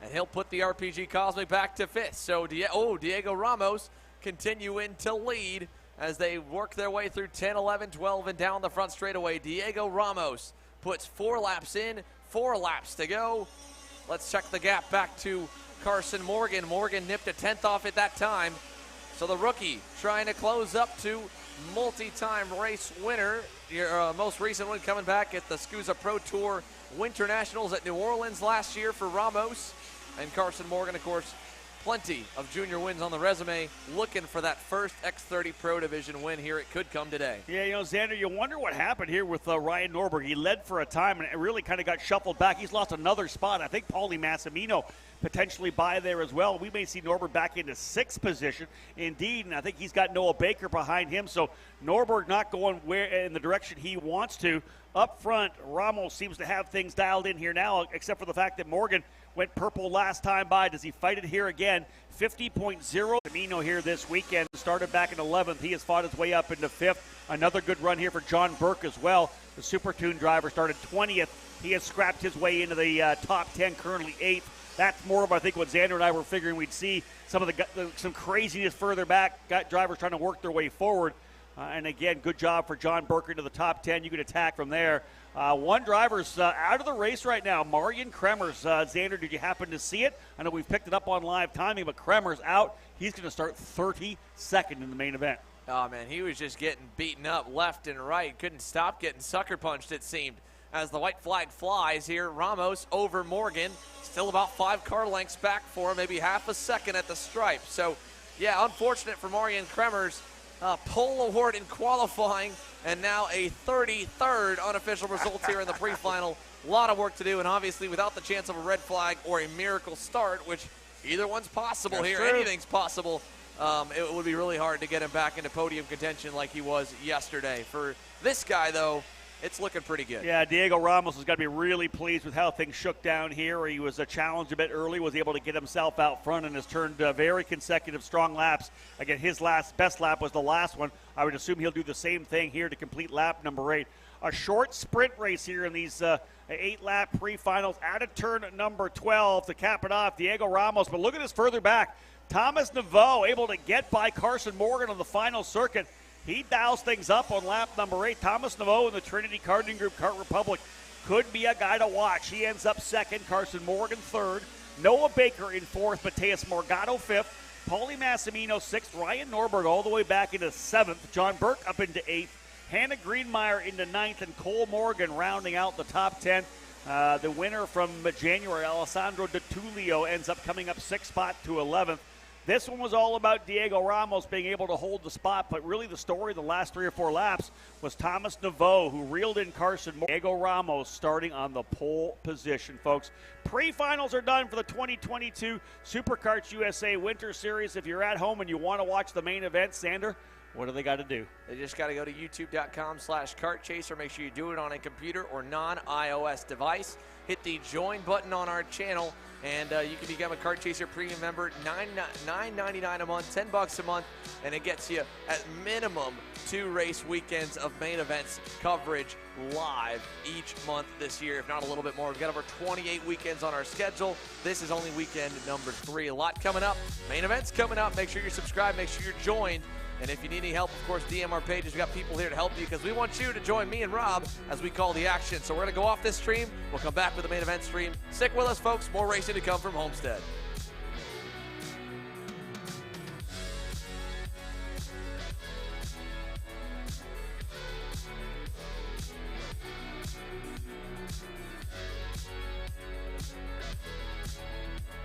L: and he'll put the RPG Cosmic back to 5th. So, Diego Ramos continuing to lead as they work their way through 10, 11, 12, and down the front straightaway. Diego Ramos puts 4 laps in, 4 laps to go. Let's check the gap back to Carson Morgan. Morgan nipped a 10th off at that time. So the rookie trying to close up to multi-time race winner. Your most recent one coming back at the SKUSA Pro Tour Winter Nationals at New Orleans last year for Ramos. And Carson Morgan, of course, plenty of junior wins on the resume, looking for that first X30 Pro Division win here. It could come today.
G: Yeah, Xander, you wonder what happened here with Ryan Norberg. He led for a time, and it really kind of got shuffled back. He's lost another spot. I think Paulie Massimino potentially by there as well. We may see Norberg back into 6th position, indeed, and I think he's got Noah Baker behind him. So Norberg not going in the direction he wants to. Up front, Ramos seems to have things dialed in here now, except for the fact that Morgan Went purple last time by. Does he fight it here again? 50.0. Camino here this weekend. Started back in 11th. He has fought his way up into 5th. Another good run here for John Burke as well. The Super Tune driver started 20th. He has scrapped his way into the top 10, currently 8th. That's more of, I think, what Xander and I were figuring we'd see. Some craziness further back. Got drivers trying to work their way forward. And again, good job for John Burke into the top 10. You can attack from there. One driver's out of the race right now, Marian Kremers. Xander, did you happen to see it? I know we've picked it up on live timing, but Kremers out. He's going to start 32nd in the main event.
L: Oh, man, he was just getting beaten up left and right. Couldn't stop getting sucker punched, it seemed. As the white flag flies here, Ramos over Morgan. Still about 5 car lengths back for him, maybe half a second at the stripe. So, yeah, unfortunate for Marian Kremers. Pole award in qualifying, and now a 33rd unofficial results here in the pre-final. A lot of work to do, and obviously without the chance of a red flag or a miracle start, which either one's possible. That's here. True. Anything's possible. It would be really hard to get him back into podium contention like he was yesterday. For this guy, though, it's looking pretty good. Yeah, Diego Ramos has got to be really pleased with how things shook down here. He was challenged a bit early, was able to get himself out front, and has turned very consecutive strong laps. Again, his best lap was the last one. I would assume he'll do the same thing here to complete lap number 8. A short sprint race here in these 8-lap pre-finals. Out of turn number 12 to cap it off, Diego Ramos. But look at this further back. Thomas Naveau able to get by Carson Morgan on the final circuit. He dials things up on lap number 8. Thomas Naveau in the Trinity Karting Group Kart Republic could be a guy to watch. He ends up 2nd, Carson Morgan 3rd, Noah Baker in 4th, Mateus Morgado 5th, Paulie Massimino 6th, Ryan Norberg all the way back into 7th, John Burke up into 8th, Hannah Greenmeyer into 9th, and Cole Morgan rounding out the top 10. The winner from January, Alessandro De Tullio, ends up coming up 6th spot to 11th. This one was all about Diego Ramos being able to hold the spot, but really the story the last 3 or 4 laps was Thomas Naveau, who reeled in Carson Morgan. Diego Ramos starting on the pole position, folks. Pre-finals are done for the 2022 SuperKarts USA Winter Series. If you're at home and you want to watch the main event, Sander, what do they got to do? They just got to go to youtube.com/kartchaser. Make sure you do it on a computer or non-iOS device. Hit the join button on our channel, and you can become a Kart Chaser Premium member. $9.99 a month, $10 a month, and it gets you at minimum 2 race weekends of main events coverage live each month this year, if not a little bit more. We've got over 28 weekends on our schedule. This is only weekend number 3. A lot coming up. Main events coming up. Make sure you're subscribed. Make sure you're joined. And if you need any help, of course, DM our pages. We've got people here to help you because we want you to join me and Rob as we call the action. So we're going to go off this stream. We'll come back with the main event stream. Stick with us, folks. More racing to come from Homestead.